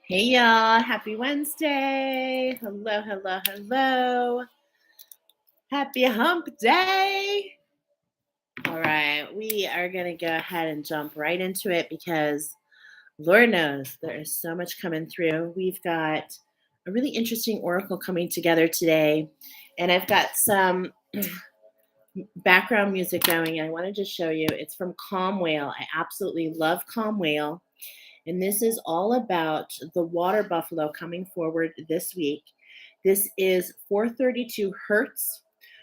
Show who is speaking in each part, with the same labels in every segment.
Speaker 1: Hey y'all, happy Wednesday. Hello, hello, hello. Happy hump day. All right, we are going to go ahead and jump right into it because Lord knows there is so much coming through. We've got a really interesting oracle coming together today, and I've got some background music going. I wanted to show you. It's from Calm Whale. I absolutely love Calm Whale. And this is all about the water buffalo coming forward this week. This is 432 hertz,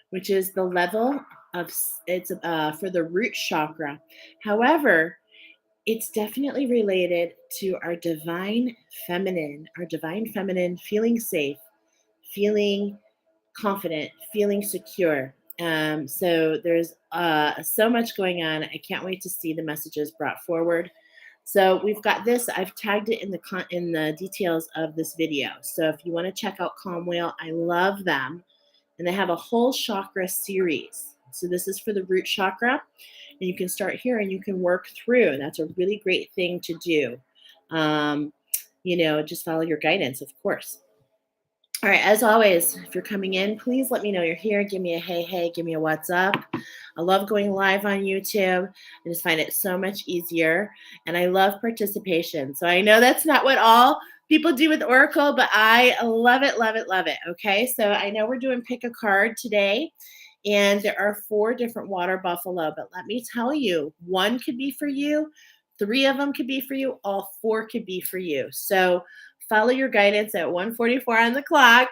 Speaker 1: which is the level of it's for the root chakra. However, it's definitely related to our divine feminine feeling safe, feeling confident, feeling secure. So there's so much going on. I can't wait to see the messages brought forward. So we've got this. I've tagged it in the details of this video. So if you want to check out Calm Whale, I love them, and they have a whole chakra series. So this is for the root chakra, and you can start here and you can work through. That's a really great thing to do. Just follow your guidance, of course. All right, as always, if you're coming in, please let me know you're here. Give me a hey, give me a what's up. I love going live on YouTube. I just find it so much easier, and I love participation. So I know that's not what all people do with Oracle, but I love it, love it, love it. Okay, so I know we're doing pick a card today, and there are 4 different water buffalo, but let me tell you, one could be for you, 3 of them could be for you, all 4 could be for you. So follow your guidance at 1:44 on the clock.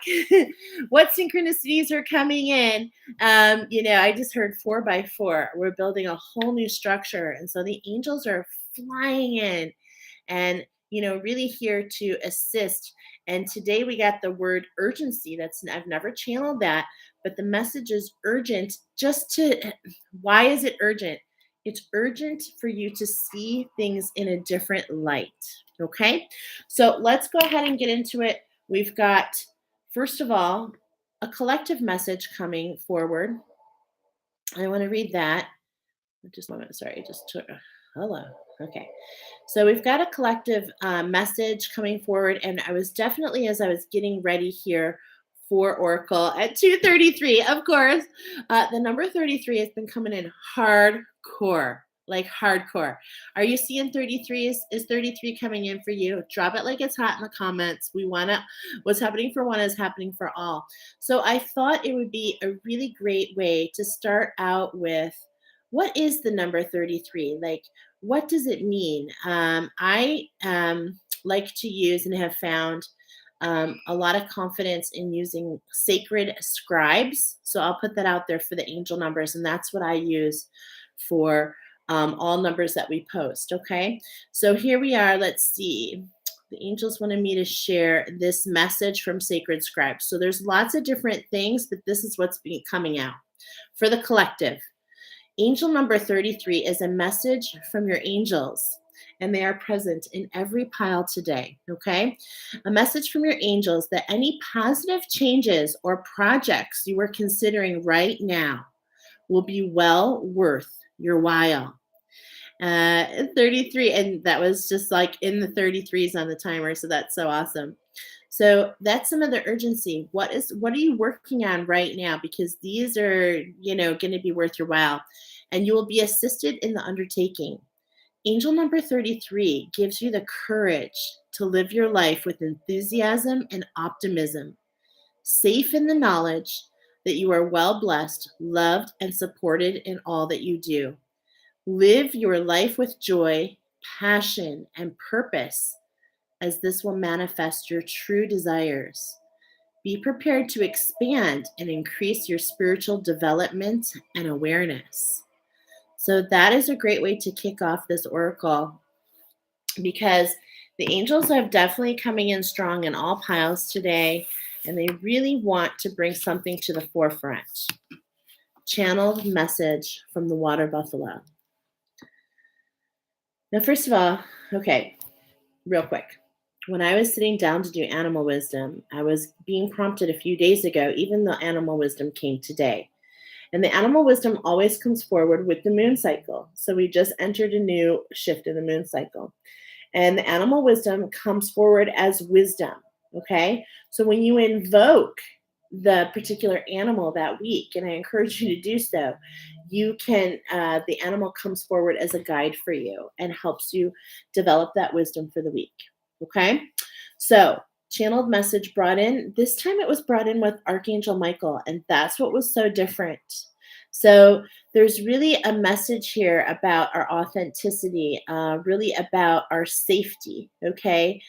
Speaker 1: What synchronicities are coming in? I just heard 4x4. We're building a whole new structure. And so the angels are flying in and, really here to assist. And today we got the word urgency. I've never channeled that, but the message is urgent. Why is it urgent? It's urgent for you to see things in a different light. Okay, so let's go ahead and get into it. We've got, first of all, a collective message coming forward. I want to read that. Just a moment. Sorry, hello. Okay, so we've got a collective message coming forward, and I was definitely, as I was getting ready here for Oracle at 2:33, of course, the number 33 has been coming in hardcore. Like hardcore. Are you seeing 33s? Is 33 coming in for you? Drop it like it's hot in the comments. What's happening for one is happening for all. So I thought it would be a really great way to start out with, what is the number 33? Like, what does it mean? I like to use and have found a lot of confidence in using sacred scribes. So I'll put that out there for the angel numbers, and that's what I use for all numbers that we post. Okay, so here we are. Let's see. The angels wanted me to share this message from sacred scribes. So there's lots of different things, but this is what's been coming out for the collective. Angel number 33 is a message from your angels, and they are present in every pile today, okay? A message from your angels that any positive changes or projects you are considering right now will be well worth your while. 33, and that was just like in the 33s on the timer, so that's so awesome. So that's some of the urgency. What are you working on right now? Because these are, going to be worth your while, and you will be assisted in the undertaking. Angel number 33 gives you the courage to live your life with enthusiasm and optimism, safe in the knowledge that you are well blessed, loved, and supported in all that you do. Live your life with joy, passion, and purpose, as this will manifest your true desires. Be prepared to expand and increase your spiritual development and awareness. So that is a great way to kick off this oracle, because the angels are definitely coming in strong in all piles today, and they really want to bring something to the forefront. Channeled message from the water buffalo. Now, first of all, okay, real quick. When I was sitting down to do animal wisdom, I was being prompted a few days ago, even though animal wisdom came today. And the animal wisdom always comes forward with the moon cycle. So we just entered a new shift in the moon cycle. And the animal wisdom comes forward as wisdom. Okay. So when you invoke the particular animal that week, and I encourage you to do so, you can, the animal comes forward as a guide for you and helps you develop that wisdom for the week. Okay. So, channeled message brought in, this time it was brought in with Archangel Michael, and that's what was so different. So, there's really a message here about our authenticity, really about our safety. Okay.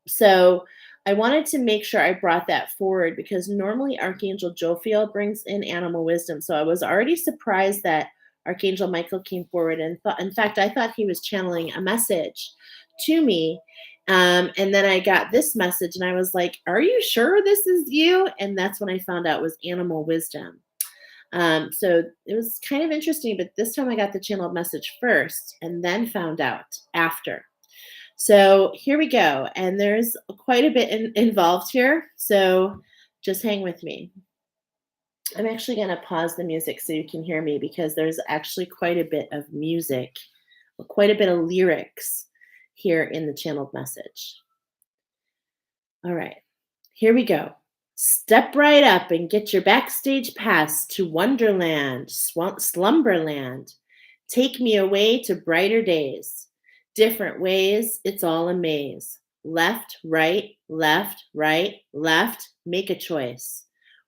Speaker 1: So, I wanted to make sure I brought that forward because normally Archangel Jophiel brings in animal wisdom. So I was already surprised that Archangel Michael came forward and thought, in fact, I thought he was channeling a message to me. And then I got this message and I was like, are you sure this is you? And that's when I found out it was animal wisdom. So it was kind of interesting, but this time I got the channeled message first and then found out after. So here we go. And there's quite a bit involved here. So just hang with me. I'm actually going to pause the music so you can hear me because there's actually quite a bit of music, quite a bit of lyrics here in the channeled message. All right, here we go. Step right up and get your backstage pass to Wonderland, Slumberland. Take me away to brighter days. Different ways, it's all a maze. Left, right, left, right, left, make a choice.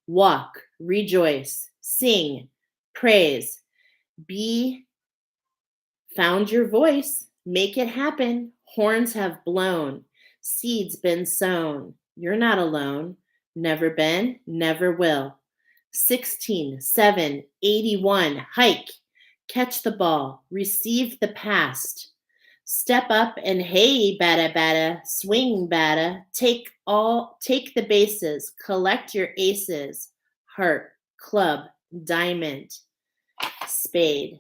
Speaker 1: Walk, rejoice, sing, praise, be, found your voice, make it happen. Horns have blown, seeds been sown. You're not alone, never been, never will. 16, 7, 81, hike, catch the ball, receive the past. Step up and hey, bada bada, swing bada, take the bases, collect your aces, heart, club, diamond, spade.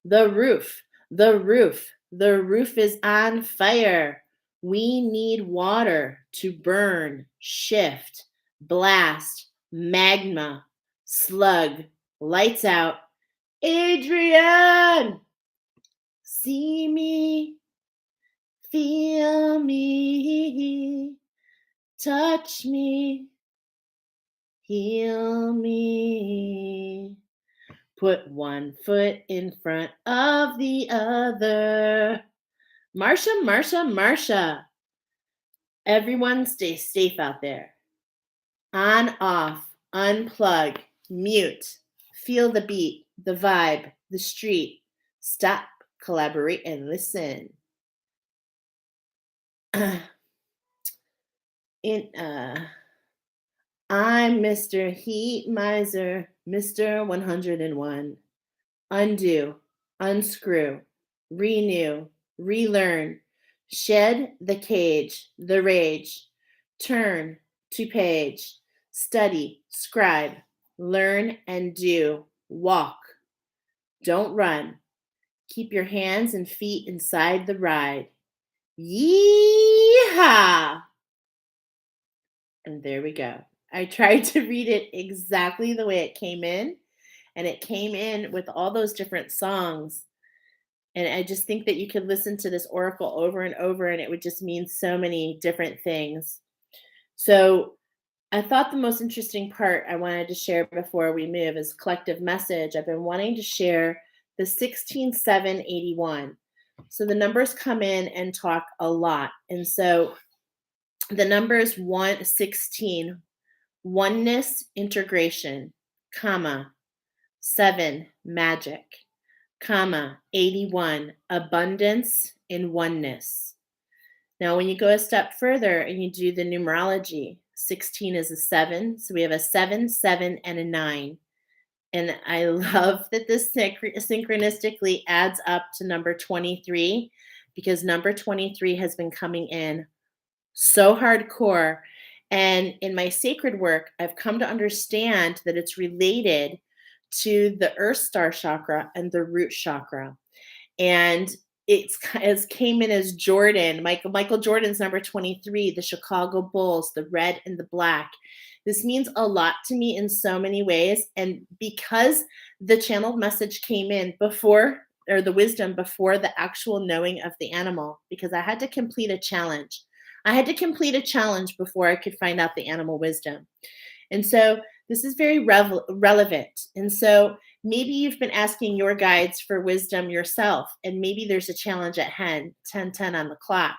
Speaker 1: The roof, the roof, the roof is on fire. We need water to burn, shift, blast, magma, slug, lights out. Adrian! See me, feel me, touch me, heal me. Put one foot in front of the other. Marsha, Marsha, Marsha. Everyone stay safe out there. On, off, unplug, mute. Feel the beat, the vibe, the street. Stop, collaborate, and listen. I'm Mr. Heat Miser, Mr. 101. Undo, unscrew, renew, relearn, shed the cage, the rage, turn to page, study, scribe, learn and do, walk. Don't run. Keep your hands and feet inside the ride. Yeehaw! And there we go. I tried to read it exactly the way it came in, and it came in with all those different songs. And I just think that you could listen to this oracle over and over, and it would just mean so many different things. So I thought the most interesting part I wanted to share before we move is collective message. I've been wanting to share the 16781. So the numbers come in and talk a lot. And so the number is 116, oneness, integration, comma, 7, magic, comma, 81, abundance in oneness. Now, when you go a step further and you do the numerology, 16 is a 7. So we have a 7, 7, and a 9. And I love that this synchronistically adds up to number 23 because number 23 has been coming in so hardcore. And in my sacred work, I've come to understand that it's related to the Earth Star chakra and the root chakra. And it came in as Jordan. Michael Jordan's number 23, the Chicago Bulls, the red and the black. This means a lot to me in so many ways. And because the channeled message came in before or the wisdom before the actual knowing of the animal, because I had to complete a challenge. I had to complete a challenge before I could find out the animal wisdom. And so this is very relevant. And so maybe you've been asking your guides for wisdom yourself, and maybe there's a challenge at hand, 10:10 on the clock.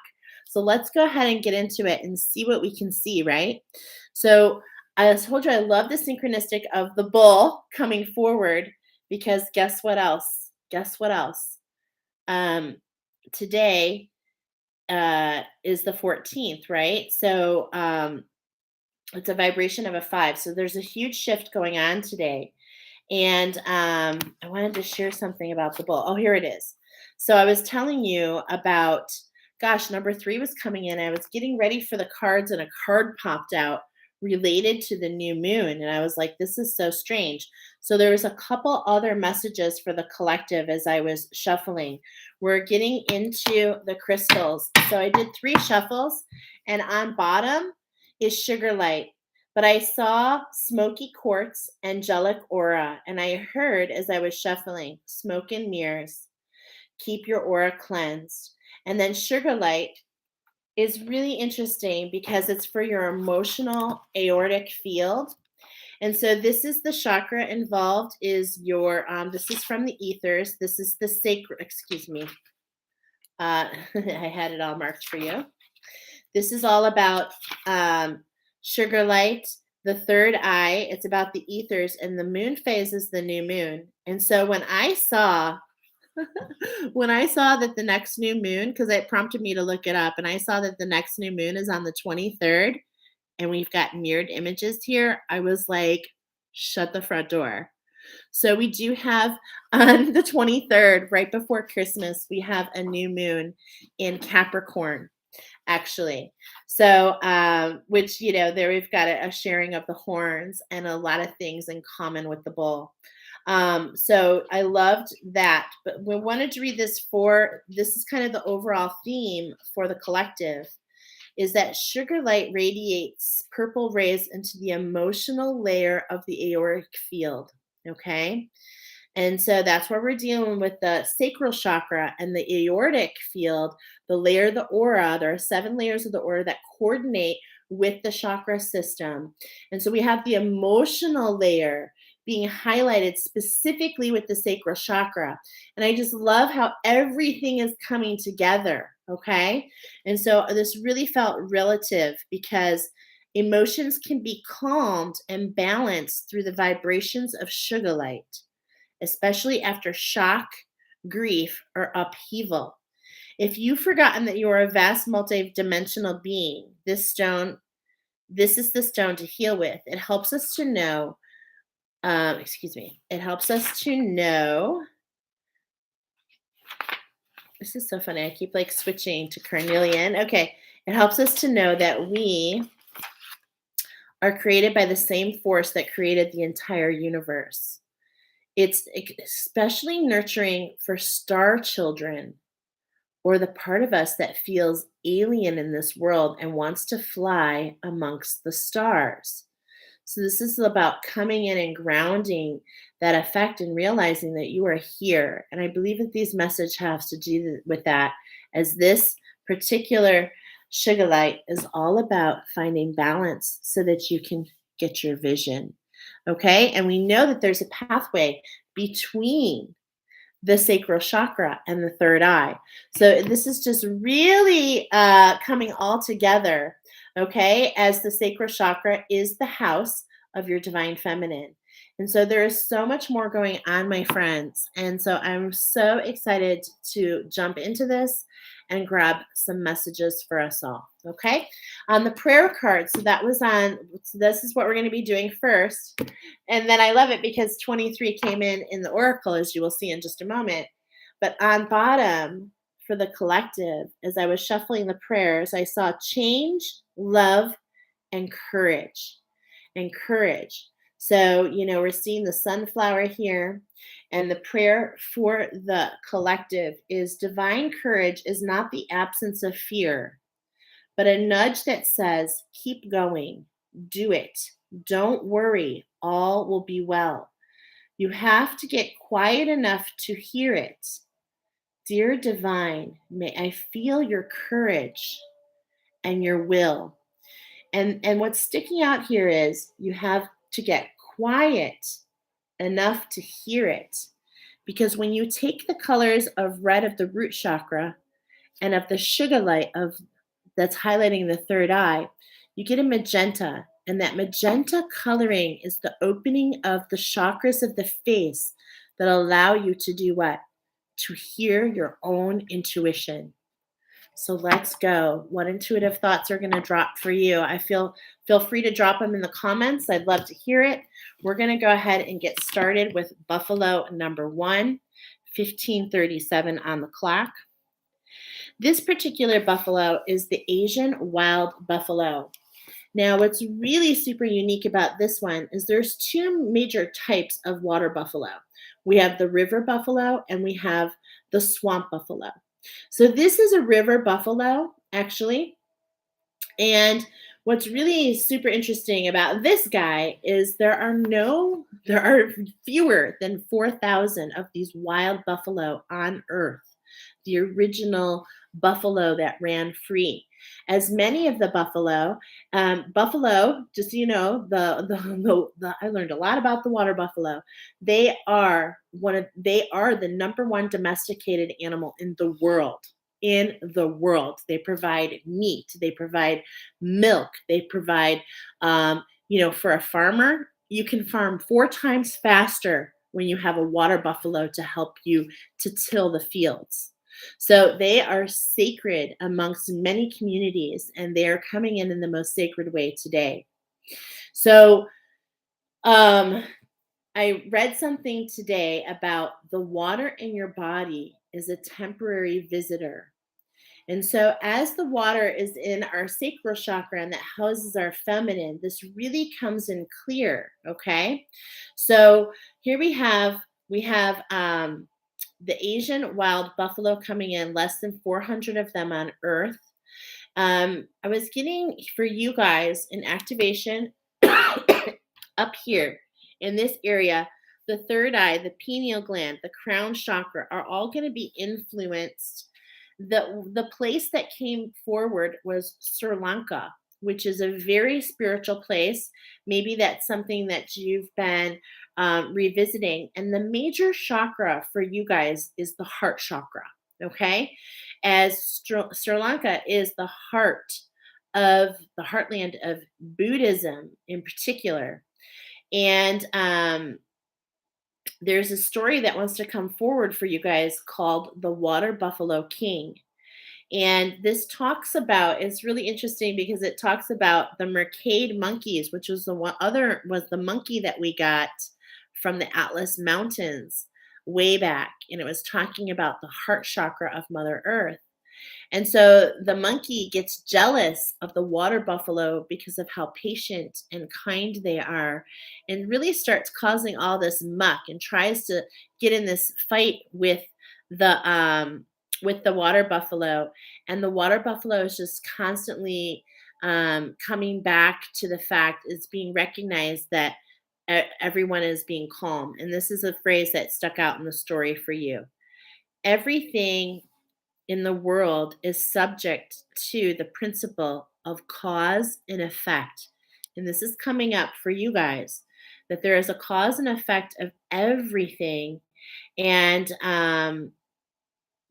Speaker 1: So let's go ahead and get into it and see what we can see, right? So I told you I love the synchronistic of the bull coming forward, because guess what else? Guess what else? Today is the 14th, right? So it's a vibration of a 5. So there's a huge shift going on today. And I wanted to share something about the bull. Oh, here it is. So I was telling you about, gosh, number 3 was coming in. I was getting ready for the cards, and a card popped out related to the new moon. And I was like, this is so strange. So there was a couple other messages for the collective as I was shuffling. We're getting into the crystals. So I did 3 shuffles, and on bottom is sugar light. But I saw smoky quartz, angelic aura, and I heard as I was shuffling, smoke and mirrors, keep your aura cleansed. And then sugar light is really interesting because it's for your emotional aortic field. And so this is the chakra involved, is your, this is from the ethers. This is the sacred, excuse me. I had it all marked for you. This is all about sugar light, the third eye. It's about the ethers, and the moon phase is the new moon. And so when I saw that the next new moon, because it prompted me to look it up, and I saw that the next new moon is on the 23rd, and we've got mirrored images here, I was like, shut the front door. So we do have on the 23rd, right before Christmas, we have a new moon in Capricorn, actually. So, which, there we've got a sharing of the horns and a lot of things in common with the bull. So I loved that. But we wanted to read this is kind of the overall theme for the collective, is that sugar light radiates purple rays into the emotional layer of the aortic field. Okay. And so that's where we're dealing with the sacral chakra and the aortic field, the layer of the aura. There are 7 layers of the aura that coordinate with the chakra system. And so we have the emotional layer being highlighted specifically with the sacral chakra. And I just love how everything is coming together. Okay. And so this really felt relative, because emotions can be calmed and balanced through the vibrations of sugar light, especially after shock, grief, or upheaval. If you've forgotten that you are a vast multi-dimensional being, this is the stone to heal with. It helps us to know, it helps us to know, this is so funny. I keep like switching to carnelian. Okay. It helps us to know that we are created by the same force that created the entire universe. It's especially nurturing for star children, or the part of us that feels alien in this world and wants to fly amongst the stars. So this is about coming in and grounding that effect and realizing that you are here. And I believe that these messages have to do with that, as this particular sugar light is all about finding balance so that you can get your vision. Okay. And we know that there's a pathway between the sacral chakra and the third eye. So this is just really coming all together. Okay. As the sacral chakra is the house of your divine feminine. And so there is so much more going on, my friends. And so I'm so excited to jump into this and grab some messages for us all. Okay. On the prayer card. So this is what we're going to be doing first. And then I love it because 23 came in the oracle, as you will see in just a moment. But on bottom for the collective, as I was shuffling the prayers, I saw change, love, and courage. And courage. So, we're seeing the sunflower here. And the prayer for the collective is divine courage is not the absence of fear, but a nudge that says, keep going, do it, don't worry, all will be well. You have to get quiet enough to hear it, Dear divine, may I feel your courage and your will. And what's sticking out here is you have to get quiet enough to hear it. Because when you take the colors of red of the root chakra and of the sugar light of that's highlighting the third eye, you get a magenta. And that magenta coloring is the opening of the chakras of the face that allow you to do what? To hear your own intuition. So let's go. What intuitive thoughts are going to drop for you? Feel free to drop them in the comments. I'd love to hear it. We're going to go ahead and get started with buffalo number 1, 1537 on the clock. This particular buffalo is the Asian wild buffalo. Now, what's really super unique about this one is there's two major types of water buffalo. We have the river buffalo and we have the swamp buffalo. So this is a river buffalo, actually. And what's really super interesting about this guy is there are fewer than 4,000 of these wild buffalo on Earth, the original buffalo that ran free. As many of the buffalo, just so you know, I learned a lot about the water buffalo. They are the number one domesticated animal in the world. In the world, they provide meat, they provide milk, they provide, for a farmer, you can farm 4 times faster when you have a water buffalo to help you to till the fields. So they are sacred amongst many communities, and they are coming in the most sacred way today. So I read something today about the water in your body is a temporary visitor. And so, as the water is in our sacral chakra and that houses our feminine, this really comes in clear. Okay, so here we have the Asian wild buffalo coming in, less than 400 of them on Earth. I was getting for you guys an activation up here in this area. The third eye, the pineal gland, the crown chakra are all going to be influenced. The place that came forward was Sri Lanka, which is a very spiritual place. Maybe that's something that you've been revisiting. And the major chakra for you guys is the heart chakra. Okay, as Sri Lanka is the heartland of Buddhism in particular, and there's a story that wants to come forward for you guys called The Water Buffalo King. And this talks about, it's really interesting because it talks about the mercade monkeys, which was the monkey that we got from the Atlas Mountains way back. And it was talking about the heart chakra of Mother Earth. And so the monkey gets jealous of the water buffalo because of how patient and kind they are, and really starts causing all this muck and tries to get in this fight with the water buffalo. And the water buffalo is just constantly coming back to the fact it's being recognized that everyone is being calm. And this is a phrase that stuck out in the story for you. Everything in the world is subject to the principle of cause and effect. And this is coming up for you guys, that there is a cause and effect of everything. And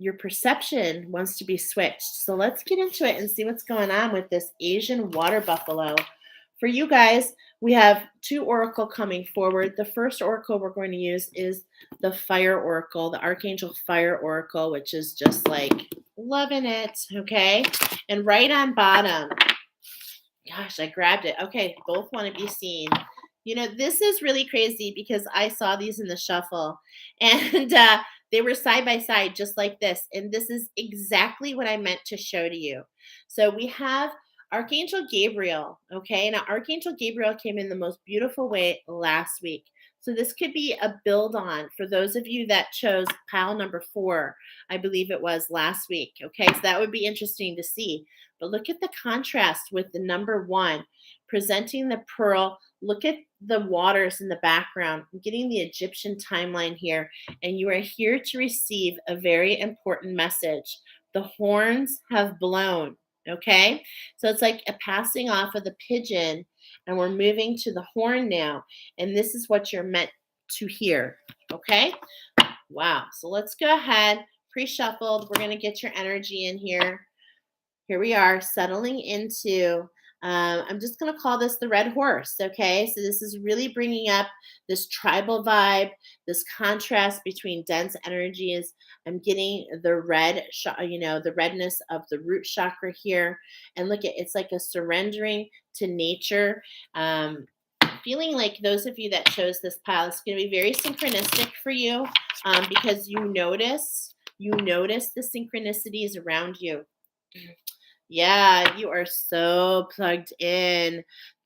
Speaker 1: your perception wants to be switched. So let's get into it and see what's going on with this Asian water buffalo. For you guys, we have 2 oracle coming forward. The first oracle we're going to use is the fire oracle, the Archangel Fire Oracle, which is just like loving it, okay? And right on bottom, gosh, I grabbed it. Okay, both want to be seen. You know, this is really crazy because I saw these in the shuffle, and they were side by side just like this. And this is exactly what I meant to show to you. So we have Archangel Gabriel, okay? Now, Archangel Gabriel came in the most beautiful way last week. So this could be a build on for those of you that chose pile number 4, I believe it was last week. Okay, so that would be interesting to see. But look at the contrast with the number 1 presenting the pearl. Look at the waters in the background. I'm getting the Egyptian timeline here, and you are here to receive a very important message. The horns have blown. Okay, so it's like a passing off of the pigeon, and we're moving to the horn now. And this is what you're meant to hear. Okay. Wow. So let's go ahead. Pre-shuffled. We're going to get your energy in here. Here we are settling into, I'm just going to call this the red horse. Okay. So this is really bringing up this tribal vibe, this contrast between dense energies. I'm getting the red, the redness of the root chakra here. And look at, it's like a surrendering to nature. Feeling like those of you that chose this pile, it's going to be very synchronistic for you, because you notice the synchronicities around you. Yeah, you are so plugged in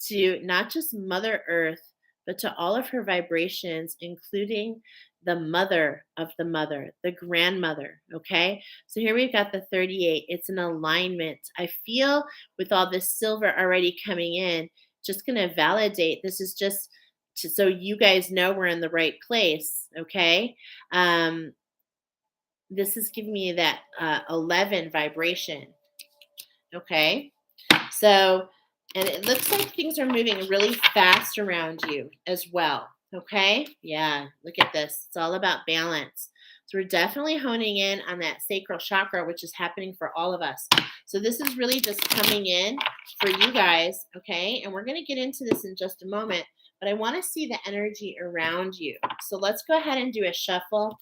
Speaker 1: to not just Mother Earth, but to all of her vibrations, including the mother of the mother, the grandmother. Okay. So here we've got the 38. It's an alignment. I feel with all this silver already coming in, just going to validate this is just so you guys know we're in the right place. Okay. This is giving me that 11 vibration. Okay. So, and it looks like things are moving really fast around you as well. Okay. Yeah. Look at this. It's all about balance. So we're definitely honing in on that sacral chakra, which is happening for all of us. So this is really just coming in for you guys. Okay. And we're going to get into this in just a moment, but I want to see the energy around you. So let's go ahead and do a shuffle.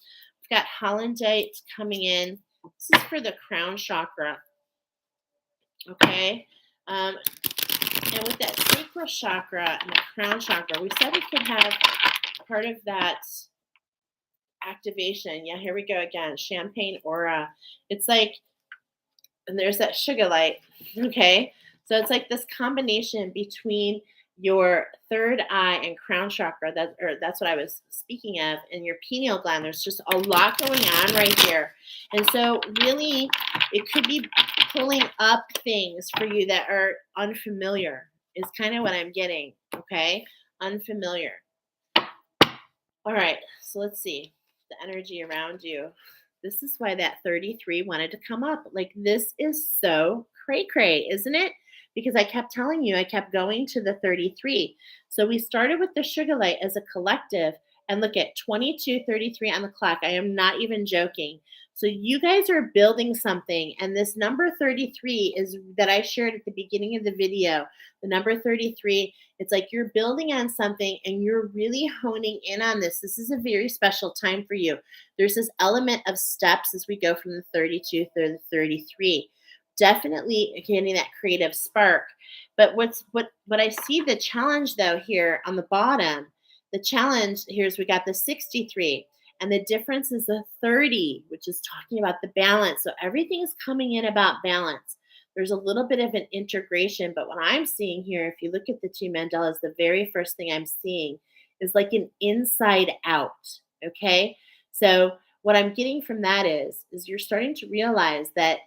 Speaker 1: We've got Hollandite coming in. This is for the crown chakra. Okay. And with that sacral chakra and the crown chakra, we said we could have part of that activation. Yeah, here we go again. Champagne aura. It's like, and there's that sugar light. Okay. So it's like this combination between your third eye and crown chakra. That's what I was speaking of, and your pineal gland. There's just a lot going on right here. And so really it could be pulling up things for you that are unfamiliar is kind of what I'm getting. Okay. Unfamiliar. All right. So let's see the energy around you. This is why that 33 wanted to come up. Like, this is so cray, isn't it? Because I kept telling you, I kept going to the 33. So we started with the sugar light as a collective, and look at 22:33 on the clock. I am not even joking. So you guys are building something, and this number 33 is that I shared at the beginning of the video. The number 33, it's like you're building on something and you're really honing in on this. This is a very special time for you. There's this element of steps as we go from the 32 to the 33. Definitely getting that creative spark. But what I see the challenge though here on the bottom, the challenge here is we got the 63. And the difference is the 30, which is talking about the balance. So everything is coming in about balance. There's a little bit of an integration, but what I'm seeing here, if you look at the two mandalas, the very first thing I'm seeing is like an inside out. Okay. So what I'm getting from that is you're starting to realize that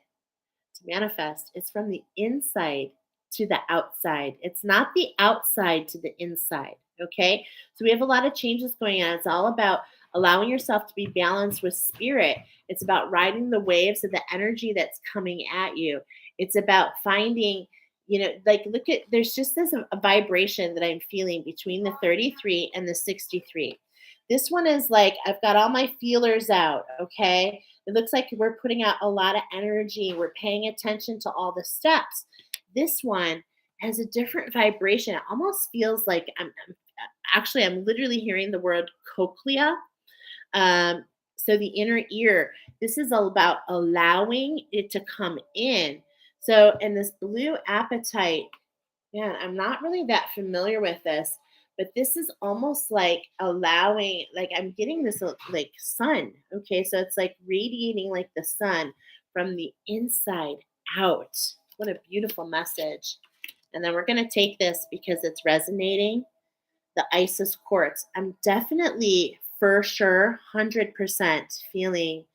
Speaker 1: to manifest, it's from the inside to the outside. It's not the outside to the inside. Okay. So we have a lot of changes going on. It's all about allowing yourself to be balanced with spirit. It's about riding the waves of the energy that's coming at you. It's about finding, like, look at, there's just this a vibration that I'm feeling between the 33 and the 63. This one is like, I've got all my feelers out. Okay. It looks like we're putting out a lot of energy. We're paying attention to all the steps. This one has a different vibration. It almost feels like I'm literally hearing the word cochlea. So the inner ear, this is all about allowing it to come in. So, and this blue apatite, man, I'm not really that familiar with this, but this is almost like allowing, like I'm getting this like sun. Okay. So it's like radiating like the sun from the inside out. What a beautiful message. And then we're going to take this because it's resonating. the Isis quartz. I'm definitely, for sure, 100% feeling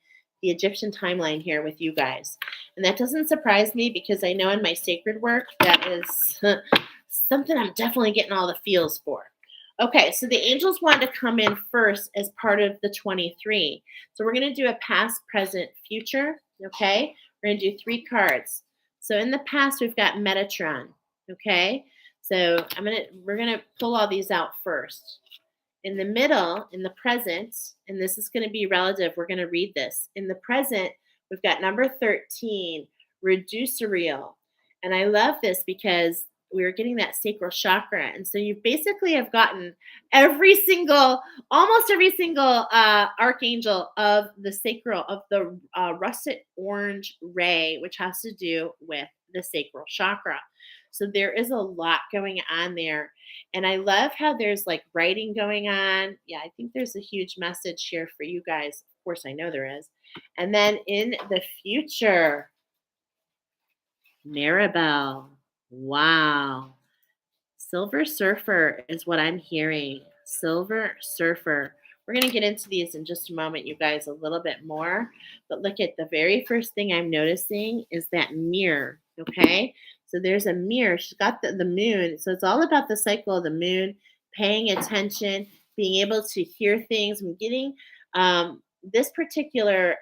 Speaker 1: the Egyptian timeline here with you guys. And that doesn't surprise me because I know in my sacred work that is something I'm definitely getting all the feels for. Okay, so the angels wanted to come in first as part of the 23. So we're going to do a past, present, future. Okay, we're going to do 3 cards. So in the past, we've got Metatron. Okay, so we're gonna pull all these out first. In the middle, in the present, and this is going to be relative. We're going to read this. In the present, we've got number 13, reducerial. And I love this because we were getting that sacral chakra. And so you basically have gotten almost every single archangel of the sacral, of the russet orange ray, which has to do with the sacral chakra. So there is a lot going on there. And I love how there's like writing going on. Yeah, I think there's a huge message here for you guys. Of course, I know there is. And then in the future, Maribel. Wow. Silver Surfer is what I'm hearing. Silver Surfer. We're going to get into these in just a moment, you guys, a little bit more. But look at the very first thing I'm noticing is that mirror. Okay. So there's a mirror. She's got the moon. So it's all about the cycle of the moon, paying attention, being able to hear things. I'm getting this particular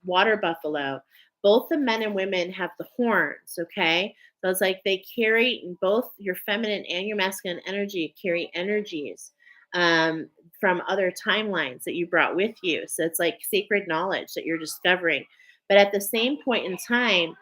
Speaker 1: water buffalo. Both the men and women have the horns. Okay. So it's like they carry both your feminine and your masculine energy, carry energies from other timelines that you brought with you. So it's like sacred knowledge that you're discovering. But at the same point in time,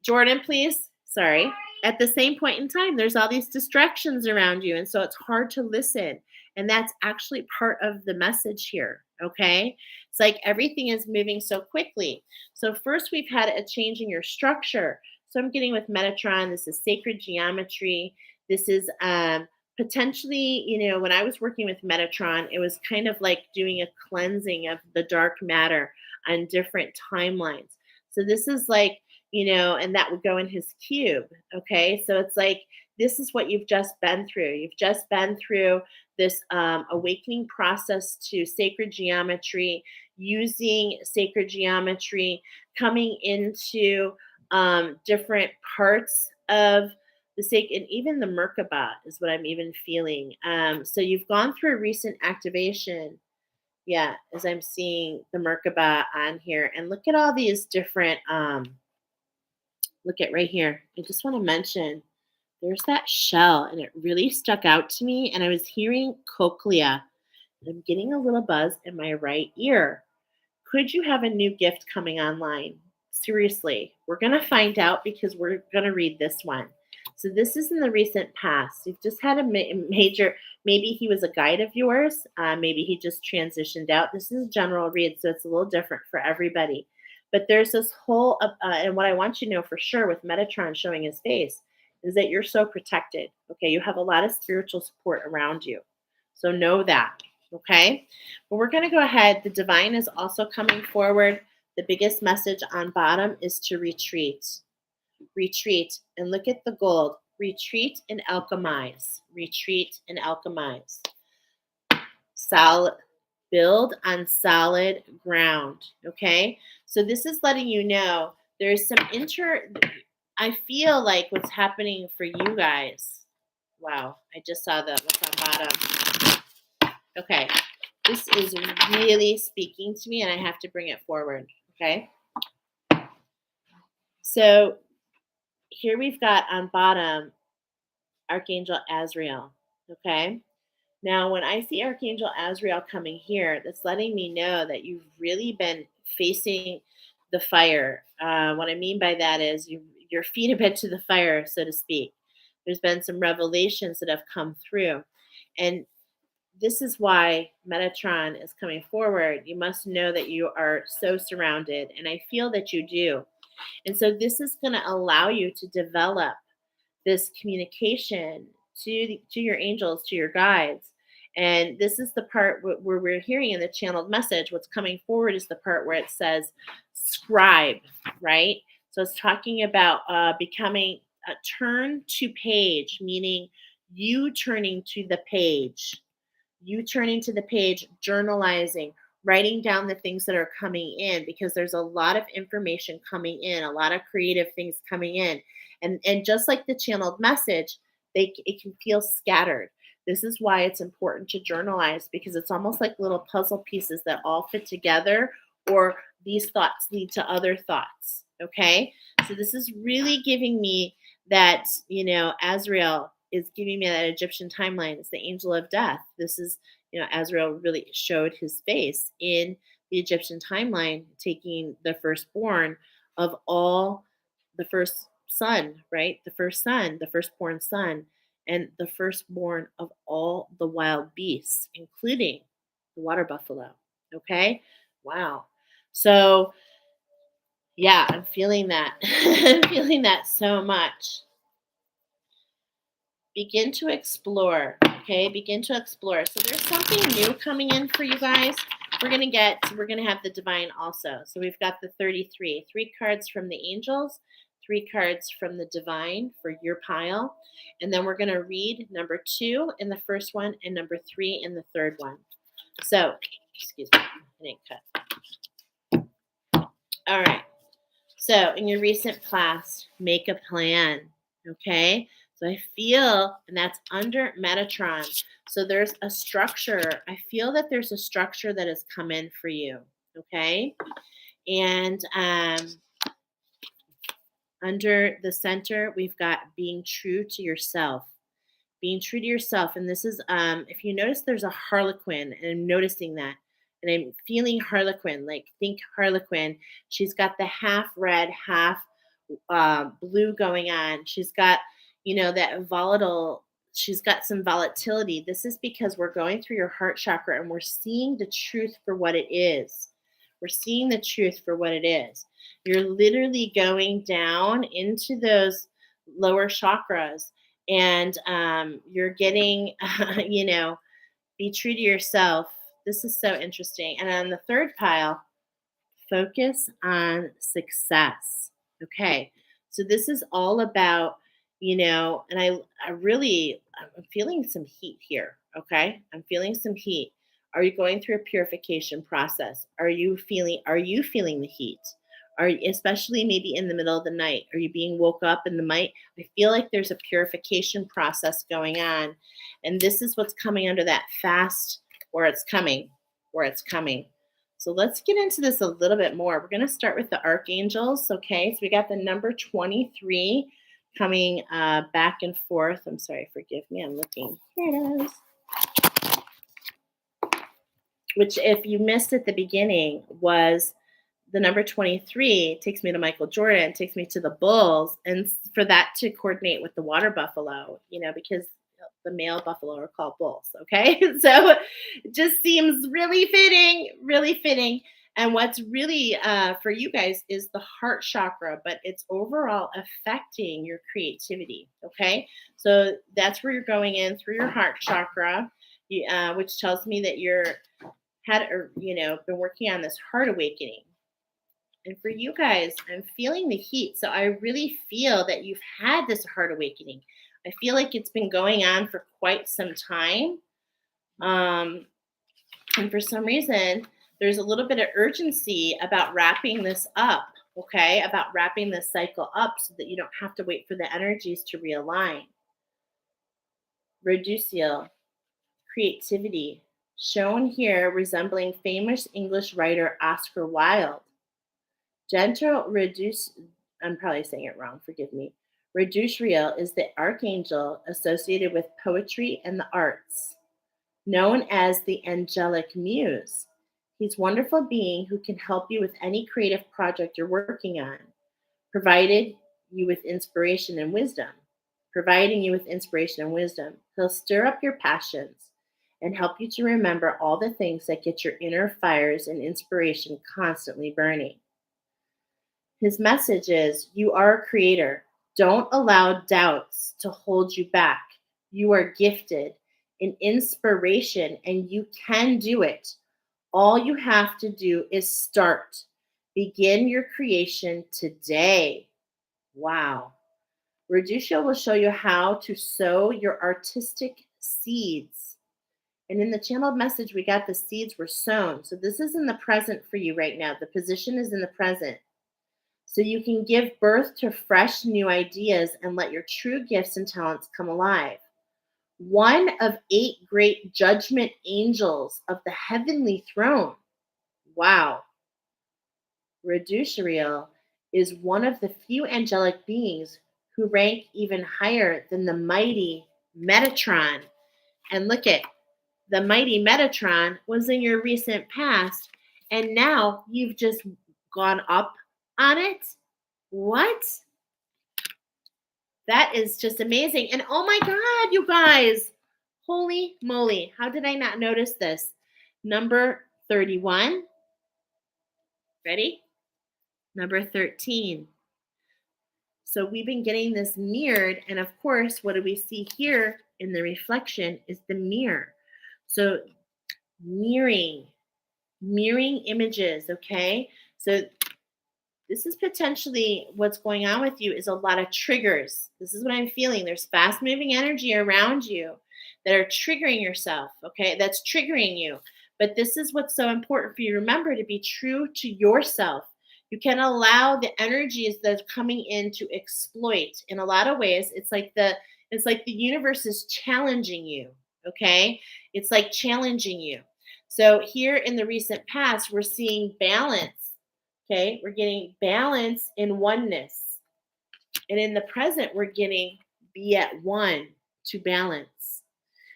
Speaker 1: Jordan, please. Sorry. At the same point in time, there's all these distractions around you. And so it's hard to listen. And that's actually part of the message here. Okay. It's like everything is moving so quickly. So first we've had a change in your structure. So I'm getting with Metatron, this is sacred geometry. This is potentially, when I was working with Metatron, it was kind of like doing a cleansing of the dark matter on different timelines. So this is like, and that would go in his cube. Okay. So it's like, this is what you've just been through. You've just been through this awakening process to sacred geometry, using sacred geometry, coming into different parts of the sacred, and even the Merkaba is what I'm even feeling. So you've gone through a recent activation. Yeah, as I'm seeing the Merkaba on here. And look at all these different, look at right here. I just want to mention there's that shell, and it really stuck out to me. And I was hearing cochlea, and I'm getting a little buzz in my right ear. Could you have a new gift coming online? Seriously, we're going to find out because we're going to read this one. So this is in the recent past. You've just had a major, maybe he was a guide of yours. Maybe he just transitioned out. This is a general read, so it's a little different for everybody. But there's this whole, and what I want you to know for sure with Metatron showing his face is that you're so protected. Okay, you have a lot of spiritual support around you. So know that. Okay, but we're going to go ahead. The divine is also coming forward. The biggest message on bottom is to retreat. Retreat. And look at the gold. Retreat and alchemize. Retreat and alchemize. Solid. Build on solid ground. Okay, so this is letting you know there's some I feel like what's happening for you guys. Wow, I just saw what's on bottom. Okay, this is really speaking to me, and I have to bring it forward. Okay, so here we've got on bottom Archangel Azrael. Okay, now when I see Archangel Azrael coming here, that's letting me know that you've really been facing the fire. What I mean by that is your feet have been to the fire, so to speak. There's been some revelations that have come through, and this is why Metatron is coming forward. You must know that you are so surrounded, and I feel that you do. And so this is going to allow you to develop this communication to your angels, to your guides. And this is the part where we're hearing in the channeled message. What's coming forward is the part where it says scribe, right? So it's talking about becoming a turn to page, meaning You turning to the page, journalizing, writing down the things that are coming in, because there's a lot of information coming in, a lot of creative things coming in. And just like the channeled message, it can feel scattered. This is why it's important to journalize, because it's almost like little puzzle pieces that all fit together, or these thoughts lead to other thoughts. Okay? So this is really giving me that, Azrael is giving me that Egyptian timeline. It's the angel of death. This is, Azrael really showed his face in the Egyptian timeline, taking the firstborn of all, the first son, right? The first son, the firstborn son, and the firstborn of all the wild beasts, including the water buffalo. Okay? Wow. So, yeah, I'm feeling that. I'm feeling that so much. Begin to explore. Okay, begin to explore. So there's something new coming in for you guys. We're gonna have the divine also. So we've got the 33, 3 cards from the angels, 3 cards from the divine for your pile, and then we're gonna read number 2 in the first one and number 3 in the third one. So, excuse me, I didn't cut. All right. So in your recent past, make a plan. Okay. So I feel, and that's under Metatron. So there's a structure. I feel that there's a structure that has come in for you. Okay. And under the center, we've got being true to yourself. Being true to yourself. And this is, if you notice, there's a harlequin, and I'm noticing that. And I'm feeling harlequin, like think harlequin. She's got the half red, half blue going on. She's got, that volatile, she's got some volatility. This is because we're going through your heart chakra and we're seeing the truth for what it is. We're seeing the truth for what it is. You're literally going down into those lower chakras, and you're getting, be true to yourself. This is so interesting. And on the third pile, focus on success. Okay. So this is all about, and I'm feeling some heat here. Okay. I'm feeling some heat. Are you going through a purification process? Are you feeling the heat? Are you, especially maybe in the middle of the night? Are you being woke up in the night? I feel like there's a purification process going on. And this is what's coming under that fast, where it's coming. So let's get into this a little bit more. We're going to start with the archangels. Okay, so we got the number 23 coming back and forth. I'm sorry, forgive me. I'm looking. Here it is. Which, if you missed at the beginning, was the number 23 takes me to Michael Jordan, takes me to the Bulls, and for that to coordinate with the water buffalo, because the male buffalo are called bulls. Okay, so it just seems really fitting. And what's really for you guys is the heart chakra, but it's overall affecting your creativity. Okay, so that's where you're going in through your heart chakra, which tells me that been working on this heart awakening. And for you guys, I'm feeling the heat. So I really feel that you've had this heart awakening. I feel like it's been going on for quite some time. And for some reason, there's a little bit of urgency about wrapping this up, okay? About wrapping this cycle up so that you don't have to wait for the energies to realign. Reducial, creativity, shown here resembling famous English writer Oscar Wilde. Gentle I'm probably saying it wrong, forgive me. Reducial is the archangel associated with poetry and the arts, known as the angelic muse. He's a wonderful being who can help you with any creative project you're working on, providing you with inspiration and wisdom. He'll stir up your passions and help you to remember all the things that get your inner fires and inspiration constantly burning. His message is, you are a creator. Don't allow doubts to hold you back. You are gifted in inspiration and you can do it. All you have to do is start. Begin your creation today. Wow. Reducio will show you how to sow your artistic seeds. And in the channeled message, we got the seeds were sown. So this is in the present for you right now. The position is in the present. So you can give birth to fresh new ideas and let your true gifts and talents come alive. One of 8 great judgment angels of the heavenly throne. Wow. Reducerial is one of the few angelic beings who rank even higher than the mighty Metatron. And look at the mighty Metatron was in your recent past, and now you've just gone up on it. What? That is just amazing. And oh my God, you guys, holy moly, how did I not notice this? Number 31. Ready? Number 13. So we've been getting this mirrored. And of course, what do we see here in the reflection is the mirror. So mirroring images, okay? So this is potentially what's going on with you is a lot of triggers. This is what I'm feeling. There's fast moving energy around you that are triggering yourself, okay? That's triggering you. But this is what's so important for you. Remember to be true to yourself. You can allow the energies that are coming in to exploit. In a lot of ways, it's like the universe is challenging you, okay? It's like challenging you. So here in the recent past, we're seeing balance. Okay, we're getting balance in oneness. And in the present, we're getting be at one to balance,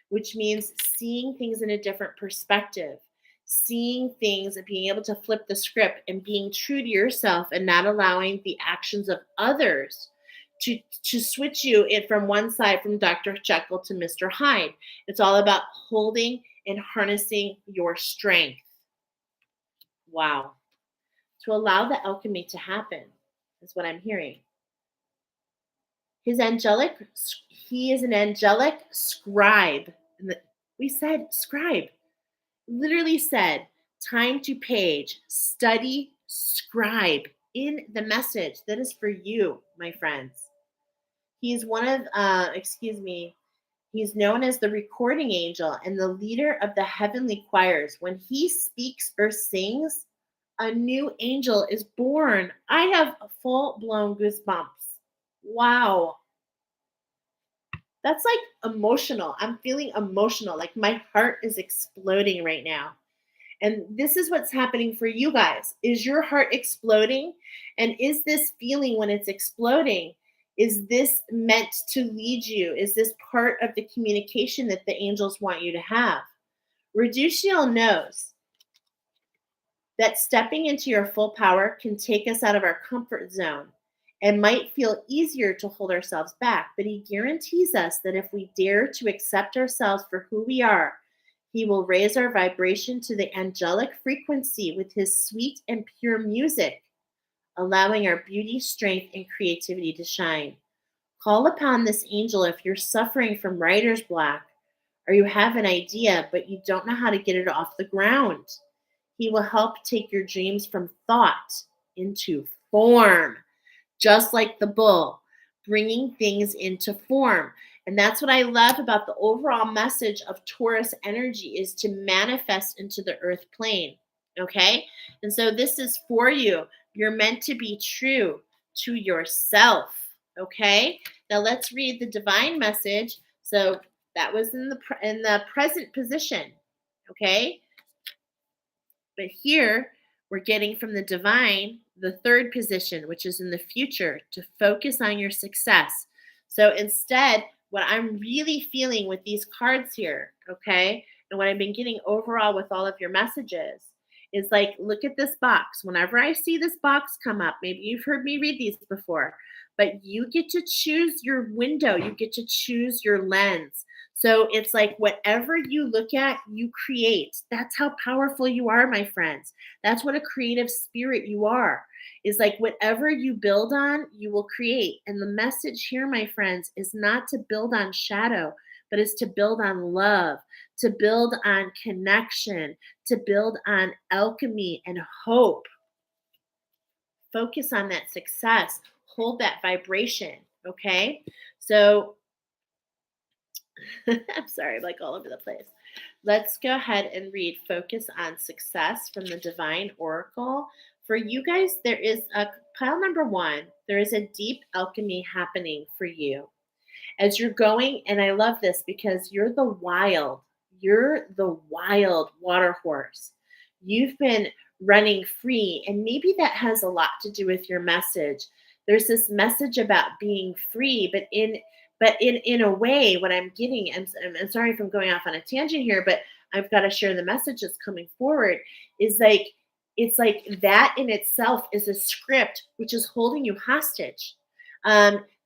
Speaker 1: which means seeing things in a different perspective, seeing things and being able to flip the script and being true to yourself and not allowing the actions of others to switch you in from one side, from Dr. Jekyll to Mr. Hyde. It's all about holding and harnessing your strength. Wow. To allow the alchemy to happen is what I'm hearing. He is an angelic scribe. We said scribe. Literally said, time to page, study, scribe in the message. That is for you, my friends. He's one of, he's known as the recording angel and the leader of the heavenly choirs. When he speaks or sings, a new angel is born. I have full-blown goosebumps. Wow. That's like emotional. I'm feeling emotional. Like my heart is exploding right now. And this is what's happening for you guys. Is your heart exploding? And is this feeling when it's exploding, is this meant to lead you? Is this part of the communication that the angels want you to have? Reducial knows that stepping into your full power can take us out of our comfort zone and might feel easier to hold ourselves back, but he guarantees us that if we dare to accept ourselves for who we are, he will raise our vibration to the angelic frequency with his sweet and pure music, allowing our beauty, strength, and creativity to shine. Call upon this angel if you're suffering from writer's block or you have an idea, but you don't know how to get it off the ground. He will help take your dreams from thought into form, just like the bull, bringing things into form. And that's what I love about the overall message of Taurus energy is to manifest into the earth plane, okay? And so this is for you. You're meant to be true to yourself, okay? Now let's read the divine message. So that was in the present position, okay? But here we're getting from the divine, the third position, which is in the future, to focus on your success. So instead, what I'm really feeling with these cards here, okay, and what I've been getting overall with all of your messages is like, look at this box. Whenever I see this box come up, maybe you've heard me read these before, but you get to choose your window. You get to choose your lens. So it's like whatever you look at, you create. That's how powerful you are, my friends. That's what a creative spirit you are. Is like whatever you build on, you will create. And the message here, my friends, is not to build on shadow, but is to build on love, to build on connection, to build on alchemy and hope. Focus on that success. Hold that vibration. Okay? So I'm sorry, I'm like all over the place. Let's go ahead and read Focus on Success from the Divine Oracle. For you guys, there is a pile number one, there is a deep alchemy happening for you as you're going. And I love this because you're the wild water horse. You've been running free, and maybe that has a lot to do with your message. There's this message about being free, but in a way, what I'm getting, I'm sorry if I'm going off on a tangent here, but I've got to share the message that's coming forward, is like it's like that in itself is a script which is holding you hostage.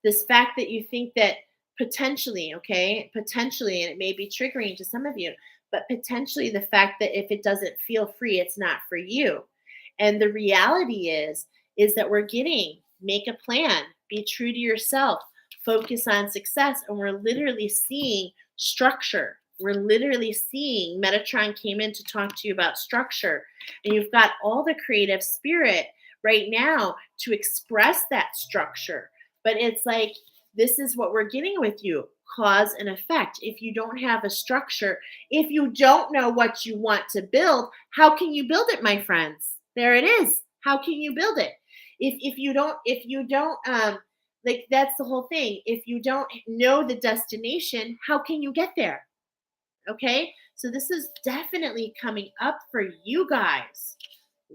Speaker 1: This fact that you think that potentially, okay, potentially, and it may be triggering to some of you, but potentially the fact that if it doesn't feel free, it's not for you. And the reality is that we're getting make a plan, be true to yourself, focus on success, and we're literally seeing structure. We're literally seeing Metatron came in to talk to you about structure, and you've got all the creative spirit right now to express that structure. But it's like this is what we're getting with you, cause and effect. If you don't have a structure, if you don't know what you want to build, how can you build it, my friends? There it is. How can you build it? If you don't like, that's the whole thing. If you don't know the destination, how can you get there? Okay? So this is definitely coming up for you guys.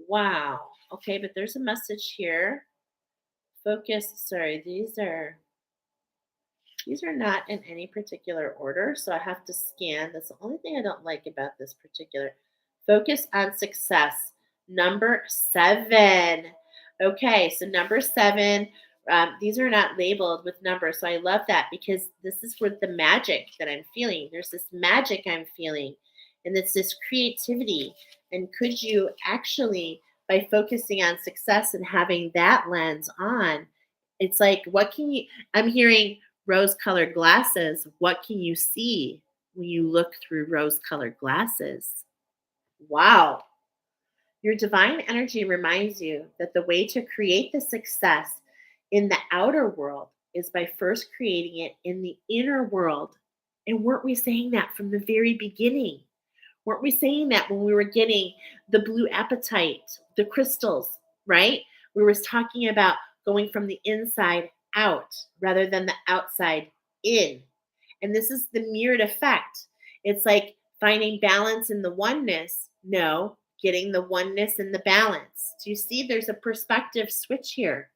Speaker 1: Wow. Okay, but there's a message here. Focus. Sorry, these are not in any particular order, so I have to scan. That's the only thing I don't like about this particular. Focus on success. Number 7. Okay, so number 7, these are not labeled with numbers, so I love that because this is where the magic that I'm feeling. There's this magic I'm feeling, and it's this creativity. And could you actually, by focusing on success and having that lens on, it's like, what can you, I'm hearing rose colored glasses. What can you see when you look through rose colored glasses? Wow. Your divine energy reminds you that the way to create the success in the outer world is by first creating it in the inner world. And weren't we saying that from the very beginning? Weren't we saying that when we were getting the blue apatite, the crystals, right? We were talking about going from the inside out rather than the outside in. And this is the mirrored effect. It's like finding balance in the oneness. No, getting the oneness and the balance. Do you see there's a perspective switch here?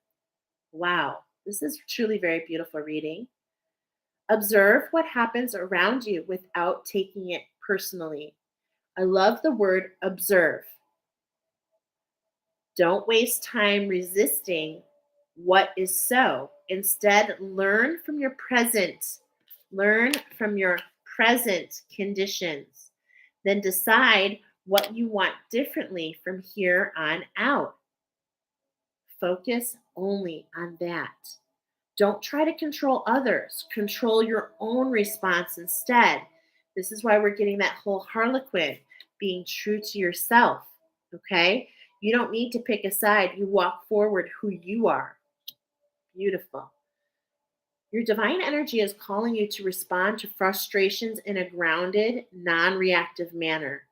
Speaker 1: Wow, this is truly very beautiful reading. Observe what happens around you without taking it personally. I love the word observe. Don't waste time resisting what is so. Instead, learn from your present. Learn from your present conditions. Then decide what you want differently from here on out. Focus only on that. Don't try to control others. Control your own response instead. This is why we're getting that whole Harlequin, being true to yourself. Okay? You don't need to pick a side. You walk forward who you are. Beautiful. Your divine energy is calling you to respond to frustrations in a grounded, non reactive manner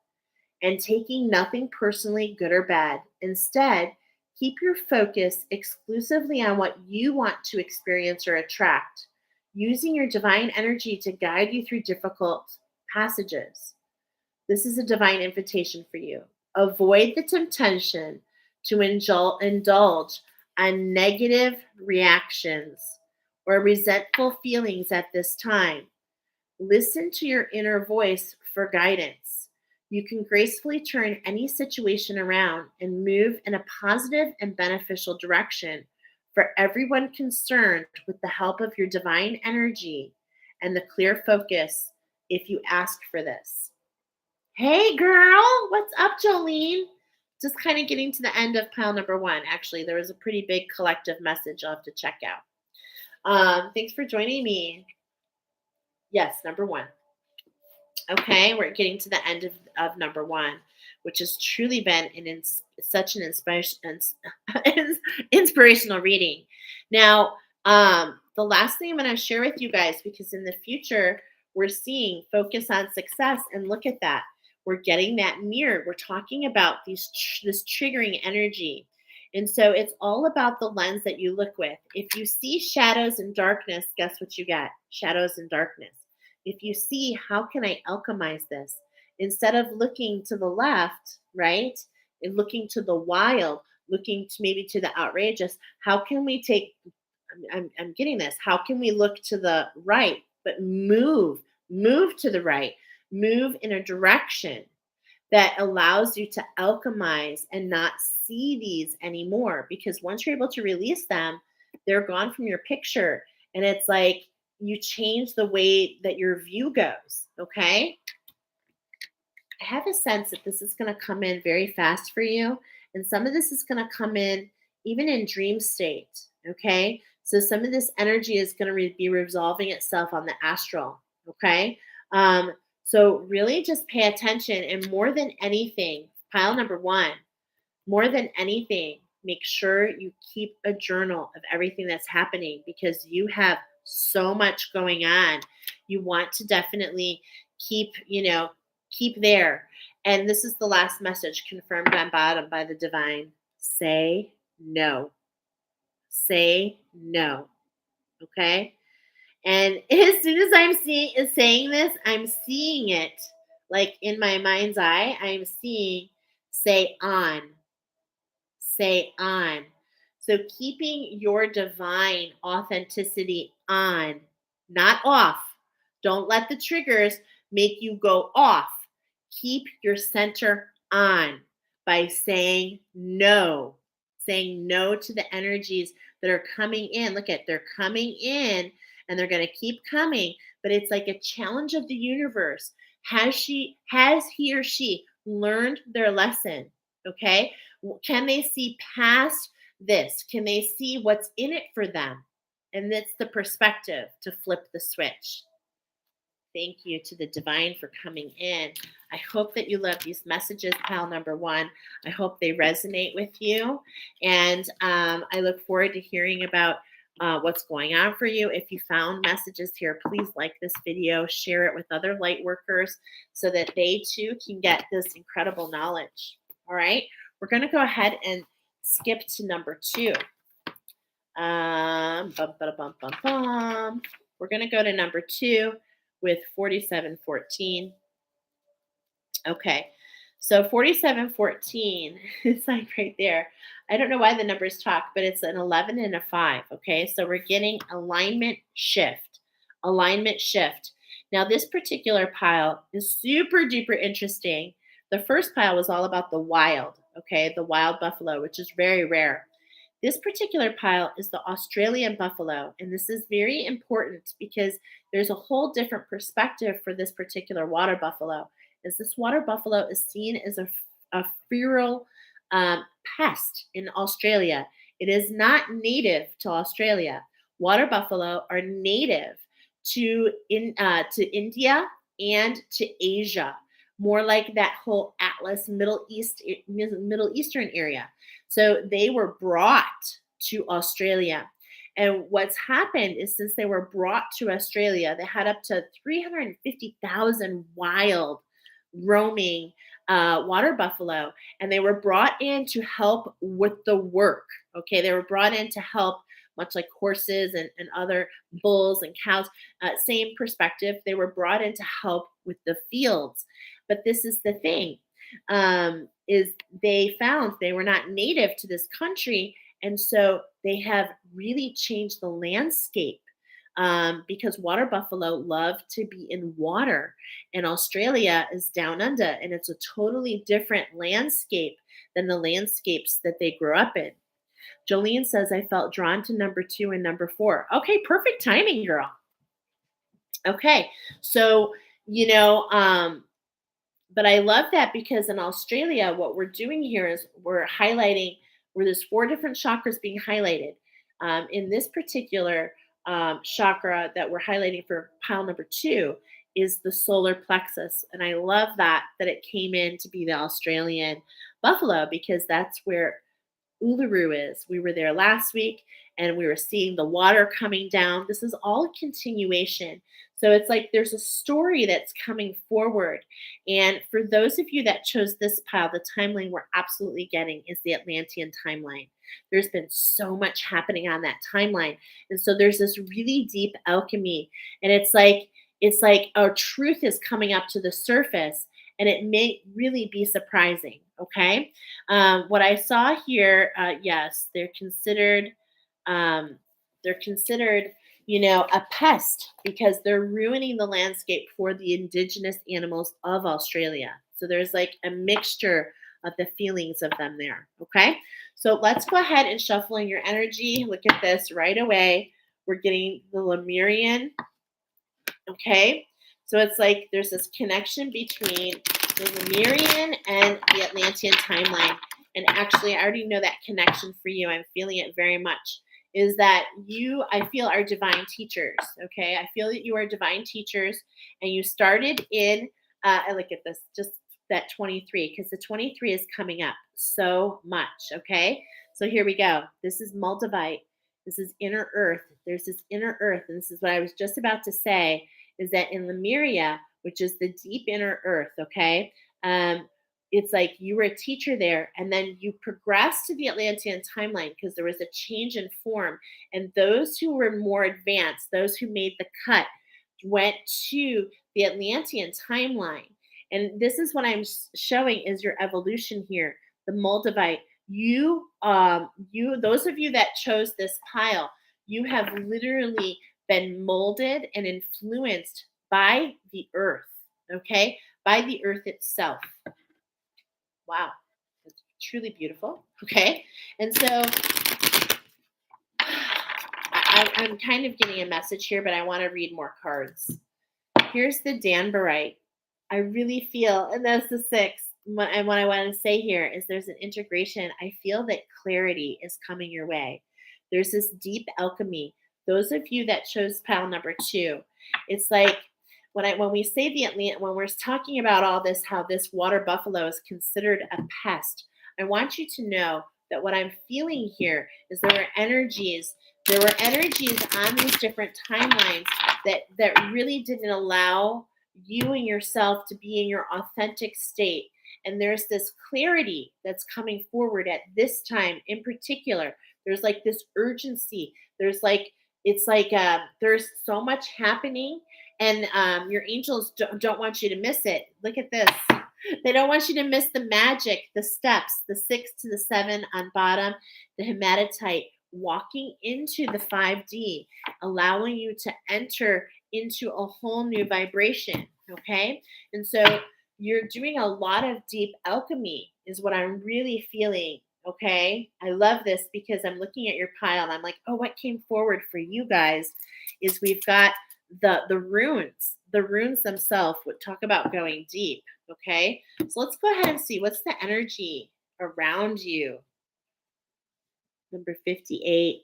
Speaker 1: and taking nothing personally, good or bad. Instead, keep your focus exclusively on what you want to experience or attract, using your divine energy to guide you through difficult passages. This is a divine invitation for you. Avoid the temptation to indulge on negative reactions or resentful feelings at this time. Listen to your inner voice for guidance. You can gracefully turn any situation around and move in a positive and beneficial direction for everyone concerned with the help of your divine energy and the clear focus if you ask for this. Hey girl, what's up, Jolene? Just kind of getting to the end of pile number 1. Actually, there was a pretty big collective message I'll have to check out. Thanks for joining me. Yes, number 1. Okay, we're getting to the end of number 1, which has truly been such an inspirational reading. Now, the last thing I'm going to share with you guys, because in the future, we're seeing focus on success, and look at that. We're getting that mirrored. We're talking about this triggering energy. And so it's all about the lens that you look with. If you see shadows and darkness, guess what you get? Shadows and darkness. If you see, how can I alchemize this? Instead of looking to the left, right? And looking to the wild, looking to maybe to the outrageous, how can we take, I'm getting this, how can we look to the right, but move to the right, move in a direction that allows you to alchemize and not see these anymore? Because once you're able to release them, they're gone from your picture. And it's like you change the way that your view goes. Okay. I have a sense that this is going to come in very fast for you. And some of this is going to come in even in dream state. Okay. So some of this energy is going to be resolving itself on the astral. Okay. So really just pay attention. And more than anything, pile number one, more than anything, make sure you keep a journal of everything that's happening, because you have so much going on. You want to definitely keep there. And this is the last message confirmed on bottom by the divine. Say no. Say no. Okay? And as soon as I'm saying this, I'm seeing it like in my mind's eye. I'm seeing say on. Say on. So keeping your divine authenticity on, not off. Don't let the triggers make you go off. Keep your center on by saying no to the energies that are coming in. Look at, they're coming in and they're going to keep coming, but it's like a challenge of the universe. Has he or she learned their lesson? Okay. Can they see past this? Can they see what's in it for them? And that's the perspective to flip the switch. Thank you to the divine for coming in. I hope that you love these messages, pile number one. I hope they resonate with you. And I look forward to hearing about what's going on for you. If you found messages here, please like this video, share it with other light workers so that they too can get this incredible knowledge. All right. We're going to go ahead and skip to number two. We're going to go to number two with 4714. Okay, so 4714 is like right there. I don't know why the numbers talk, but it's an 11 and a 5. Okay, so we're getting alignment shift. Alignment shift. Now, this particular pile is super duper interesting. The first pile was all about the wild, okay, the wild buffalo, which is very rare. This particular pile is the Australian buffalo, and this is very important because there's a whole different perspective for this particular water buffalo. As this water buffalo is seen as a feral pest in Australia. It is not native to Australia. Water buffalo are native to India and to Asia, more like that whole Atlas Middle Eastern area. So they were brought to Australia. And what's happened is, since they were brought to Australia, they had up to 350,000 wild roaming water buffalo, and they were brought in to help with the work. Okay, they were brought in to help, much like horses and other bulls and cows. Same perspective. They were brought in to help with the fields. But this is the thing, is they found they were not native to this country, and so they have really changed the landscape. Because water buffalo love to be in water, and Australia is down under, and it's a totally different landscape than the landscapes that they grew up in. Jolene says, I felt drawn to number 2 and number 4. Okay, perfect timing, girl. Okay, so, but I love that, because in Australia, what we're doing here is we're highlighting where there's 4 different chakras being highlighted. In this particular chakra that we're highlighting for pile number 2 is the solar plexus. And I love that it came in to be the Australian buffalo, because that's where Uluru is. We were there last week and we were seeing the water coming down. This is all a continuation. So it's like there's a story that's coming forward. And for those of you that chose this pile, the timeline we're absolutely getting is the Atlantean timeline. There's been so much happening on that timeline. And so there's this really deep alchemy. And it's like our truth is coming up to the surface, and it may really be surprising. Okay. What I saw here, yes, um, they're considered, a pest because they're ruining the landscape for the indigenous animals of Australia. So there's like a mixture of the feelings of them there. Okay. So let's go ahead and shuffle in your energy. Look at this right away. We're getting the Lemurian. Okay. So it's like there's this connection between the Lemurian and the Atlantean timeline. And actually, I already know that connection for you. I'm feeling it very much. Is that you, I feel, are divine teachers. Okay. I feel that you are divine teachers, and you started in, I look at this, just that 23, because the 23 is coming up so much. Okay. So here we go. This is Moldavite. This is inner earth. There's this inner earth. And this is what I was just about to say, is that in Lemuria, which is the deep inner earth, okay, it's like you were a teacher there, and then you progressed to the Atlantean timeline because there was a change in form. And those who were more advanced, those who made the cut, went to the Atlantean timeline. And this is what I'm showing is your evolution here, the Moldavite. Those of you that chose this pile, you have literally been molded and influenced by the earth, okay? By the earth itself. Wow, it's truly beautiful, okay? And so I'm kind of getting a message here, but I want to read more cards. Here's the Danburite. I really feel, and that's the 6. And what I want to say here is there's an integration. I feel that clarity is coming your way. There's this deep alchemy. Those of you that chose pile number 2, it's like when we say when we're talking about all this, how this water buffalo is considered a pest, I want you to know that what I'm feeling here is there were energies on these different timelines that really didn't allow you and yourself to be in your authentic state. And there's this clarity that's coming forward at this time in particular. There's like this urgency. There's so much happening, and your angels don't want you to miss it. Look at this. They don't want you to miss the magic, the steps, the 6 to the 7 on bottom, the hematite walking into the 5D, allowing you to enter into a whole new vibration. Okay. And so you're doing a lot of deep alchemy is what I'm really feeling. Okay. I love this because I'm looking at your pile and I'm like, oh, what came forward for you guys is we've got the runes. The runes themselves would talk about going deep. Okay. So let's go ahead and see what's the energy around you. Number 58,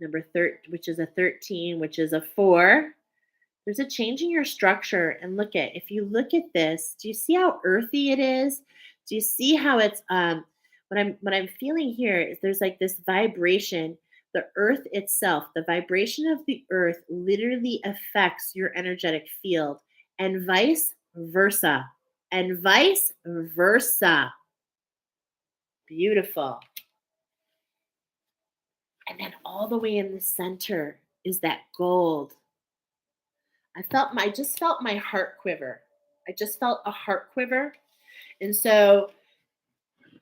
Speaker 1: number 13, which is a 13, which is a 4. There's a change in your structure. And if you look at this, do you see how earthy it is? Do you see how it's what I'm feeling here is there's like this vibration. The earth itself, the vibration of the earth literally affects your energetic field, and vice versa. And vice versa. Beautiful. And then all the way in the center is that gold. I just felt my heart quiver. I just felt a heart quiver. And so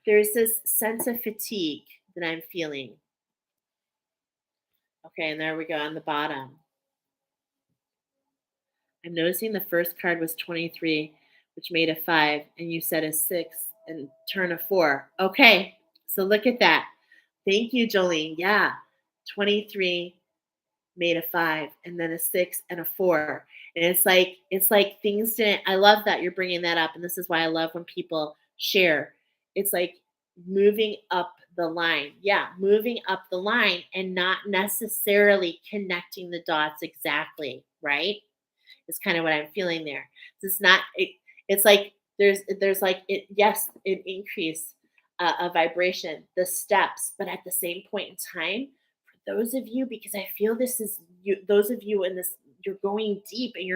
Speaker 1: there's this sense of fatigue that I'm feeling. Okay, and there we go on the bottom. I'm noticing the first card was 23, which made a 5, and you said a 6 and turn a 4. Okay, so look at that. Thank you, Jolene. Yeah, 23 made a 5, and then a 6 and a 4. And it's like things didn't. I love that you're bringing that up, and this is why I love when people share. It's like moving up the line. Yeah, moving up the line and not necessarily connecting the dots exactly, right? It's kind of what I'm feeling there. It's not. It's like there's like it. Yes, an increase a vibration, the steps. But at the same point in time, for those of you, because I feel this is you, those of you in this, you're going deep, and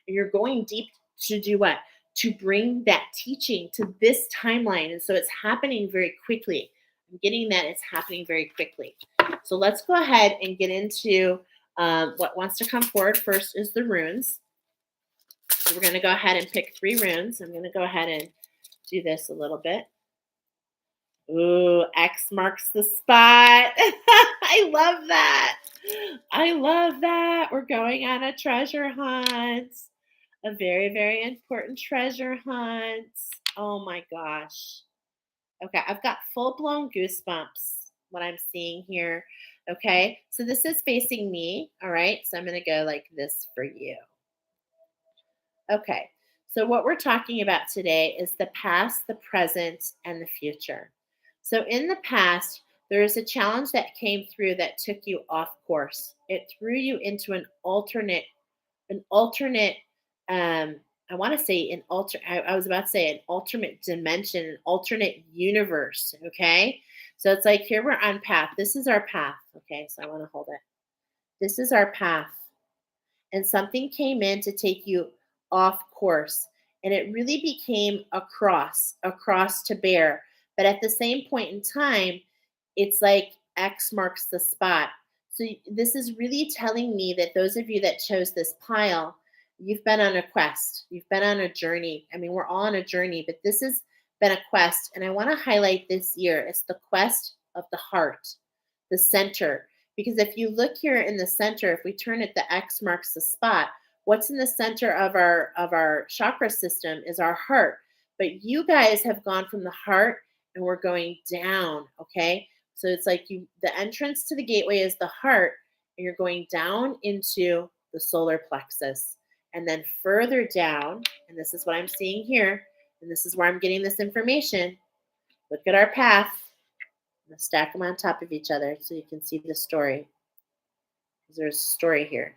Speaker 1: you're going deep to do what? To bring that teaching to this timeline. And so it's happening very quickly. I'm getting that it's happening very quickly. So let's go ahead and get into what wants to come forward. First is the runes. So we're going to go ahead and pick 3 runes. I'm going to go ahead and do this a little bit. Ooh, X marks the spot. I love that. I love that. We're going on a treasure hunt. A very, very important treasure hunt. Oh my gosh. Okay, I've got full-blown goosebumps, what I'm seeing here. Okay, so this is facing me. All right, so I'm going to go like this for you. Okay, so what we're talking about today is the past, the present, and the future. So in the past, there is a challenge that came through that took you off course. It threw you into an alternate, I want to say I was about to say an alternate dimension, an alternate universe. Okay. So it's like here we're on path. This is our path. Okay. So I want to hold it. This is our path. And something came in to take you off course. And it really became a cross to bear. But at the same point in time, it's like X marks the spot. So this is really telling me that those of you that chose this pile, you've been on a quest. You've been on a journey. I mean, we're all on a journey, but this has been a quest. And I want to highlight this year. It's the quest of the heart, the center. Because if you look here in the center, if we turn it, the X marks the spot. What's in the center of our chakra system is our heart. But you guys have gone from the heart and we're going down, okay? So it's like the entrance to the gateway is the heart, and you're going down into the solar plexus. And then further down, and this is what I'm seeing here, and this is where I'm getting this information. Look at our path. I'm going to stack them on top of each other so you can see the story. There's a story here.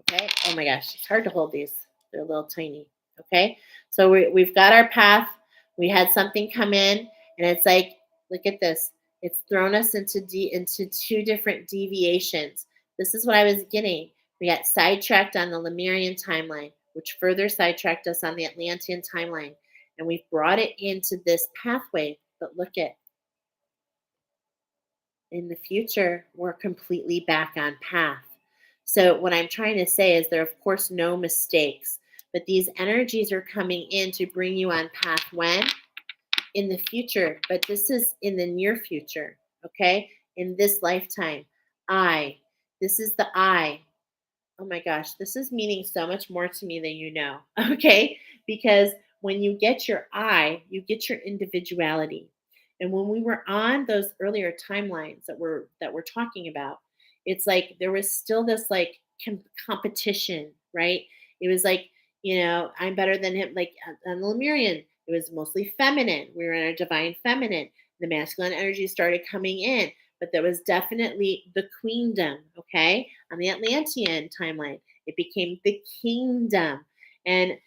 Speaker 1: Okay. Oh my gosh, it's hard to hold these. They're a little tiny. Okay. So we've got our path. We had something come in, and it's like, look at this. It's thrown us into 2 different deviations. This is what I was getting. We got sidetracked on the Lemurian timeline, which further sidetracked us on the Atlantean timeline. And we brought it into this pathway. But look at, in the future, we're completely back on path. So what I'm trying to say is there are, of course, no mistakes. But these energies are coming in to bring you on path when? In the future. But this is in the near future, okay? In this lifetime. This is the I. Oh my gosh, this is meaning so much more to me than you know, okay? Because when you get your I, you get your individuality. And when we were on those earlier timelines that we're talking about, it's like there was still this like competition, right? It was like, I'm better than him. Like on the Lemurian, it was mostly feminine. We were in a divine feminine. The masculine energy started coming in, but there was definitely the queendom, okay? On the Atlantean timeline, it became the kingdom. And,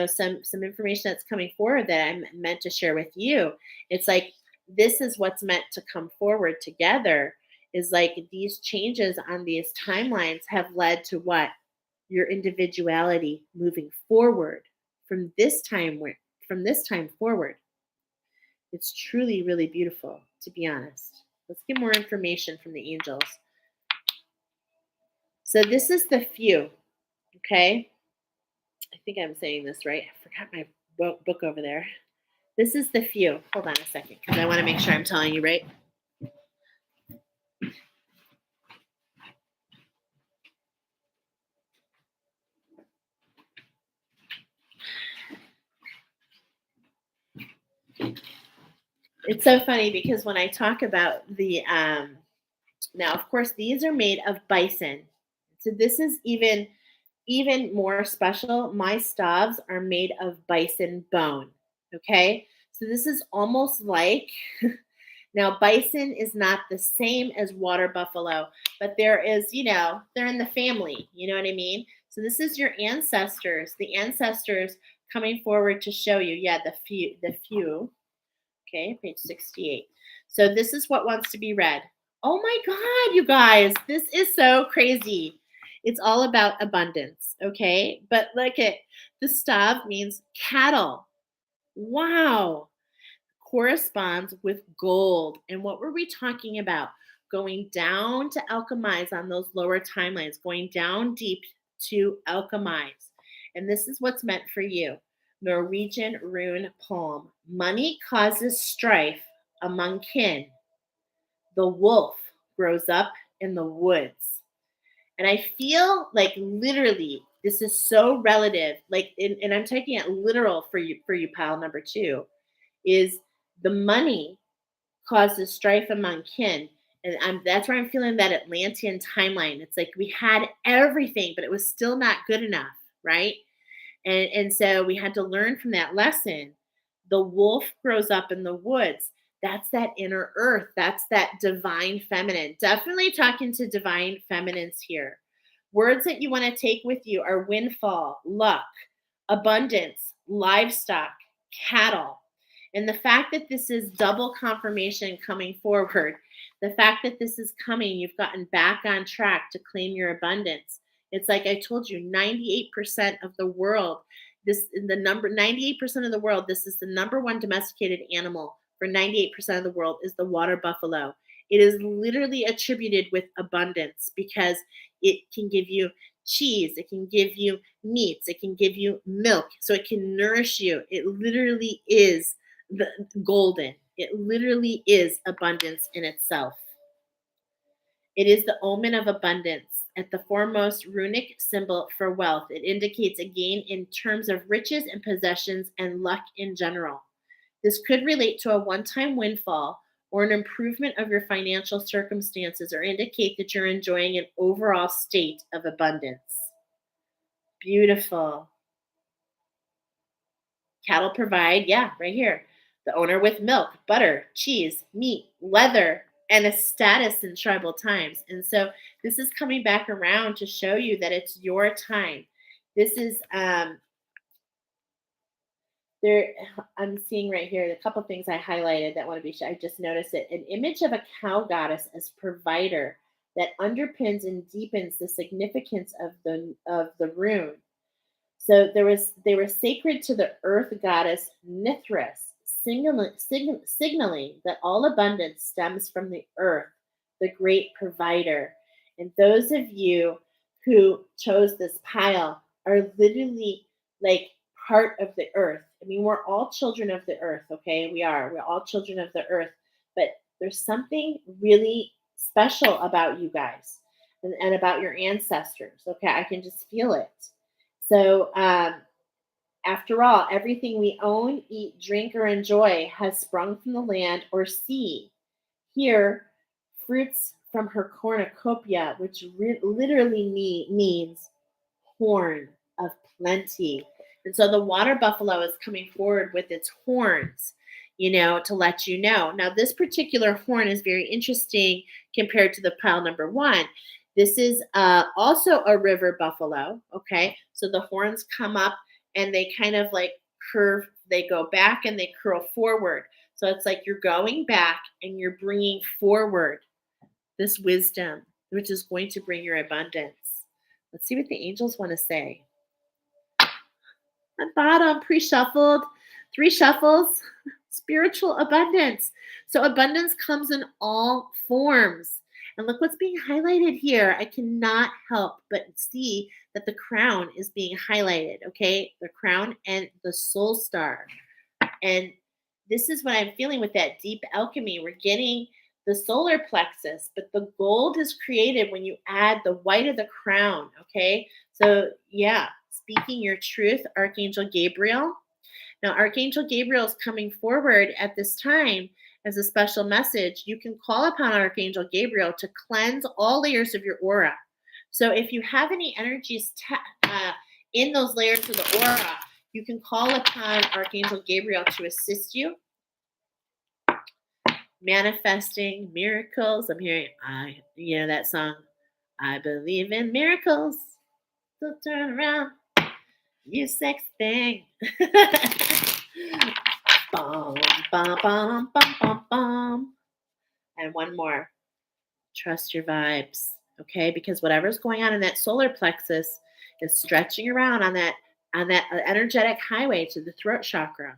Speaker 1: some information that's coming forward that I'm meant to share with you. It's like, this is what's meant to come forward together, is like these changes on these timelines have led to what? Your individuality moving forward from this time forward. It's truly, really beautiful, to be honest. Let's get more information from the angels. So this is the few, okay? I think I'm saying this right. I forgot my book over there. This is the few. Hold on a second, because I want to make sure I'm telling you right. It's so funny because when I talk about the, now of course these are made of bison. So this is even more special. My staves are made of bison bone. Okay. So this is almost like, now bison is not the same as water buffalo, but there is, they're in the family. You know what I mean? So this is your ancestors, the ancestors coming forward to show you, the few. Okay, page 68. So this is what wants to be read. Oh my God, you guys, this is so crazy. It's all about abundance, okay? But look at the stav means cattle. Wow. Corresponds with gold. And what were we talking about? Going down to alchemize on those lower timelines, going down deep to alchemize. And this is what's meant for you. Norwegian rune poem. Money causes strife among kin. The wolf grows up in the woods. And I feel like literally this is so relative. Like, and I'm taking it literal for you, pile number 2, is the money causes strife among kin. And that's where I'm feeling that Atlantean timeline. It's like we had everything, but it was still not good enough, right? And so we had to learn from that lesson. The wolf grows up in the woods. That's that inner earth. That's that divine feminine. Definitely talking to divine feminines here. Words that you want to take with you are windfall, luck, abundance, livestock, cattle. And the fact that this is double confirmation coming forward, the fact that this is coming, you've gotten back on track to claim your abundance. It's like I told you, 98% of the world, 98% of the world, this is the number one domesticated animal for 98% of the world is the water buffalo. It is literally attributed with abundance because it can give you cheese, it can give you meats, it can give you milk, so it can nourish you. It literally is the golden. It literally is abundance in itself. It is the omen of abundance. At the foremost runic symbol for wealth, it indicates a gain in terms of riches and possessions and luck in general. This could relate to a one-time windfall or an improvement of your financial circumstances or indicate that you're enjoying an overall state of abundance. Beautiful. Cattle provide, right here, the owner with milk, butter, cheese, meat, leather, and a status in tribal times. And so this is coming back around to show you that it's your time. This is there. I'm seeing right here a couple things I highlighted that want to be. I just noticed it. An image of a cow goddess as provider that underpins and deepens the significance of the rune. So they were sacred to the earth goddess Mithras, signaling that all abundance stems from the earth, the great provider. And those of you who chose this pile are literally like part of the earth. I mean, we're all children of the earth, okay? We're all children of the earth, but there's something really special about you guys and about your ancestors, okay? I can just feel it. So, after all, everything we own, eat, drink, or enjoy has sprung from the land or sea. Here, fruits from her cornucopia, which literally means horn of plenty. And so the water buffalo is coming forward with its horns, to let you know. Now, this particular horn is very interesting compared to the pile number 1. This is also a river buffalo, okay? So the horns come up and they kind of like curve, they go back and they curl forward. So it's like you're going back and you're bringing forward this wisdom, which is going to bring your abundance. Let's see what the angels want to say. On bottom, pre-shuffled, 3 shuffles, spiritual abundance. So abundance comes in all forms. And look what's being highlighted here. I cannot help but see that the crown is being highlighted, okay? The crown and the soul star. And this is what I'm feeling with that deep alchemy. We're getting the solar plexus, but the gold is created when you add the white of the crown, okay? So, speaking your truth, Archangel Gabriel. Now, Archangel Gabriel is coming forward at this time as a special message. You can call upon Archangel Gabriel to cleanse all layers of your aura. So if you have any energies in those layers of the aura, you can call upon Archangel Gabriel to assist you. Manifesting miracles. I'm hearing, that song, I believe in miracles. So turn around, you sex thing. Bum, bum, bum, bum, bum, bum. And one more. Trust your vibes. Okay? Because whatever's going on in that solar plexus is stretching around on that energetic highway to the throat chakra.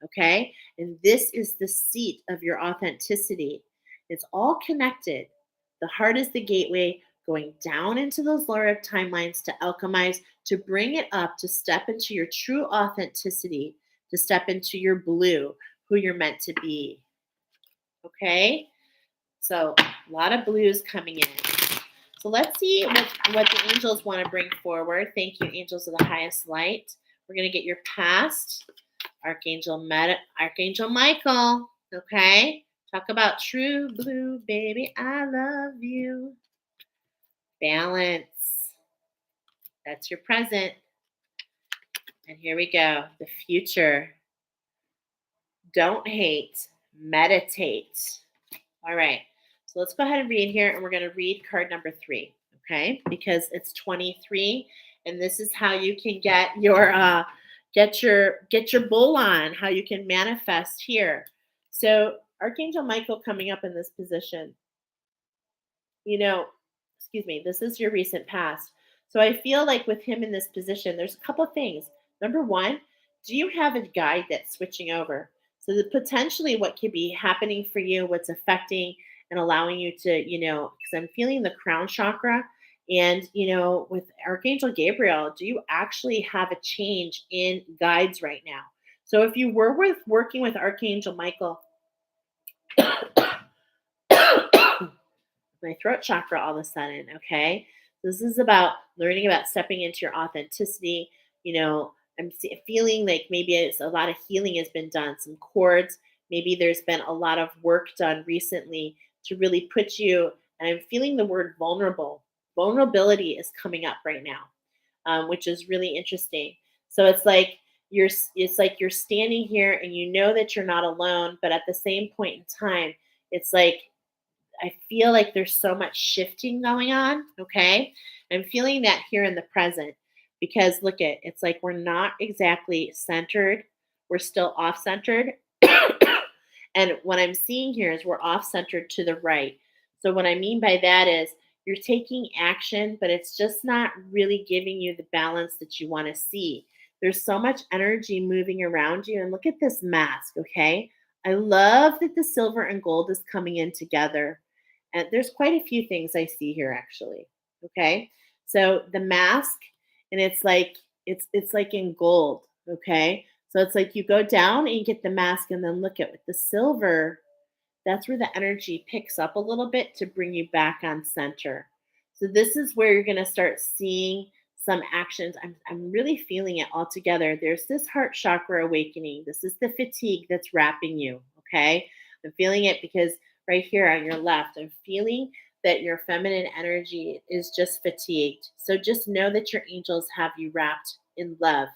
Speaker 1: Okay? And this is the seat of your authenticity. It's all connected. The heart is the gateway going down into those lower timelines to alchemize, to bring it up, to step into your true authenticity, to step into your blue, who you're meant to be. Okay? So a lot of blues coming in. So let's see what the angels want to bring forward. Thank you, angels of the highest light. We're going to get your past. Archangel Michael. Okay? Talk about true blue, baby. I love you. Balance. That's your present. And here we go. The future. Don't hate. Meditate. All right. So let's go ahead and read here, and we're going to read card number 3, okay? Because it's 23, and this is how you can get your bull on, how you can manifest here. So Archangel Michael coming up in this position, this is your recent past. So I feel like with him in this position, there's a couple of things. Number one, do you have a guide that's switching over? So that potentially what could be happening for you, what's affecting and allowing you to, because I'm feeling the crown chakra. And, with Archangel Gabriel, do you actually have a change in guides right now? So if you were working with Archangel Michael, my throat chakra all of a sudden, okay? This is about learning about stepping into your authenticity. I'm feeling like maybe it's a lot of healing has been done, some cords. Maybe there's been a lot of work done recently to really put you, and I'm feeling the word vulnerable. Vulnerability is coming up right now, which is really interesting. So it's like you're standing here and you know that you're not alone, but at the same point in time, it's like I feel like there's so much shifting going on. Okay. I'm feeling that here in the present because it's like we're not exactly centered. We're still off centered. And what I'm seeing here is we're off centered to the right. So, what I mean by that is you're taking action, but it's just not really giving you the balance that you want to see. There's so much energy moving around you. And look at this mask. Okay. I love that the silver and gold is coming in together. And there's quite a few things I see here actually. Okay. So the mask, and it's like in gold. Okay. So it's like you go down and you get the mask, and then look at with the silver, that's where the energy picks up a little bit to bring you back on center. So this is where you're going to start seeing some actions. I'm really feeling it all together. There's this heart chakra awakening. This is the fatigue that's wrapping you. Okay. I'm feeling it because right here on your left, I'm feeling that your feminine energy is just fatigued. So just know that your angels have you wrapped in love.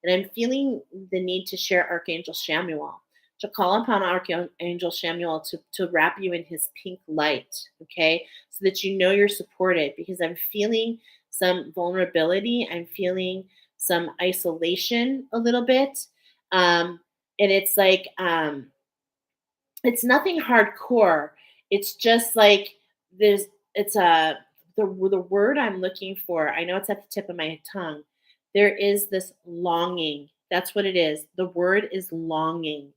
Speaker 1: And I'm feeling the need to share Archangel Shamuel, to call upon Archangel Shamuel to wrap you in his pink light, okay? So that you know you're supported, because I'm feeling some vulnerability. I'm feeling some isolation a little bit. And it's like, it's nothing hardcore. It's just like there's, it's the word I'm looking for. I know it's at the tip of my tongue. There is this longing. That's what it is. The word is longing.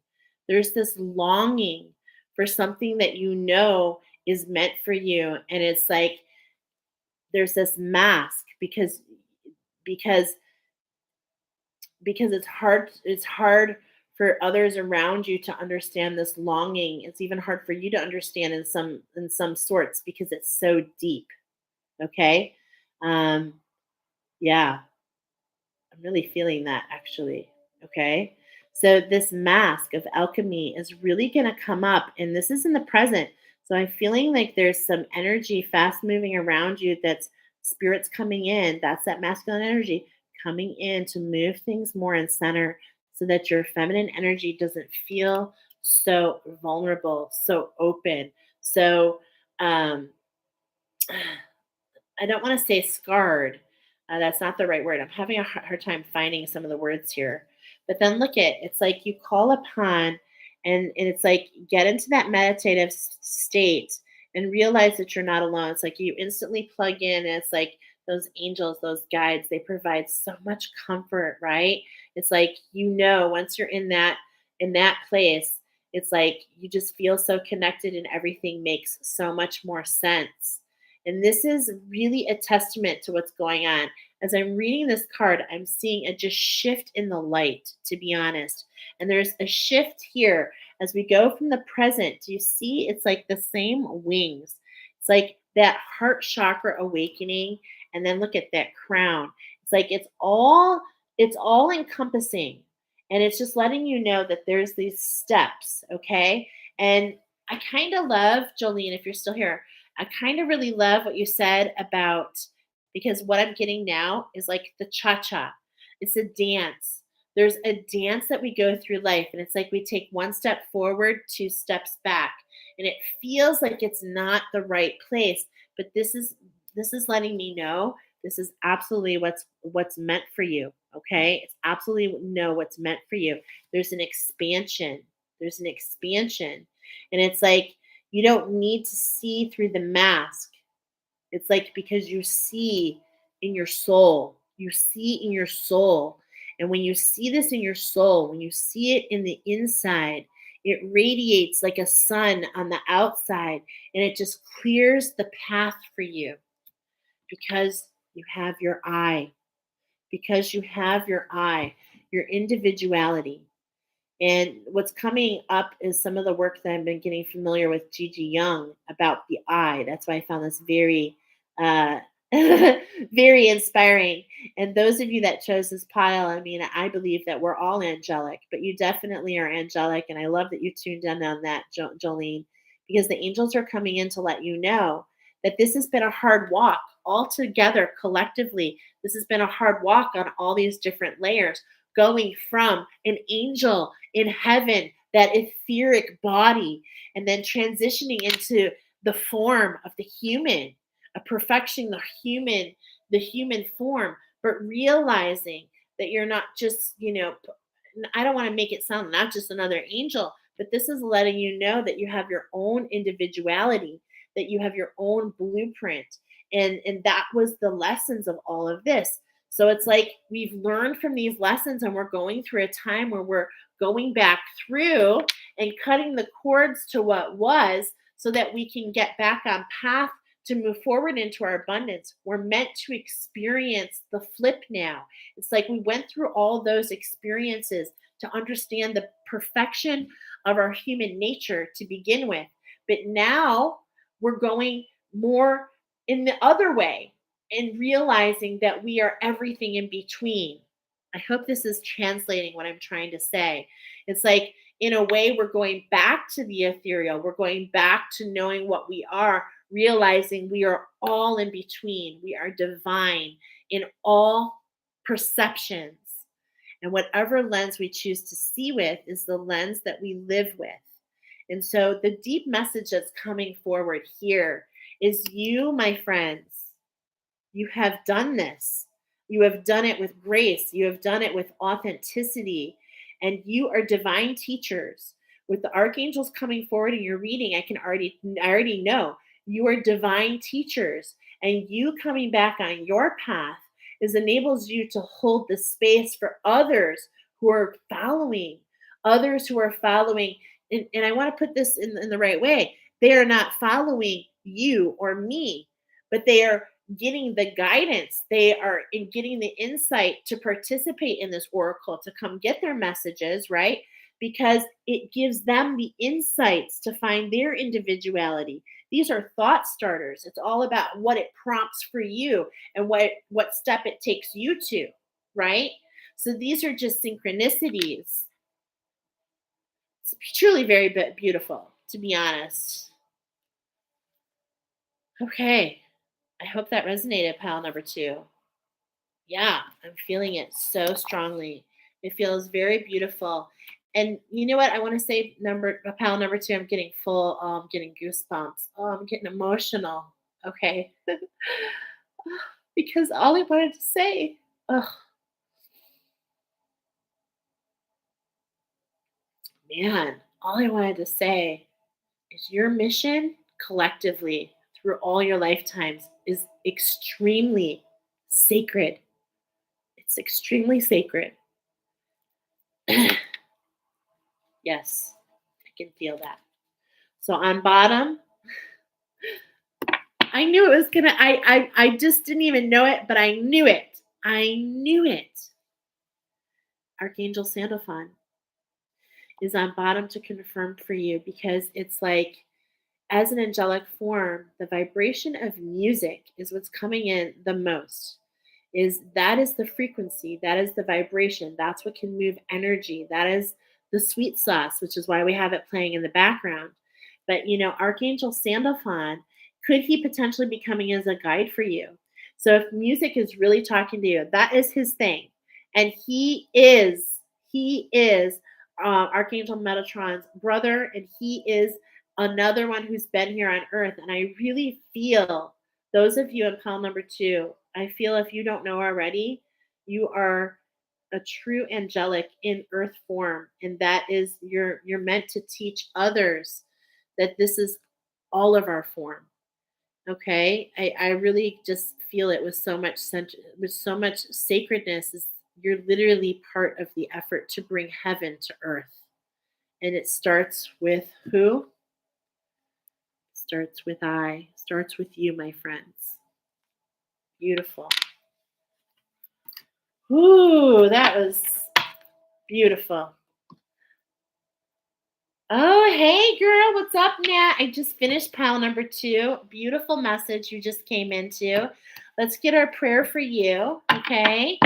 Speaker 1: There's this longing for something that is meant for you. And it's like there's this mask because it's hard for others around you to understand this longing. It's even hard for you to understand in some sorts because it's so deep. Okay. Yeah, I'm really feeling that actually. Okay. So this mask of alchemy is really going to come up, and this is in the present. So I'm feeling like there's some energy fast moving around you, that's spirits coming in. That's that masculine energy coming in to move things more in center, so that your feminine energy doesn't feel so vulnerable, so open. So um I don't want to say scarred. That's not the right word. I'm having a hard time finding some of the words here. But then look at it's like you call upon, and it's like get into that meditative state and realize that you're not alone. It's like you instantly plug in, and it's like those angels, those guides, they provide so much comfort, right? It's like once you're in that place, it's like you just feel so connected and everything makes so much more sense. And this is really a testament to what's going on. As I'm reading this card, I'm seeing a just shift in the light, to be honest. And there's a shift here as we go from the present. Do you see? It's like the same wings. It's like that heart chakra awakening. And then look at that crown. It's like it's all encompassing. And it's just letting you know that there's these steps, okay? And I kind of love, Jolene, if you're still here, I kind of really love what you said about, because what I'm getting now is like the cha cha. It's a dance. There's a dance that we go through life, and it's like we take one step forward, two steps back, and it feels like it's not the right place. But this is letting me know this is absolutely what's meant for you. Okay, it's absolutely know what's meant for you. There's an expansion. There's an expansion, and it's like you don't need to see through the mask. It's like because you see in your soul. You see in your soul. And when you see this in your soul, when you see it in the inside, it radiates like a sun on the outside, and it just clears the path for you because you have your eye, because you have your individuality. And what's coming up is some of the work that I've been getting familiar with Gigi Young about the eye. That's why I found this very, uh, very inspiring. And those of you that chose this pile, I mean, I believe that we're all angelic, but you definitely are angelic. And I love that you tuned in on that, Jolene, because the angels are coming in to let you know that this has been a hard walk all together collectively. This has been a hard walk on all these different layers, going from an angel in heaven, that etheric body, and then transitioning into the form of the human, a perfecting the human form, but realizing that you're not just, I don't want to make it sound not just another angel, but this is letting you know that you have your own individuality, that you have your own blueprint. And that was the lessons of all of this. So it's like we've learned from these lessons, and we're going through a time where we're going back through and cutting the cords to what was, so that we can get back on path to move forward into our abundance. We're meant to experience the flip now. It's like we went through all those experiences to understand the perfection of our human nature to begin with. But now we're going more in the other way and realizing that we are everything in between. I hope this is translating what I'm trying to say. It's like, in a way, we're going back to the ethereal. We're going back to knowing what we are, realizing we are all in between. We are divine in all perceptions. And whatever lens we choose to see with is the lens that we live with. And so the deep message that's coming forward here is you, my friends, you have done this. You have done it with grace. You have done it with authenticity. And you are divine teachers. With the archangels coming forward in your reading, I already know you are divine teachers. And you coming back on your path enables you to hold the space for others who are following, and I want to put this in the right way. They are not following you or me, but they are getting the guidance. They are getting the insight to participate in this oracle, to come get their messages, right? Because it gives them the insights to find their individuality. These are thought starters. It's all about what it prompts for you and what step it takes you to, right? So these are just synchronicities. It's truly very beautiful, to be honest. Okay. I hope that resonated, pile number two. Yeah, I'm feeling it so strongly. It feels very beautiful. And you know what? I want to say pile number two, I'm getting full, getting goosebumps. Oh, I'm getting emotional. Okay. Because all I wanted to say, oh, Man, all I wanted to say is your mission collectively through all your lifetimes is extremely sacred. It's extremely sacred. Yes, I can feel that. So on bottom, I knew it was gonna. I just didn't even know it, but I knew it. I knew it. Archangel Sandalphon is on bottom to confirm for you because it's like as an angelic form, the vibration of music is what's coming in the most. That is the frequency, that is the vibration, that's what can move energy. That is the sweet sauce, which is why we have it playing in the background. But Archangel Sandalphon, could he potentially be coming as a guide for you? So if music is really talking to you, that is his thing. And he is Archangel Metatron's brother, and he is another one who's been here on earth. And I really feel those of you in pile number 2, I feel if you don't know already, you are a true angelic in earth form, and that is you're meant to teach others that this is all of our form. Okay, I really just feel it with so much with so much sacredness. Is you're literally part of the effort to bring heaven to earth, and it starts with who? Starts with I. Starts with you, my friends. Beautiful. Ooh, that was beautiful. Oh, hey, girl. What's up, Nat? I just finished pile number 2. Beautiful message you just came into. Let's get our prayer for you. Okay.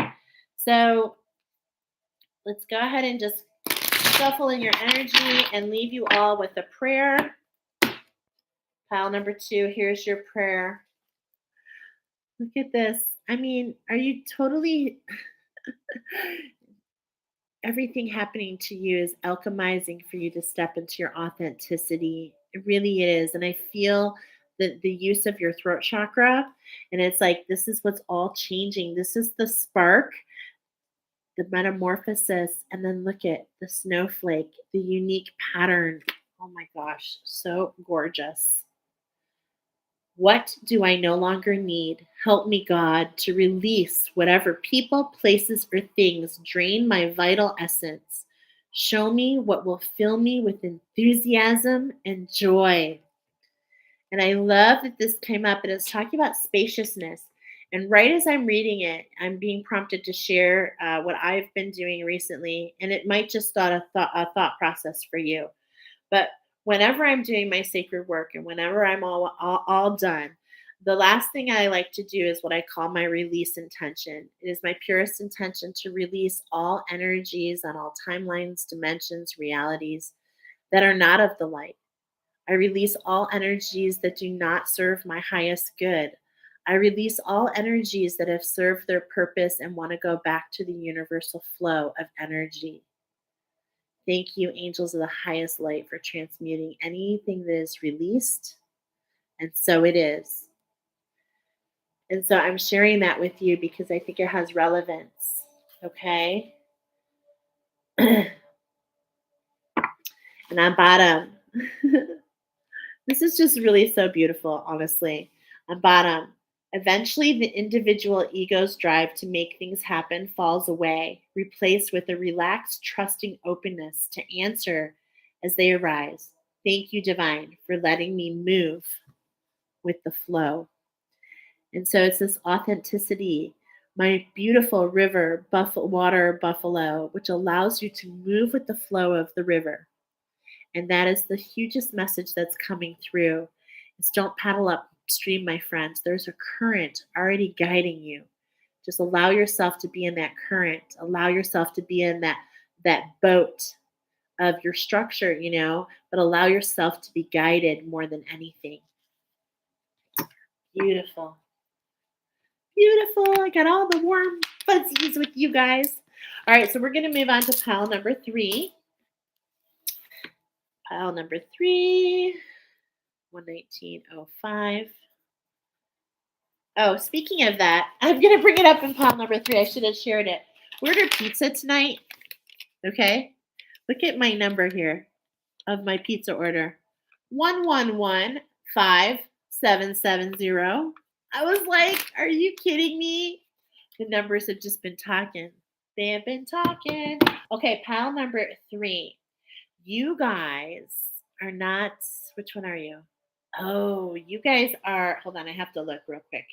Speaker 1: So let's go ahead and just shuffle in your energy and leave you all with a prayer. Pile number 2. Here's your prayer. Look at this. I mean, are you totally everything happening to you is alchemizing for you to step into your authenticity. It really is. And I feel the use of your throat chakra. And it's like, this is what's all changing. This is the spark, the metamorphosis. And then look at the snowflake, the unique pattern. Oh my gosh, so gorgeous. What do I no longer need? Help me, God, to release whatever people, places, or things drain my vital essence. Show me what will fill me with enthusiasm and joy. And I love that this came up and it's talking about spaciousness. And right as I'm reading it, I'm being prompted to share what I've been doing recently. And it might just start a thought process for you. But whenever I'm doing my sacred work and whenever I'm all done, the last thing I like to do is what I call my release intention. It is my purest intention to release all energies on all timelines, dimensions, realities that are not of the light. I release all energies that do not serve my highest good. I release all energies that have served their purpose and want to go back to the universal flow of energy. Thank you, angels of the highest light, for transmuting anything that is released. And so it is. And so I'm sharing that with you because I think it has relevance. Okay. And on bottom, this is just really so beautiful, honestly. On bottom, eventually the individual ego's drive to make things happen falls away, replaced with a relaxed, trusting openness to answer as they arise. Thank you, Divine, for letting me move with the flow. And so it's this authenticity, my beautiful river, water buffalo, which allows you to move with the flow of the river. And that is the hugest message that's coming through. Is don't paddle upstream, my friends. There's a current already guiding you. Just allow yourself to be in that current. Allow yourself to be in that boat of your structure, but allow yourself to be guided more than anything. Beautiful. Beautiful. I got all the warm fuzzies with you guys. All right, so we're going to move on to pile number 3. Pile number 3, 119.05. Oh, speaking of that, I'm going to bring it up in pile number 3. I should have shared it. We ordered pizza tonight, okay? Look at my number here of my pizza order. 1115-770. I was like, are you kidding me? The numbers have just been talking. They have been talking. Okay, pile number 3. You guys are not, which one are you? Oh, you guys are, hold on, I have to look real quick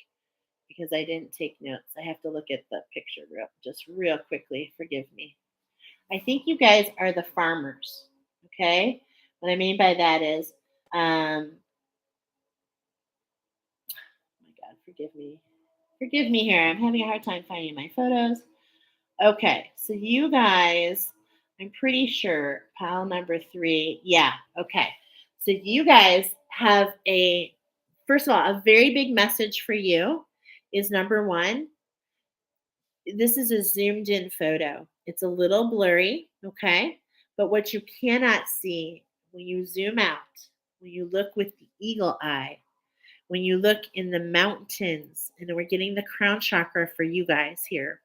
Speaker 1: because I didn't take notes. I have to look at the picture real quickly. Forgive me. I think you guys are the farmers. Okay. What I mean by that is, oh my God, forgive me. Forgive me here. I'm having a hard time finding my photos. Okay. So you guys, I'm pretty sure pile number 3. Yeah. Okay. So you guys have first of all, a very big message for you is number 1. This is a zoomed in photo. It's a little blurry, okay? But what you cannot see when you zoom out, when you look with the eagle eye, when you look in the mountains, and we're getting the crown chakra for you guys here.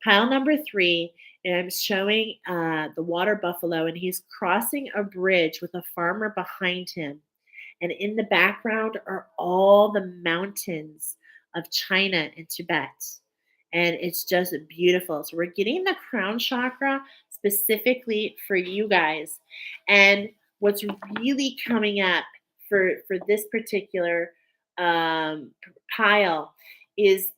Speaker 1: Pile number 3, and I'm showing the water buffalo, and he's crossing a bridge with a farmer behind him. And in the background are all the mountains of China and Tibet. And it's just beautiful. So we're getting the crown chakra specifically for you guys. And what's really coming up for this particular pile is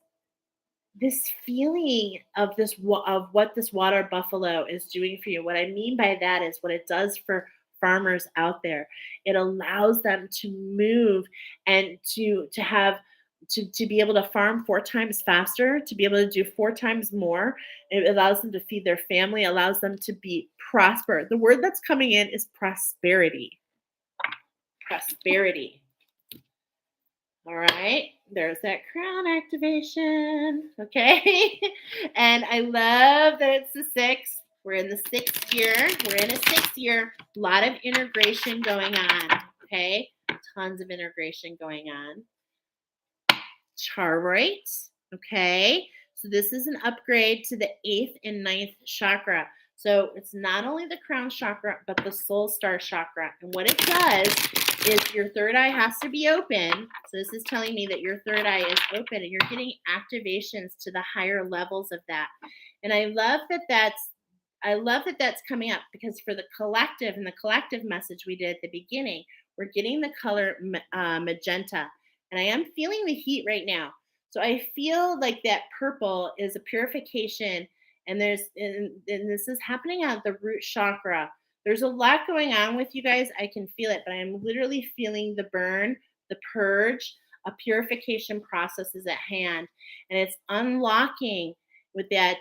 Speaker 1: this feeling of of what this water buffalo is doing for you. What I mean by that is what it does for farmers out there. It allows them to move and to have to be able to farm 4 times faster, to be able to do 4 times more. It allows them to feed their family, allows them to be prosper. The word that's coming in is prosperity. Prosperity. All right, there's that crown activation. Okay. And I love that it's the 6th. We're in the 6th year. We're in a 6th year. A lot of integration going on. Okay. Tons of integration going on. Charoite. Okay. So this is an upgrade to the 8th and 9th chakra. So it's not only the crown chakra, but the soul star chakra. And what it does is your third eye has to be open. So this is telling me that your third eye is open and you're getting activations to the higher levels of that. And I love that that's coming up because for the collective and the collective message we did at the beginning, we're getting the color magenta. And I am feeling the heat right now. So I feel like that purple is a purification. And this is happening at the root chakra. There's a lot going on with you guys. I can feel it, but I'm literally feeling the burn, the purge, a purification process is at hand. And it's unlocking with that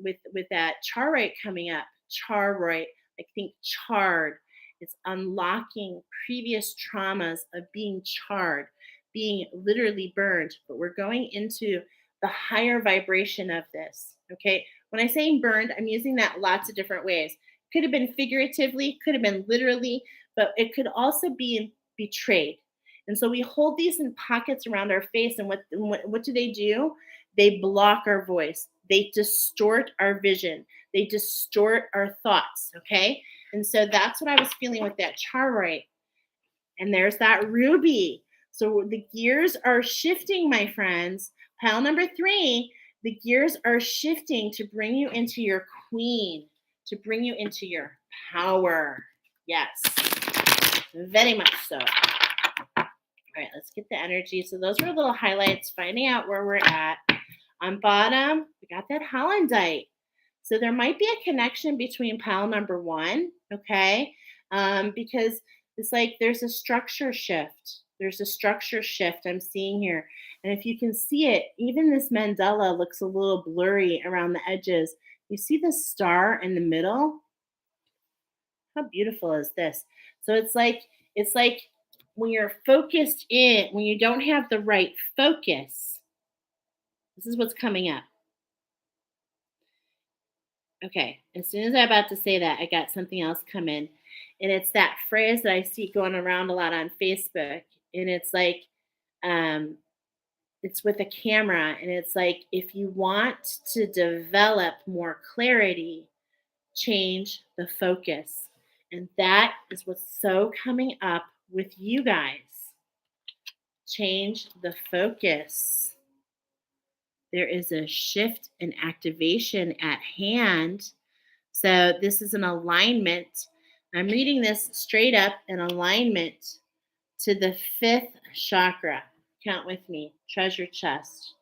Speaker 1: with that charoite coming up. Charoite, I think charred. It's unlocking previous traumas of being charred, being literally burned. But we're going into the higher vibration of this. Okay. When I say burned, I'm using that lots of different ways. Could have been figuratively, could have been literally, but it could also be betrayed. And so we hold these in pockets around our face. And what do? They block our voice. They distort our vision. They distort our thoughts. Okay. And so that's what I was feeling with that charoite. And there's that ruby. So the gears are shifting, my friends. Pile number 3, the gears are shifting to bring you into your queen, to bring you into your power. Yes, very much so. All right, let's get the energy. So those were little highlights, finding out where we're at. On bottom, we got that hollandite. So there might be a connection between pile number 1, okay? Because it's like there's a structure shift. There's a structure shift I'm seeing here. And if you can see it, even this mandala looks a little blurry around the edges. You see the star in the middle? How beautiful is this? So it's like when you're focused in, when you don't have the right focus, this is what's coming up. Okay, as soon as I'm about to say that, I got something else come in. And it's that phrase that I see going around a lot on Facebook. And it's like, it's with a camera. And it's like, if you want to develop more clarity, change the focus. And that is what's so coming up with you guys. Change the focus. There is a shift in activation at hand. So this is an alignment. I'm reading this straight up in alignment to the fifth chakra. Count with me: treasure chest,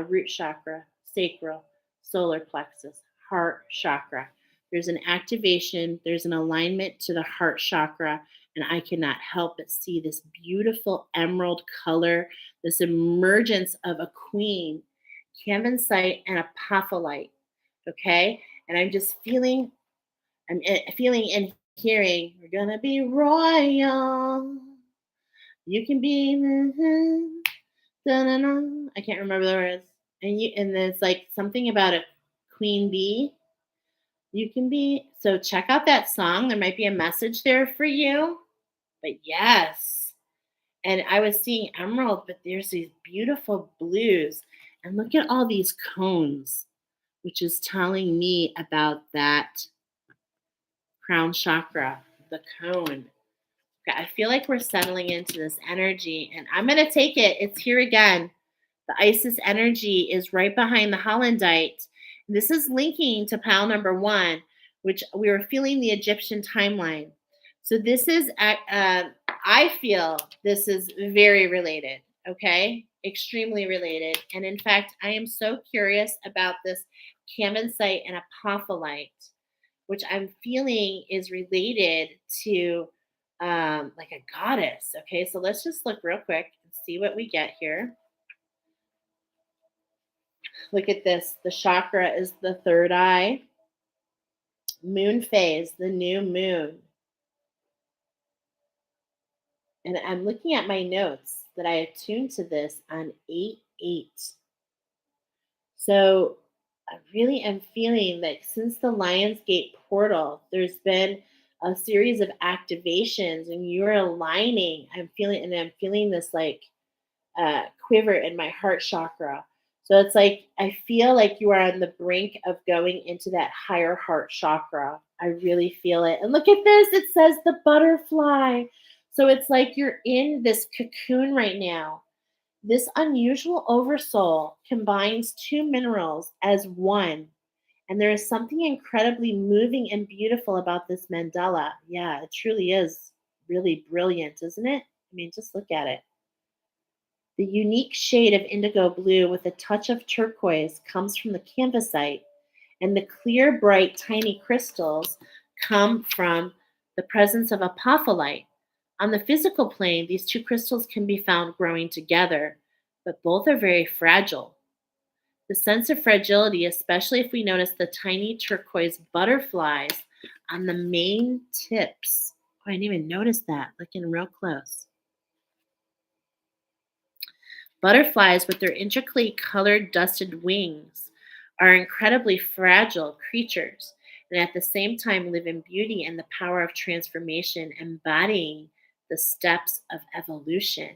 Speaker 1: root chakra, sacral, solar plexus, heart chakra. There's an activation, there's an alignment to the heart chakra, and I cannot help but see this beautiful emerald color, this emergence of a queen, Cambensite and apophyllite. Okay, and I'm just feeling, feeling and hearing, we're gonna be royal. You can be, I can't remember the words. And there's like something about a queen bee. You can be. So check out that song. There might be a message there for you. But yes. And I was seeing emerald, but there's these beautiful blues. And look at all these cones, which is telling me about that crown chakra, the cone. Okay, I feel like we're settling into this energy, and I'm going to take it. It's here again. The Isis energy is right behind the Hollandite. This is linking to pile number 1, which we were feeling the Egyptian timeline. So this is, I feel this is very related, okay? Extremely related. And in fact, I am so curious about this Cambensite and apophyllite, which I'm feeling is related to like a goddess. Okay, so let's just look real quick and see what we get here. Look at this. The chakra is the third eye. Moon phase, the new moon. And I'm looking at my notes that I attuned to this on 8/8. So I really am feeling that since the Lionsgate portal, there's been a series of activations and you're aligning. I'm feeling this like quiver in my heart chakra. So it's like I feel like you are on the brink of going into that higher heart chakra. I really feel it. And look at this. It says the butterfly. So it's like you're in this cocoon right now. This unusual oversoul combines 2 minerals as one. And there is something incredibly moving and beautiful about this mandala. Yeah, it truly is really brilliant, isn't it? I mean, just look at it. The unique shade of indigo blue with a touch of turquoise comes from the cambesite, and the clear, bright, tiny crystals come from the presence of apophyllite. On the physical plane, these 2 crystals can be found growing together, but both are very fragile. The sense of fragility, especially if we notice the tiny turquoise butterflies on the main tips. Oh, I didn't even notice that, looking real close. Butterflies, with their intricately colored dusted wings, are incredibly fragile creatures and at the same time live in beauty and the power of transformation, embodying the steps of evolution.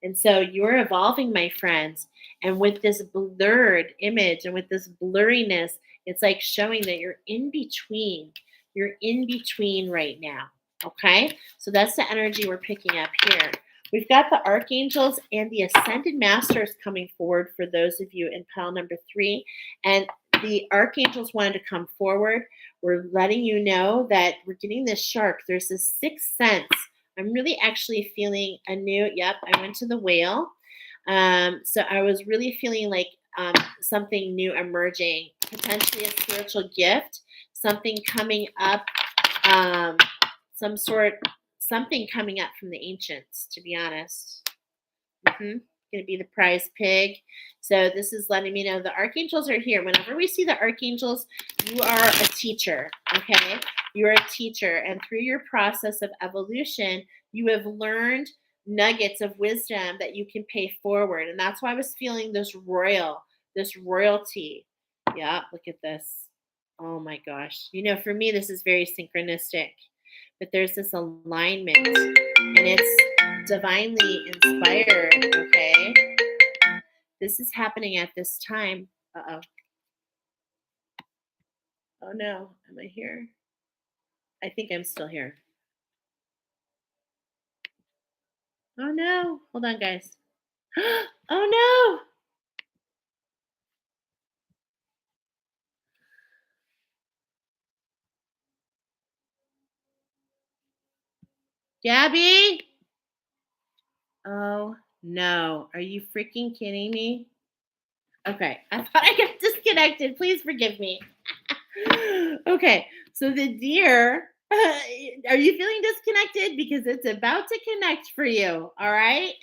Speaker 1: And so you're evolving, my friends. And with this blurred image and with this blurriness, it's like showing that you're in between. You're in between right now. Okay? So that's the energy we're picking up here. We've got the archangels and the ascended masters coming forward for those of you in pile number 3. And the archangels wanted to come forward. We're letting you know that we're getting this shark. There's this sixth sense. I'm really actually feeling a new, I went to the whale. So I was really feeling like something new emerging, potentially a spiritual gift, something coming up, something coming up from the ancients, to be honest. Going to be the prize pig. So this is letting me know the archangels are here. Whenever we see the archangels, you are a teacher, okay? You're a teacher. And through your process of evolution, you have learned nuggets of wisdom that you can pay forward. And that's why I was feeling this royalty. Yeah, look at this. Oh my gosh. For me, this is very synchronistic. But there's this alignment, and it's divinely inspired, okay? This is happening at this time. Oh no, am I here? I think I'm still here. Oh no. Hold on, guys. Oh no. Gabby? Oh no. Are you freaking kidding me? Okay. I thought I got disconnected. Please forgive me. Okay. So the deer, are you feeling disconnected? Because it's about to connect for you. All right.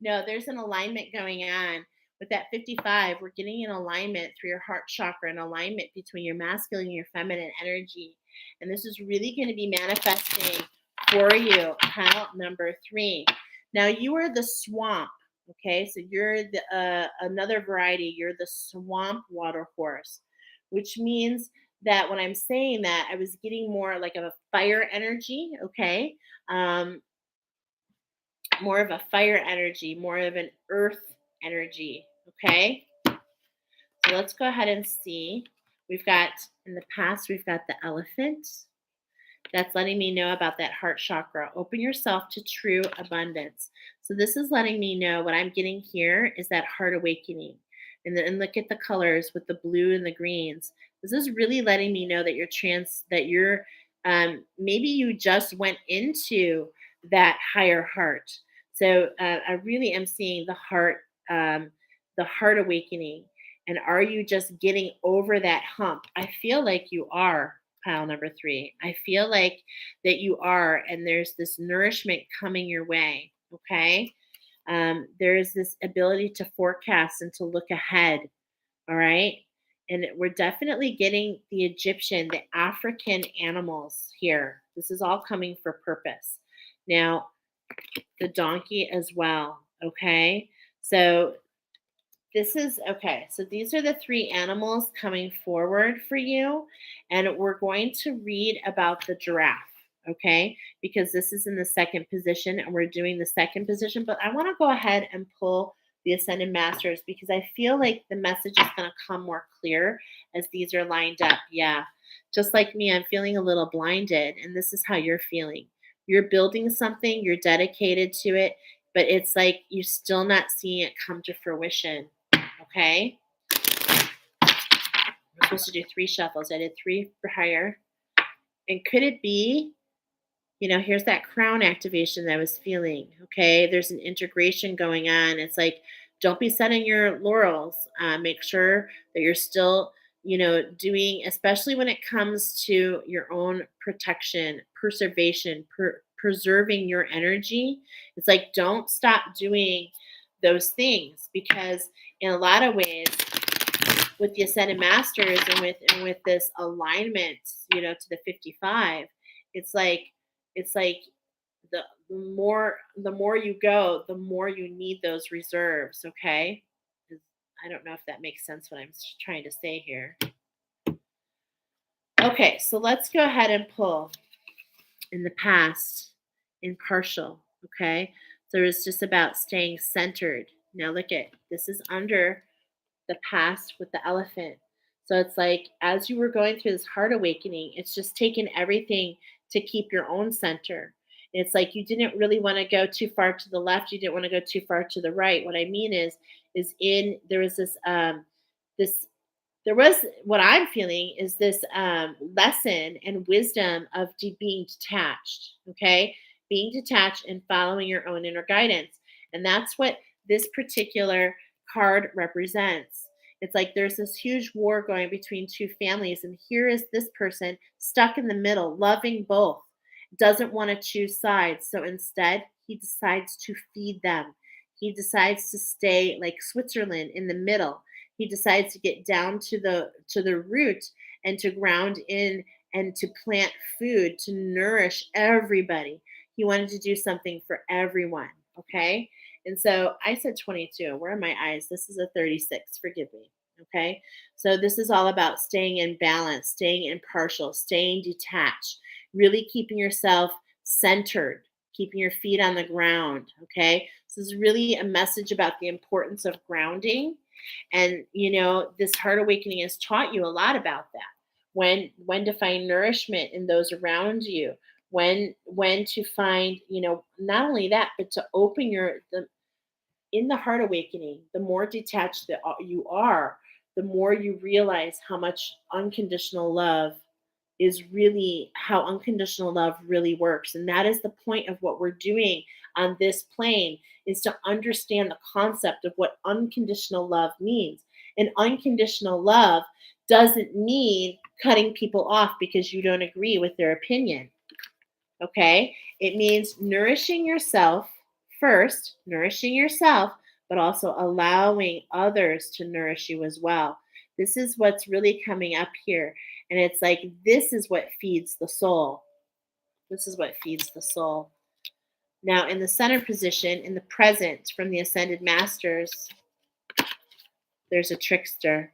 Speaker 1: No, there's an alignment going on. With that 55, we're getting an alignment through your heart chakra, an alignment between your masculine and your feminine energy. And this is really going to be manifesting for you. Pile number 3. Now, you are the swamp. Okay, so you're the another variety. You're the swamp water horse, which means that when I'm saying that, I was getting more like of a fire energy. Okay, um, more of a fire energy, more of an earth energy. Okay, so let's go ahead and see. We've got in the past, we've got the elephant. That's letting me know about that heart chakra. Open yourself to true abundance. So this is letting me know what I'm getting here is that heart awakening. And look at the colors with the blue and the greens. This is really letting me know that you're maybe you just went into that higher heart. So I really am seeing the heart awakening. And are you just getting over that hump? I feel like you are, pile number 3. I feel like that you are, and there's this nourishment coming your way. Okay. There's this ability to forecast and to look ahead. All right. And we're definitely getting the Egyptian, the African animals here. This is all coming for purpose. Now, the donkey as well. Okay. So this is okay. So these are the 3 animals coming forward for you. And we're going to read about the giraffe. Okay. Because this is in the second position and we're doing the second position. But I want to go ahead and pull the Ascended Masters because I feel like the message is going to come more clear as these are lined up. Yeah. Just like me, I'm feeling a little blinded. And this is how you're feeling. You're building something, you're dedicated to it, but it's like you're still not seeing it come to fruition. Okay. I'm supposed to do 3 shuffles. I did 3 for higher. And could it be, here's that crown activation that I was feeling. Okay. There's an integration going on. It's like, don't be setting your laurels. Make sure that you're still, doing, especially when it comes to your own protection, preservation, preserving your energy. It's like, don't stop doing those things because in a lot of ways, with the Ascended Masters and with this alignment, to the 55, it's like the the more you go, the more you need those reserves. Okay, I don't know if that makes sense what I'm trying to say here. Okay, so let's go ahead and pull in the past, impartial. Okay, so it's just about staying centered. Now look at this is under the past with the elephant. So it's like as you were going through this heart awakening, it's just taken everything to keep your own center. It's like you didn't really want to go too far to the left. You didn't want to go too far to the right. What I mean is in there was this there was what I'm feeling is this lesson and wisdom of being detached. Okay, being detached and following your own inner guidance, and that's what this particular card represents. It's like there's this huge war going between 2 families, and here is this person stuck in the middle, loving both, doesn't want to choose sides. So instead, he decides to feed them. He decides to stay like Switzerland in the middle. He decides to get down to the root and to ground in and to plant food to nourish everybody. He wanted to do something for everyone. Okay. And so I said 22. Where are my eyes? This is a 36. Forgive me. Okay. So this is all about staying in balance, staying impartial, staying detached, really keeping yourself centered, keeping your feet on the ground. Okay. So this is really a message about the importance of grounding. And, this heart awakening has taught you a lot about that. when to find nourishment in those around you, when to find, not only that, but to open the in the heart awakening, the more detached that you are, the more you realize how much unconditional love is really how unconditional love really works. And that is the point of what we're doing on this plane, is to understand the concept of what unconditional love means. And unconditional love doesn't mean cutting people off because you don't agree with their opinion. Okay? It means nourishing yourself first, nourishing yourself, but also allowing others to nourish you as well. This is what's really coming up here. And it's like, this is what feeds the soul. This is what feeds the soul. Now, in the center position, in the present from the ascended masters, there's a trickster.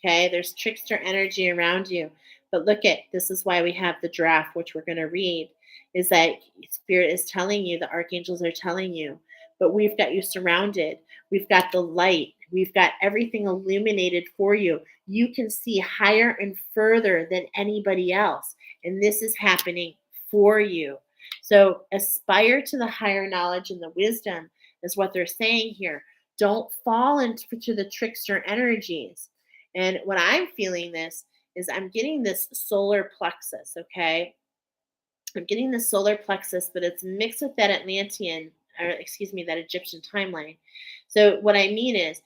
Speaker 1: Okay, there's trickster energy around you. But look at this, is why we have the draft, which we're going to read, is that Spirit is telling you, the archangels are telling you, but we've got you surrounded. We've got the light. We've got everything illuminated for you. You can see higher and further than anybody else. And this is happening for you. So aspire to the higher knowledge and the wisdom, is what they're saying here. Don't fall into the trickster energies. And when I'm feeling this is I'm getting this solar plexus, okay? I'm getting the solar plexus, but it's mixed with that Atlantean, or excuse me, that Egyptian timeline. So what I mean is,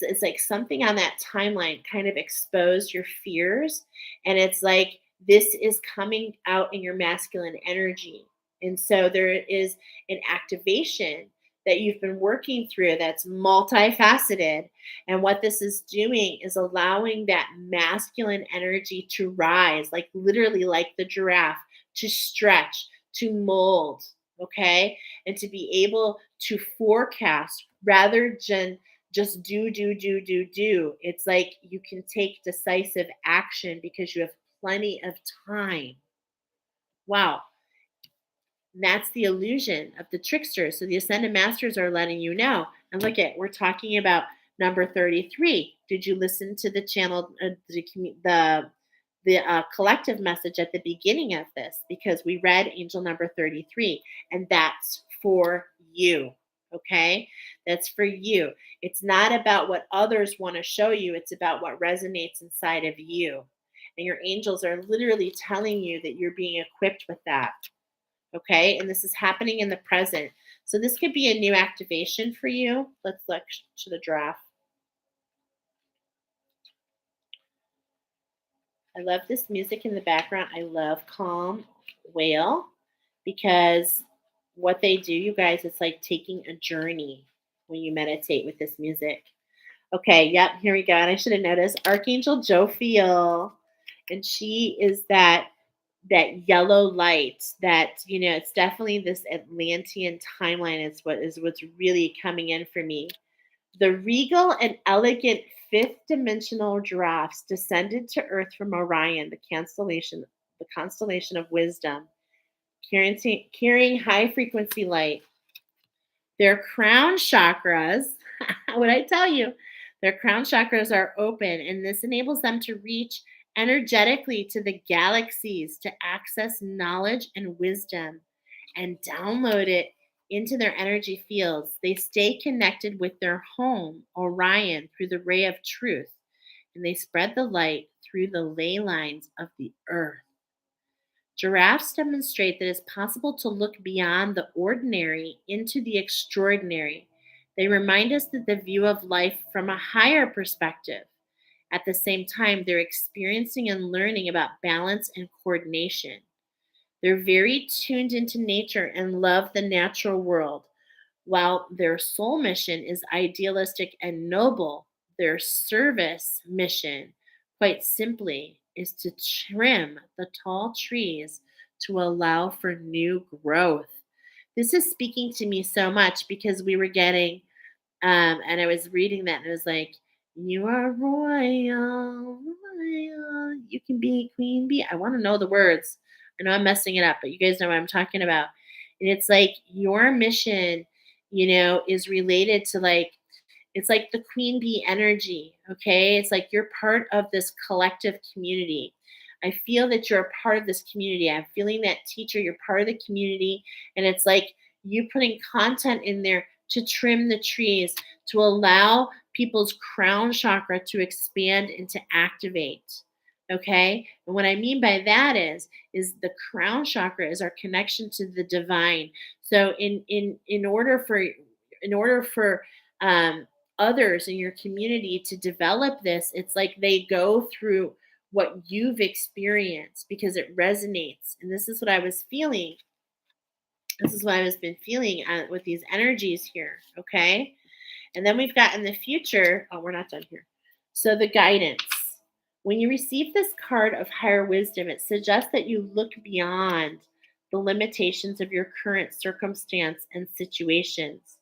Speaker 1: it's like something on that timeline kind of exposed your fears, and it's like this is coming out in your masculine energy. And so there is an activation that you've been working through that's multifaceted. And what this is doing is allowing that masculine energy to rise, like literally like the giraffe, to stretch, to mold, okay? And to be able to forecast rather than just do. It's like you can take decisive action because you have plenty of time. Wow. That's the illusion of the trickster. So the ascended masters are letting you know. And look at, we're talking about number 33. Did you listen to the channel, the collective message at the beginning of this? Because we read angel number 33, and that's for you. Okay, that's for you. It's not about what others want to show you. It's about what resonates inside of you. And your angels are literally telling you that you're being equipped with that. Okay, and this is happening in the present. So this could be a new activation for you. Let's look to the draft. I love this music in the background. I love Calm Whale, because what they do, you guys, it's like taking a journey when you meditate with this music. Okay, yep, here we go. And I should have noticed Archangel Jophiel, and she is that yellow light, that, it's definitely this Atlantean timeline is what's really coming in for me. The regal and elegant fifth dimensional giraffes descended to earth from Orion, the constellation of wisdom, carrying high frequency light. Their crown chakras, what I tell you, their crown chakras are open, and this enables them to reach energetically to the galaxies to access knowledge and wisdom and download it into their energy fields. They stay connected with their home, Orion, through the ray of truth, and they spread the light through the ley lines of the earth. Giraffes demonstrate that it's possible to look beyond the ordinary into the extraordinary. They remind us that the view of life from a higher perspective. At the same time, they're experiencing and learning about balance and coordination. They're very tuned into nature and love the natural world. While their soul mission is idealistic and noble, their service mission, quite simply, is to trim the tall trees to allow for new growth. This is speaking to me so much because we were getting, and I was reading that, and it was like, you are royal, royal. You can be queen bee. I want to know the words. I know I'm messing it up, but you guys know what I'm talking about. And it's like your mission, is related to, like, it's like the queen bee energy. Okay. It's like you're part of this collective community. I feel that you're a part of this community. I'm feeling that teacher, you're part of the community. And it's like you putting content in there to trim the trees, to allow people's crown chakra to expand and to activate. Okay. And what I mean by that is the crown chakra is our connection to the divine. So in order for others in your community to develop this, it's like they go through what you've experienced because it resonates. And this is what I was feeling. This is what I was been feeling with these energies here. Okay. And then we've got in the future. Oh, we're not done here. So the guidance. When you receive this card of higher wisdom, it suggests that you look beyond the limitations of your current circumstance and situations.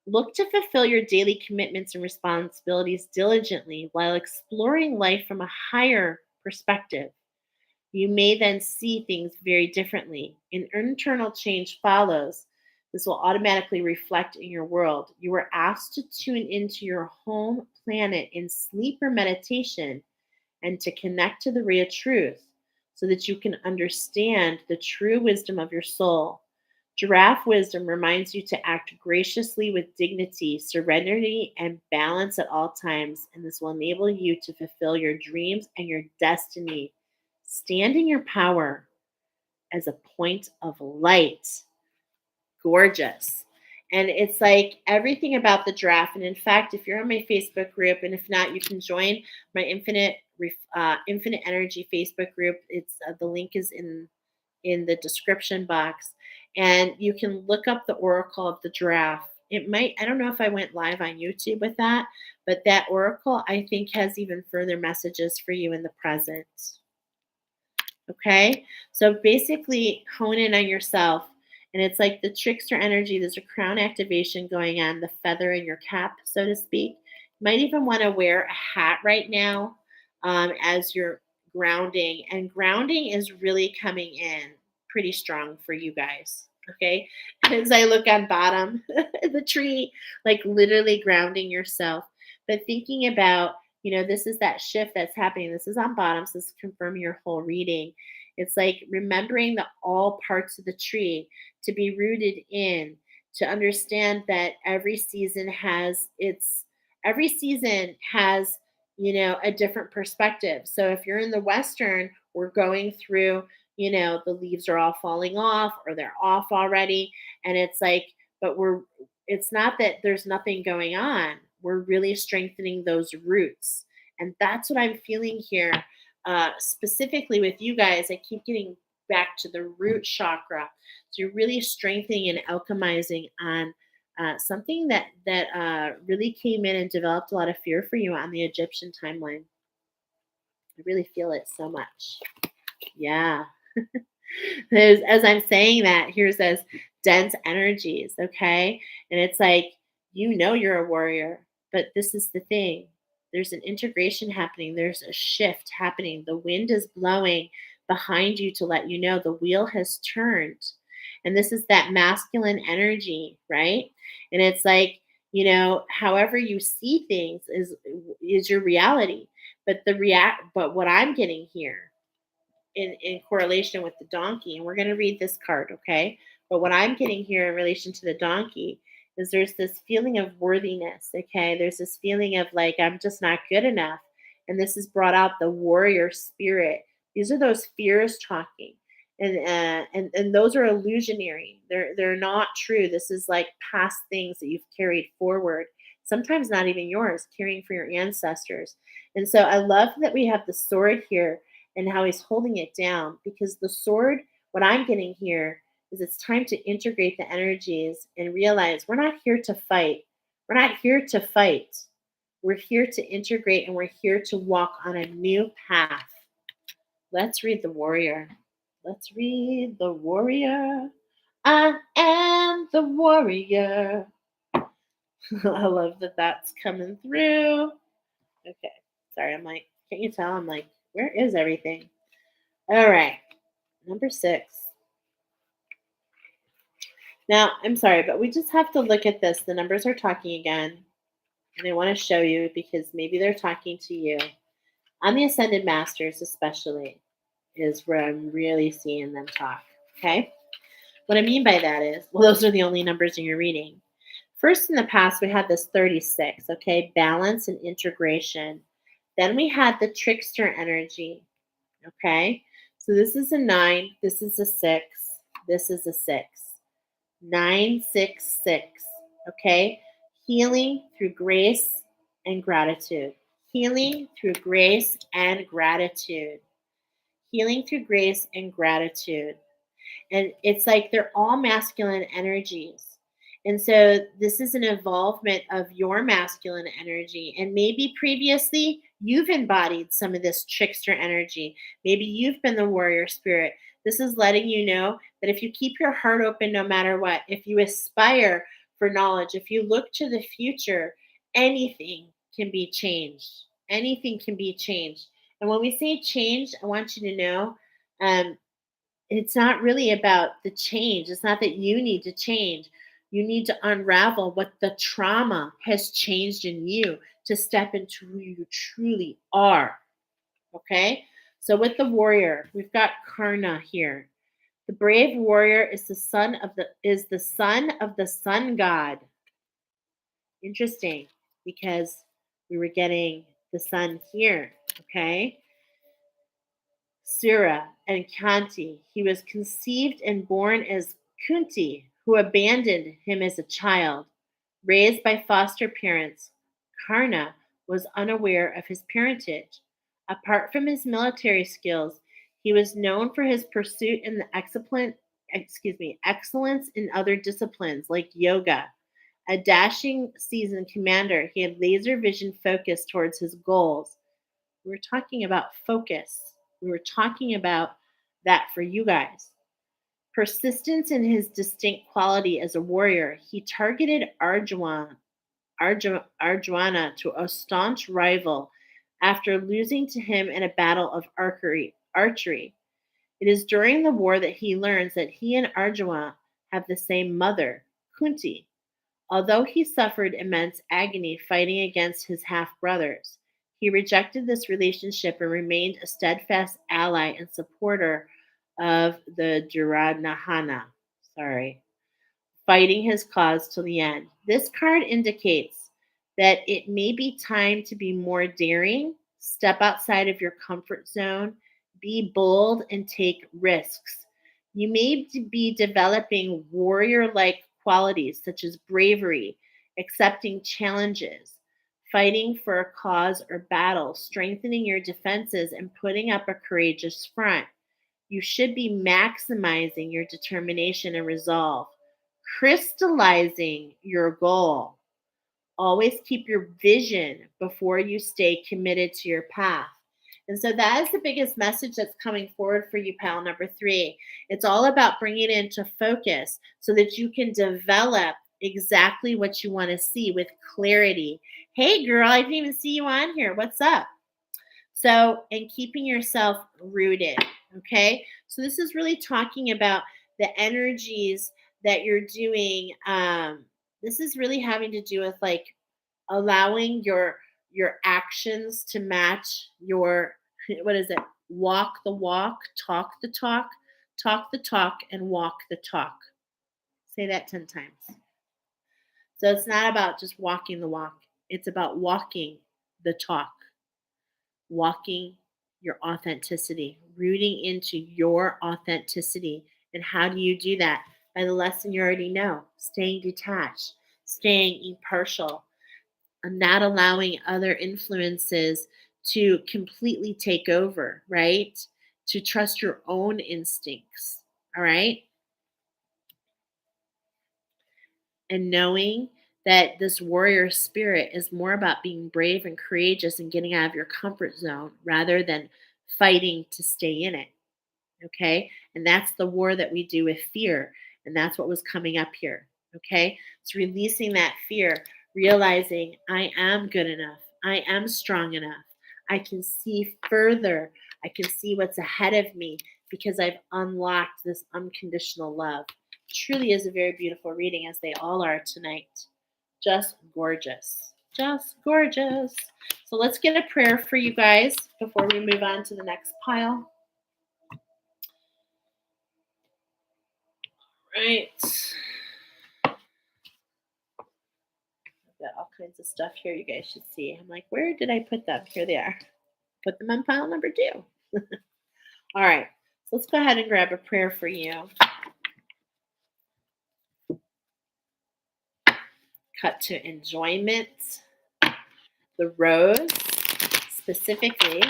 Speaker 1: Look to fulfill your daily commitments and responsibilities diligently while exploring life from a higher perspective. You may then see things very differently. An internal change follows. This will automatically reflect in your world. You are asked to tune into your home planet in sleep or meditation and to connect to the real truth so that you can understand the true wisdom of your soul. Giraffe wisdom reminds you to act graciously with dignity, serenity, and balance at all times, and this will enable you to fulfill your dreams and your destiny. Stand in your power as a point of light. Gorgeous. And it's like everything about the draft. And in fact, if you're on my Facebook group, and if not, you can join my Infinite Energy Facebook group. It's the link is in the description box, and you can look up the oracle of the giraffe. It might, I don't know if I went live on YouTube with that, but that oracle I think has even further messages for you in the present. Okay, so basically hone in on yourself. And it's like the trickster energy. There's a crown activation going on, the feather in your cap, so to speak. You might even want to wear a hat right now as you're grounding. And grounding is really coming in pretty strong for you guys. Okay, as I look on bottom, the tree, like literally grounding yourself, but thinking about, this is that shift that's happening. This is on bottom, so this is confirming your whole reading. It's like remembering that all parts of the tree to be rooted in, to understand that every season has, a different perspective. So if you're in the Western, we're going through, the leaves are all falling off or they're off already. And it's like, but it's not that there's nothing going on. We're really strengthening those roots. And that's what I'm feeling here. Specifically with you guys, I keep getting back to the root chakra. So you're really strengthening and alchemizing on something that really came in and developed a lot of fear for you on the Egyptian timeline. I really feel it so much. Yeah. As I'm saying that, here's those dense energies, okay? And it's like, you're a warrior, but this is the thing. There's an integration happening. There's a shift happening. The wind is blowing behind you to let you know the wheel has turned. And this is that masculine energy, right? And it's like, however you see things is your reality. But what I'm getting here in correlation with the donkey, and we're going to read this card, okay? But what I'm getting here in relation to the donkey is there's this feeling of worthiness, okay? There's this feeling of like, I'm just not good enough. And this has brought out the warrior spirit. These are those fears talking. And those are illusionary. They're not true. This is like past things that you've carried forward. Sometimes not even yours, carrying for your ancestors. And so I love that we have the sword here and how he's holding it down, because the sword, what I'm getting here is it's time to integrate the energies and realize we're not here to fight. We're not here to fight. We're here to integrate, and we're here to walk on a new path. Let's read the warrior. Let's read the warrior. I am the warrior. I love that that's coming through. Okay. Sorry, I'm like, can't you tell? I'm like, where is everything? All right. Number 6. Now, I'm sorry, but we just have to look at this. The numbers are talking again. And I want to show you because maybe they're talking to you. On the Ascended Masters, especially. is where I'm really seeing them talk. Okay. What I mean by that is, well, those are the only numbers in your reading. First, in the past, we had this 36, okay, balance and integration. Then we had the trickster energy, okay? So this is a 9, this is a 6, this is a 6. 966, okay? Healing through grace and gratitude. Healing through grace and gratitude. Healing through grace and gratitude. And it's like they're all masculine energies. And so this is an involvement of your masculine energy. And maybe previously you've embodied some of this trickster energy. Maybe you've been the warrior spirit. This is letting you know that if you keep your heart open no matter what, if you aspire for knowledge, if you look to the future, anything can be changed. Anything can be changed. And when we say change, I want you to know um, it's not really about the change. It's not that you need to change. You need to unravel what the trauma has changed in you to step into who you truly are. Okay? So with the warrior, we've got Karna here. The brave warrior is the son of the sun god. Interesting, because we were getting the sun here. Okay? Sura and Kanti. He was conceived and born as Kunti, who abandoned him as a child. Raised by foster parents, Karna was unaware of his parentage. Apart from his military skills, he was known for his pursuit in the excellence in other disciplines like yoga. A dashing seasoned commander, he had laser vision focused towards his goals. We were talking about focus. We were talking about that for you guys. Persistence in his distinct quality as a warrior, he targeted Arjuana to a staunch rival after losing to him in a battle of archery. It is during the war that he learns that he and Arjuna have the same mother, Kunti. Although he suffered immense agony fighting against his half brothers, he rejected this relationship and remained a steadfast ally and supporter of the Duradnahana. Sorry, fighting his cause till the end. This card indicates that it may be time to be more daring, step outside of your comfort zone, be bold, and take risks. You may be developing warrior like qualities such as bravery, accepting challenges, fighting for a cause or battle, strengthening your defenses, and putting up a courageous front. You should be maximizing your determination and resolve, crystallizing your goal. Always keep your vision before you stay committed to your path. And so that is the biggest message that's coming forward for you, pal number 3. It's all about bringing it into focus so that you can develop exactly what you want to see with clarity. Hey, girl, I didn't even see you on here. What's up? So, and keeping yourself rooted. Okay. So, this is really talking about the energies that you're doing. This is really having to do with like allowing your actions to match your what is it? Walk the walk, talk the talk, and walk the talk. Say that 10 times. So it's not about just walking the walk. It's about walking the talk, walking your authenticity, rooting into your authenticity. And how do you do that? By the lesson you already know, staying detached, staying impartial, and not allowing other influences to completely take over, right? To trust your own instincts, all right? And knowing that this warrior spirit is more about being brave and courageous and getting out of your comfort zone rather than fighting to stay in it. Okay. And that's the war that we do with fear. And that's what was coming up here. Okay. It's releasing that fear, realizing I am good enough. I am strong enough. I can see further. I can see what's ahead of me because I've unlocked this unconditional love. Truly is a very beautiful reading, as they all are tonight. Just gorgeous. Just gorgeous. So let's get a prayer for you guys before we move on to the next pile. right. I've got all kinds of stuff here you guys should see. I'm like, where did I put them? Here they are. Put them on pile number 2. All right. So let's go ahead and grab a prayer for you. Cut to enjoyment. The rose, specifically.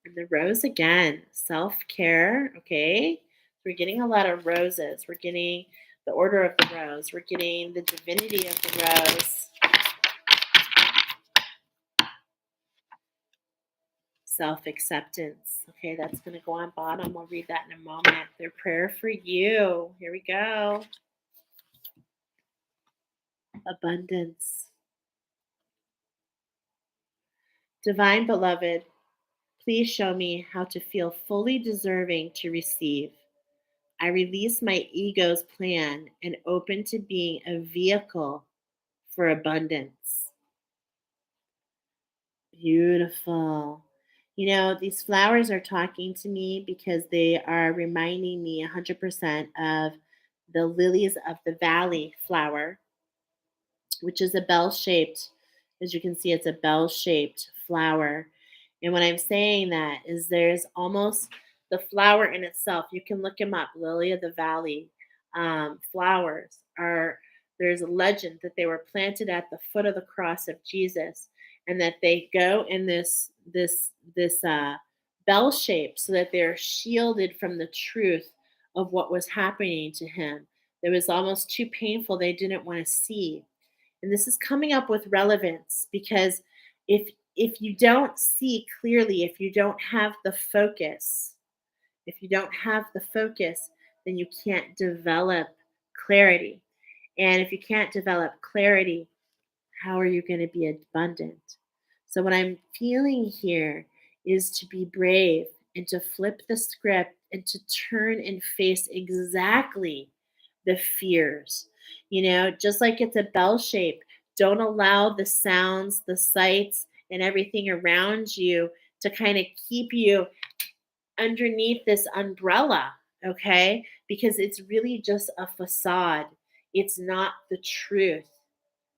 Speaker 1: And the rose again, self-care, okay? We're getting a lot of roses. We're getting the order of the rose. We're getting the divinity of the rose. Self-acceptance. Okay, that's going to go on bottom. We'll read that in a moment. Their prayer for you. Here we go. Abundance. Divine beloved, please show me how to feel fully deserving to receive. I release my ego's plan and open to being a vehicle for abundance. Beautiful. You know, these flowers are talking to me because they are reminding me 100% of the lilies of the valley flower, which is a bell shaped, as you can see, it's a bell shaped flower. And what I'm saying that is there's almost the flower in itself. You can look them up. Lily of the Valley flowers are, there's a legend that they were planted at the foot of the cross of Jesus, and that they go in this bell shape so that they're shielded from the truth of what was happening to him. It was almost too painful. They didn't want to see. And this is coming up with relevance because if you don't see clearly, if you don't have the focus, then you can't develop clarity. And if you can't develop clarity, how are you going to be abundant? So what I'm feeling here is to be brave and to flip the script and to turn and face exactly the fears. You know, just like it's a bell shape, don't allow the sounds, the sights, and everything around you to kind of keep you underneath this umbrella, okay? Because it's really just a facade. It's not the truth,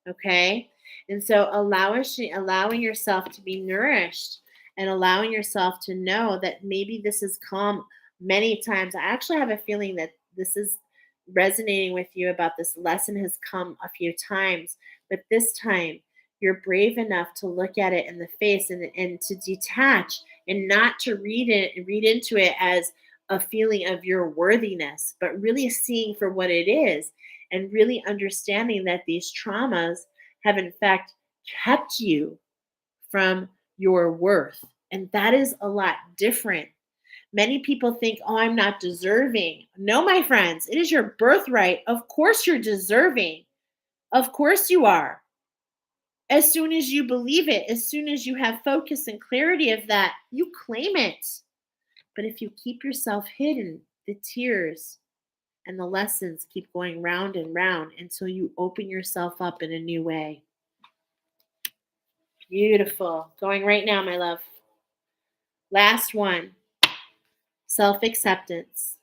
Speaker 1: okay? And so allowing yourself to be nourished and allowing yourself to know that maybe this has come many times. I actually have a feeling that this is resonating with you about this lesson has come a few times, but this time you're brave enough to look at it in the face and to detach and not to read into it as a feeling of your worthiness, but really seeing for what it is and really understanding that these traumas have in fact kept you from your worth. And that is a lot different. Many people think, oh, I'm not deserving. No, my friends, it is your birthright. Of course you're deserving. Of course you are. As soon as you believe it, as soon as you have focus and clarity of that, you claim it. But if you keep yourself hidden, the tears and the lessons keep going round and round until you open yourself up in a new way. Beautiful. Going right now, my love. Last one. Self-acceptance.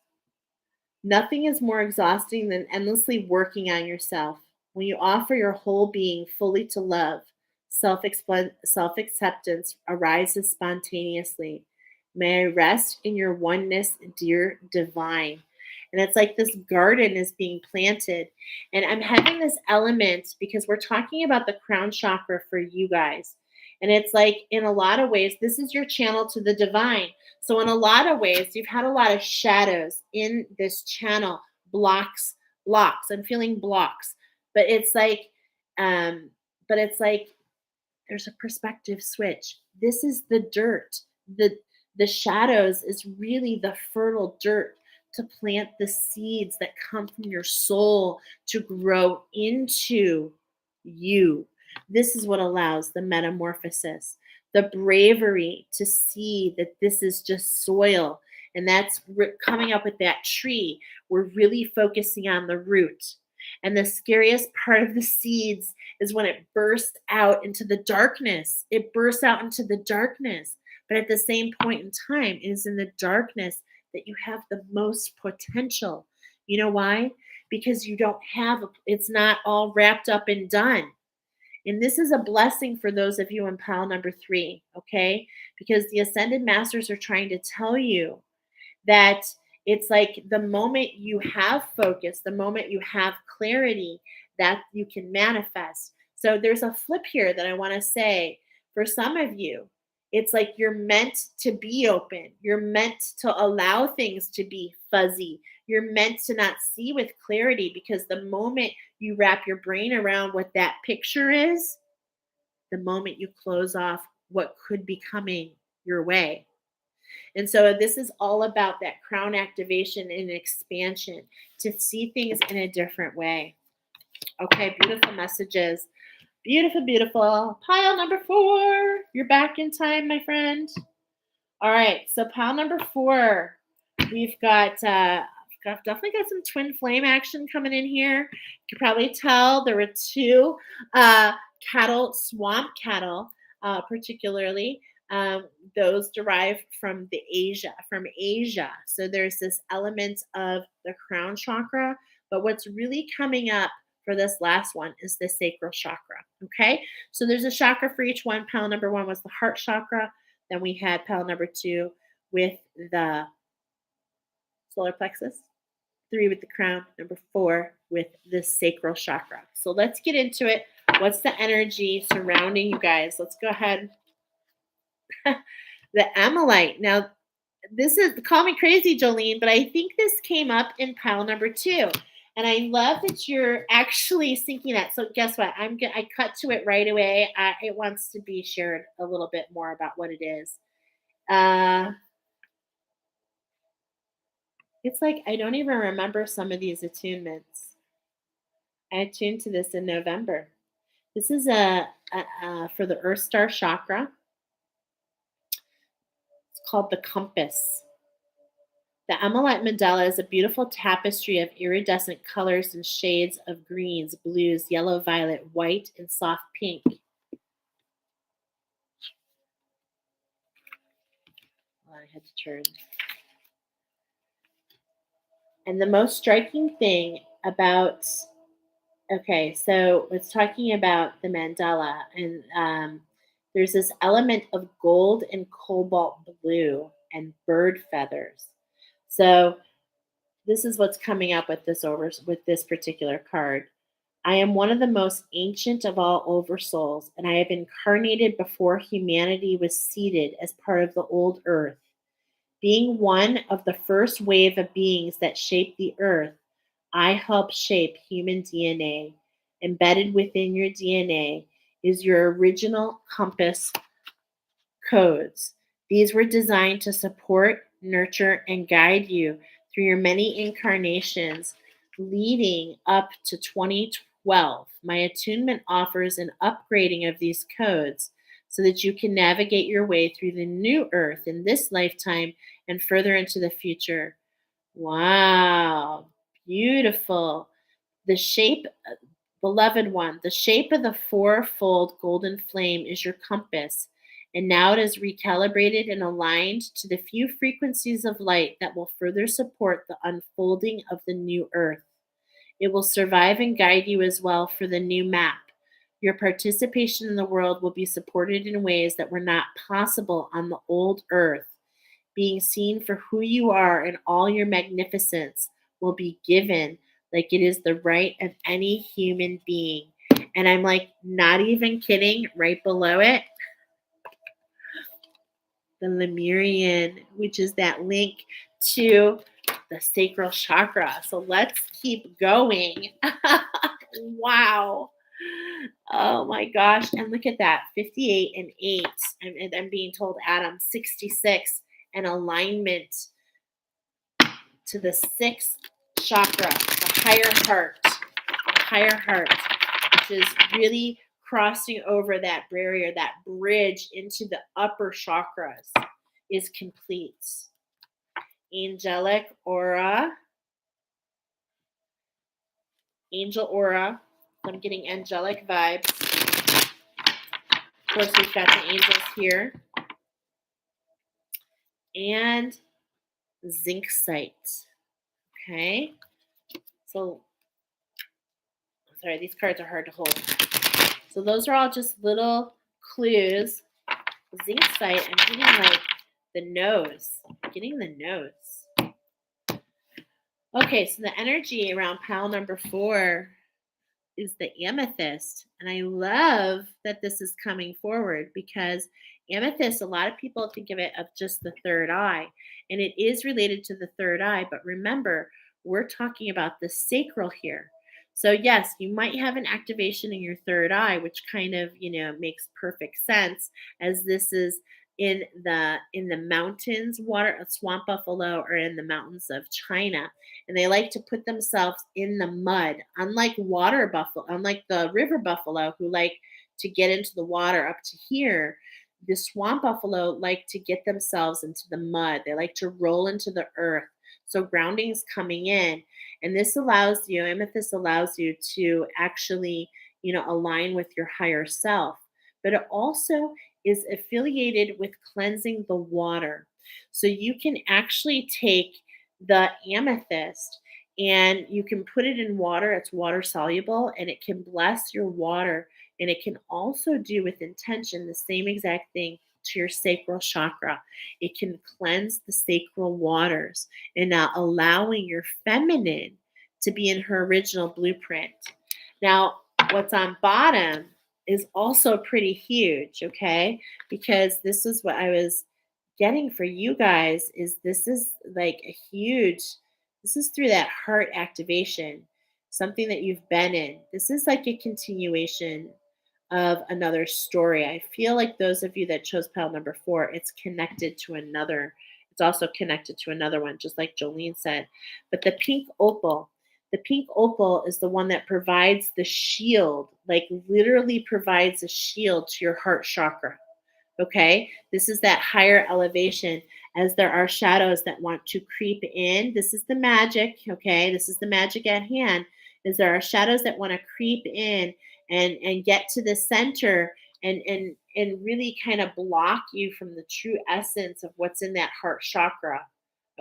Speaker 1: Nothing is more exhausting than endlessly working on yourself. When you offer your whole being fully to love, self-acceptance arises spontaneously. May I rest in your oneness, dear divine. And it's like this garden is being planted. And I'm having this element because we're talking about the crown chakra for you guys. And it's like, in a lot of ways, this is your channel to the divine. So in a lot of ways, you've had a lot of shadows in this channel, blocks. I'm feeling blocks, but it's like, um, there's a perspective switch. This is the dirt. The shadows is really the fertile dirt to plant the seeds that come from your soul to grow into you. This is what allows the metamorphosis, the bravery to see that this is just soil. And that's coming up with that tree. We're really focusing on the root. And the scariest part of the seeds is when it bursts out into the darkness. It bursts out into the darkness. But at the same point in time, it is in the darkness that you have the most potential. You know why? Because you don't have, it's not all wrapped up and done. And this is a blessing for those of you in pile number 3, okay? Because the ascended masters are trying to tell you that it's like the moment you have focus, the moment you have clarity, that you can manifest. So there's a flip here that I want to say for some of you. It's like you're meant to be open. You're meant to allow things to be fuzzy. You're meant to not see with clarity, because the moment you wrap your brain around what that picture is, the moment you close off what could be coming your way. And so this is all about that crown activation and expansion to see things in a different way. Okay, beautiful messages. Beautiful, beautiful. Pile number 4. You're back in time, my friend. All right, so pile number 4. We've got definitely got some twin flame action coming in here. You can probably tell there were 2 cattle, swamp cattle, particularly. Those derive from Asia. So there's this element of the crown chakra, but what's really coming up for this last one is the sacral chakra. Okay, so there's a chakra for each one. Pile number 1 was the heart chakra. Then we had pile number 2 with the solar plexus, 3 with the crown, number 4 with the sacral chakra. So let's get into it. What's the energy surrounding you guys? Let's go ahead. The Amalite. Now, this is, call me crazy, Jolene, but I think this came up in pile number 2. And I love that you're actually syncing that. So guess what? I cut to it right away. It wants to be shared a little bit more about what it is. It's like I don't even remember some of these attunements. I attuned to this in November. This is for the Earth Star chakra. It's called the compass. The Amalite mandala is a beautiful tapestry of iridescent colors and shades of greens, blues, yellow, violet, white, and soft pink. Oh, I had to turn. And the most striking thing about, okay, so it's talking about the mandala, and there's this element of gold and cobalt blue and bird feathers. So this is what's coming up with this particular card. I am one of the most ancient of all oversouls, and I have incarnated before humanity was seeded as part of the old earth. Being one of the first wave of beings that shaped the earth, I help shape human DNA. Embedded within your DNA is your original compass codes. These were designed to support, nurture, and guide you through your many incarnations leading up to 2012. My attunement offers an upgrading of these codes so that you can navigate your way through the new earth in this lifetime and further into the future. Wow, beautiful. The shape, beloved one, the shape of the fourfold golden flame is your compass. And now it is recalibrated and aligned to the few frequencies of light that will further support the unfolding of the new earth. It will survive and guide you as well for the new map. Your participation in the world will be supported in ways that were not possible on the old earth. Being seen for who you are and all your magnificence will be given like it is the right of any human being. And I'm like, not even kidding, right below it, the Lemurian, which is that link to the sacral chakra. So let's keep going. Wow. Oh my gosh. And look at that, 58 and 8. And I'm being told Adam, 66, and alignment to the 6th chakra, the higher heart, which is really crossing over that barrier, that bridge into the upper chakras is complete. Angelic aura. Angel aura. I'm getting angelic vibes. Of course, we've got the angels here. and zinc-site. Okay. So, sorry, these cards are hard to hold. So those are all just little clues. Zinc-site, I'm getting like the nose. I'm getting the nose. Okay, so the energy around pile number 4 is the amethyst. And I love that this is coming forward because amethyst, a lot of people think of it of just the third eye. And it is related to the third eye. But remember, we're talking about the sacral here. So yes, you might have an activation in your third eye, which kind of, makes perfect sense as this is in the mountains, water, a swamp buffalo, or in the mountains of China, and they like to put themselves in the mud. Unlike the river buffalo who like to get into the water up to here, the swamp buffalo like to get themselves into the mud. They like to roll into the earth. So grounding is coming in, and this allows you, amethyst allows you to actually, align with your higher self. But it also is affiliated with cleansing the water. So you can actually take the amethyst and you can put it in water. It's water soluble and it can bless your water. And it can also do with intention the same exact thing to your sacral chakra. It can cleanse the sacral waters and now allowing your feminine to be in her original blueprint. Now, what's on bottom is also pretty huge, okay? Because this is what I was getting for you guys is this is like a huge, this is through that heart activation, something that you've been in. This is like a continuation of another story. I feel like those of you that chose pile number 4, it's connected to another. It's also connected to another one, just like Jolene said. But the pink opal is the one that provides the shield, like literally provides a shield to your heart chakra. Okay, this is that higher elevation as there are shadows that want to creep in. This is the magic, okay? This is the magic at hand. Is there are shadows that want to creep in and get to the center and really kind of block you from the true essence of what's in that heart chakra,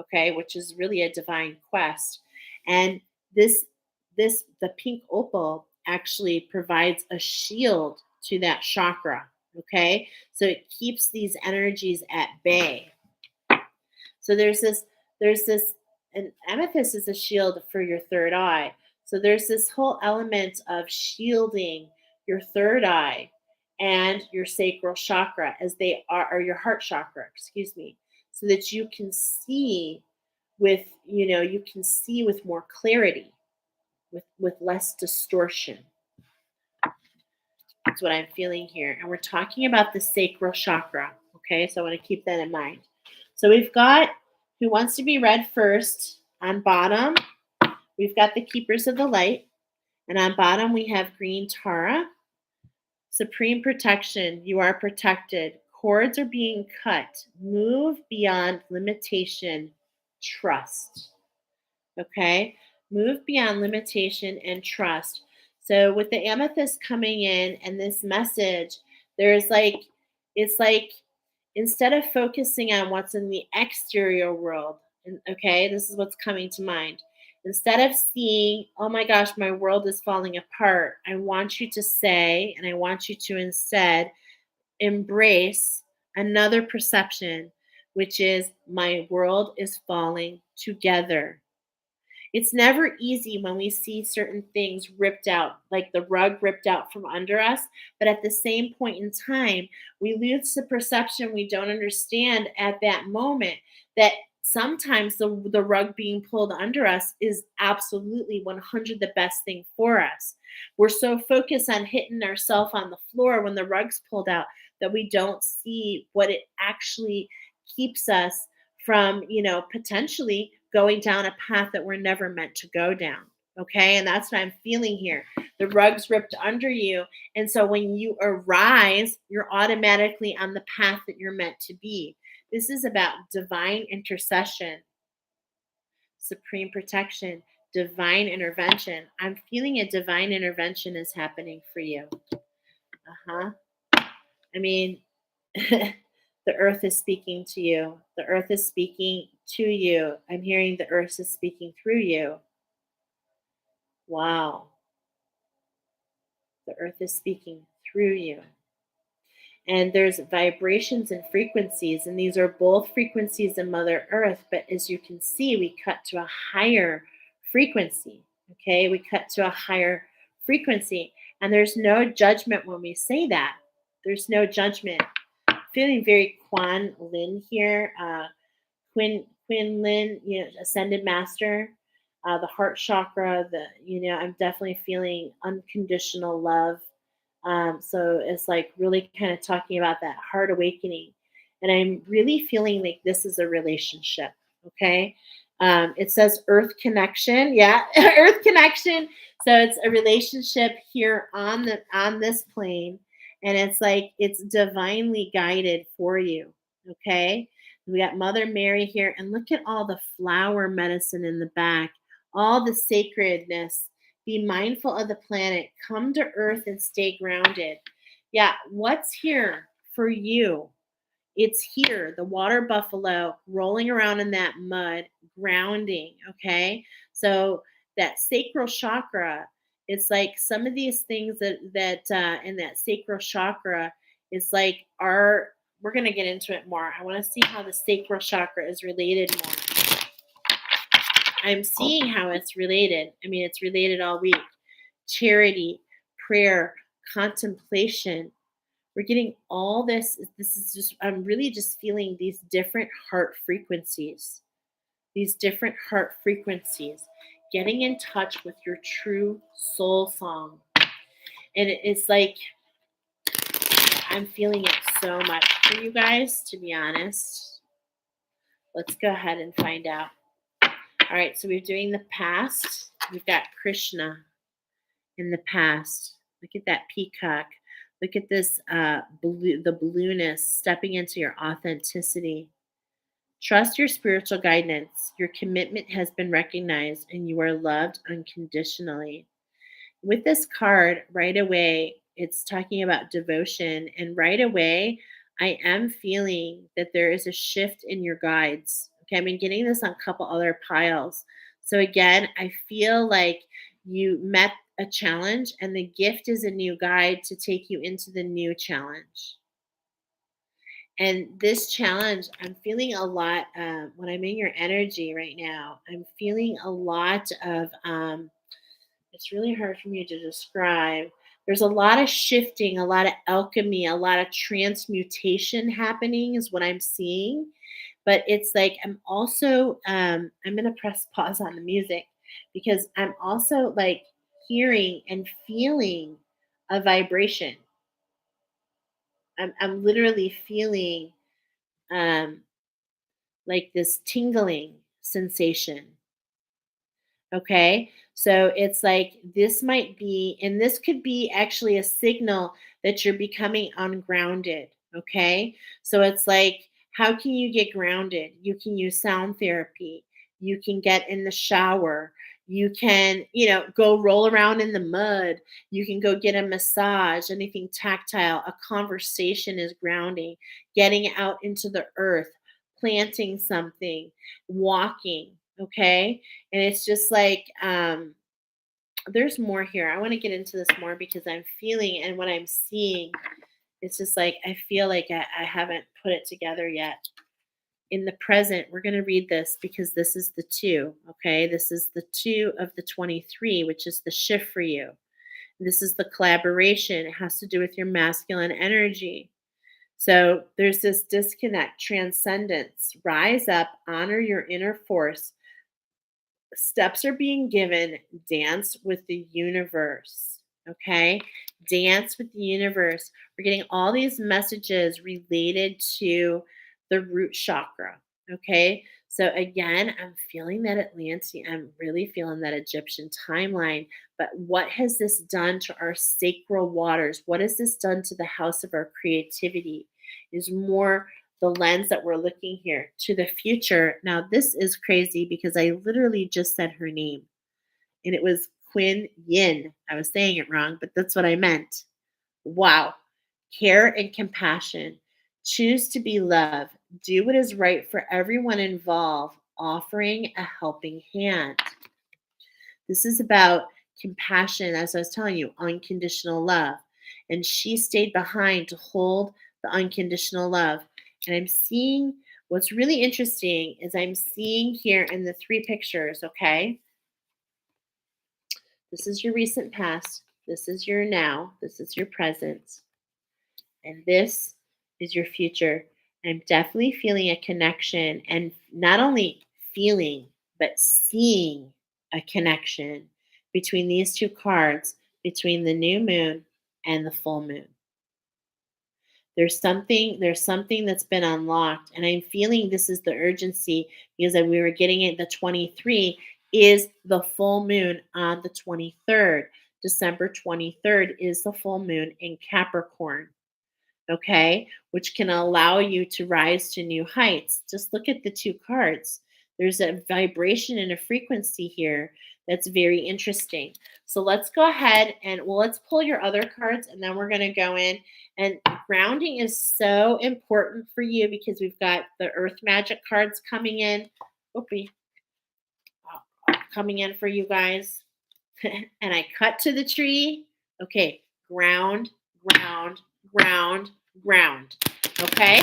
Speaker 1: okay, which is really a divine quest. And this the pink opal actually provides a shield to that chakra, okay? So it keeps these energies at bay. So there's this and amethyst is a shield for your third eye. So there's this whole element of shielding your third eye and your sacral chakra as they are, or your heart chakra, excuse me, so that you can see with, you can see with more clarity, with less distortion. That's what I'm feeling here. And we're talking about the sacral chakra. Okay, so I want to keep that in mind. So we've got who wants to be read first on bottom. We've got the keepers of the light. And on bottom, we have green Tara. Supreme protection. You are protected. Cords are being cut. Move beyond limitation. Trust. Okay, move beyond limitation and trust. So with the amethyst coming in and this message, there's like, it's like instead of focusing on what's in the exterior world, and okay, this is what's coming to mind. Instead of seeing, oh my gosh, my world is falling apart, I want you to say, and I want you to instead embrace another perception, which is my world is falling together. It's never easy when we see certain things ripped out, like the rug ripped out from under us. But at the same point in time, we lose the perception we don't understand at that moment that sometimes the rug being pulled under us is absolutely 100 the best thing for us. We're so focused on hitting ourselves on the floor when the rug's pulled out that we don't see what it actually keeps us from, potentially going down a path that we're never meant to go down. Okay. And that's what I'm feeling here. The rug's ripped under you. And so when you arise, you're automatically on the path that you're meant to be. This is about divine intercession, supreme protection, divine intervention. I'm feeling a divine intervention is happening for you. I mean, The earth is speaking to you. The earth is speaking to you. I'm hearing the earth is speaking through you. Wow. The earth is speaking through you. And there's vibrations and frequencies, and these are both frequencies in Mother Earth. But as you can see, we cut to a higher frequency. Okay, we cut to a higher frequency, and there's no judgment when we say that. There's no judgment. Feeling very Quan Lin here, Quinn Lin, ascended master, the heart chakra. I'm definitely feeling unconditional love. So it's like really kind of talking about that heart awakening. And I'm really feeling like this is a relationship. Okay. It says earth connection. Yeah. Earth connection. So it's a relationship here on this plane. And it's like it's divinely guided for you. Okay. We got Mother Mary here. And look at all the flower medicine in the back, all the sacredness. Be mindful of the planet. Come to earth and stay grounded. Yeah, what's here for you? It's here, the water buffalo rolling around in that mud, grounding. Okay. So that sacral chakra, it's like some of these things that in that sacral chakra, it's like we're gonna get into it more. I want to see how the sacral chakra is related more. I'm seeing how it's related. I mean, it's related all week. Charity, prayer, contemplation. We're getting all this. This is just, I'm really just feeling these different heart frequencies, getting in touch with your true soul song. And it's like, I'm feeling it so much for you guys, to be honest. Let's go ahead and find out. All right, so we're doing the past. We've got Krishna in the past. Look at that peacock. Look at this the balloonist stepping into your authenticity. Trust your spiritual guidance. Your commitment has been recognized and you are loved unconditionally. With this card, right away, it's talking about devotion. And right away, I am feeling that there is a shift in your guides. Okay, I've been getting this on a couple other piles. So again, I feel like you met a challenge and the gift is a new guide to take you into the new challenge. And this challenge, I'm feeling a lot when I'm in your energy right now. I'm feeling a lot of it's really hard for me to describe. There's a lot of shifting, a lot of alchemy, a lot of transmutation happening, is what I'm seeing. But it's like I'm also I'm gonna press pause on the music because I'm also like hearing and feeling a vibration. I'm literally feeling um like this tingling sensation. Okay. So it's like this might be, and this could be actually a signal that you're becoming ungrounded. Okay. So it's like, how can you get grounded? You can use sound therapy. You can get in the shower. You can, go roll around in the mud. You can go get a massage, anything tactile. A conversation is grounding, getting out into the earth, planting something, walking. Okay. And it's just like there's more here. I want to get into this more because I'm feeling and what I'm seeing, it's just like I feel like I haven't put it together yet. In the present, we're going to read this because this is the 2. Okay, this is the 2 of the 23, which is the shift for you. This is the collaboration. It has to do with your masculine energy. So there's this disconnect, transcendence. Rise up, honor your inner force. Steps are being given. Dance with the universe. Okay. Dance with the universe. We're getting all these messages related to the root chakra. Okay. So again, I'm feeling that Atlantean, I'm really feeling that Egyptian timeline. But what has this done to our sacral waters? What has this done to the house of our creativity? Is more the lens that we're looking here to the future. Now, this is crazy because I literally just said her name and it was Quinn Yin. I was saying it wrong, but that's what I meant. Wow. Care and compassion. Choose to be love. Do what is right for everyone involved, offering a helping hand. This is about compassion, as I was telling you, unconditional love. And she stayed behind to hold the unconditional love. And I'm seeing what's really interesting is I'm seeing here in the three pictures, okay? This is your recent past. This is your now. This is your present. And this is your future. I'm definitely feeling a connection, and not only feeling, but seeing a connection between these two cards, between the new moon and the full moon. There's something that's been unlocked, and I'm feeling this is the urgency because we were getting it. The 23 is the full moon on the 23rd. December 23rd is the full moon in Capricorn, okay, which can allow you to rise to new heights. Just look at the two cards. There's a vibration and a frequency here that's very interesting. So let's go ahead and let's pull your other cards, and then we're going to go in. And grounding is so important for you because we've got the earth magic cards coming in. Oopie. Coming in for you guys. And I cut to the tree. Okay, ground, ground, ground, ground. Okay.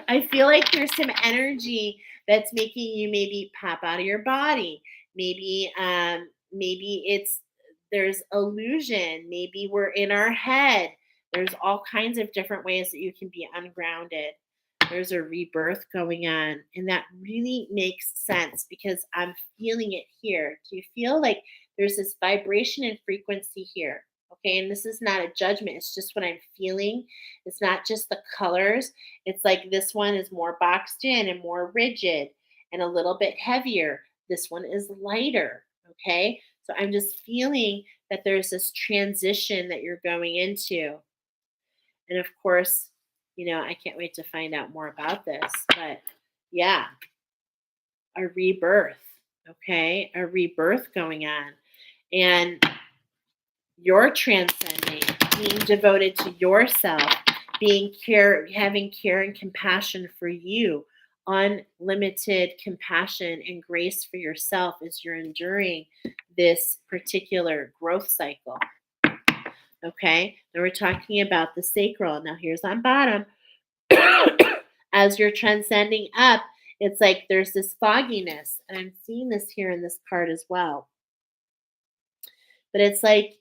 Speaker 1: I feel like there's some energy that's making you maybe pop out of your body. Maybe there's illusion. Maybe we're in our head. There's all kinds of different ways that you can be ungrounded. There's a rebirth going on, and that really makes sense because I'm feeling it here. Do you feel like there's this vibration and frequency here? Okay, and this is not a judgment, it's just what I'm feeling. It's not just the colors. It's like this one is more boxed in and more rigid and a little bit heavier. This one is lighter. Okay, so I'm just feeling that there's this transition that you're going into. And of course, I can't wait to find out more about this. But yeah, a rebirth. Okay, a rebirth going on. And you're transcending, being devoted to yourself, having care and compassion for you, unlimited compassion and grace for yourself as you're enduring this particular growth cycle. Okay, now we're talking about the sacral. Now here's on bottom. As you're transcending up, it's like there's this fogginess, and I'm seeing this here in this card as well. But it's like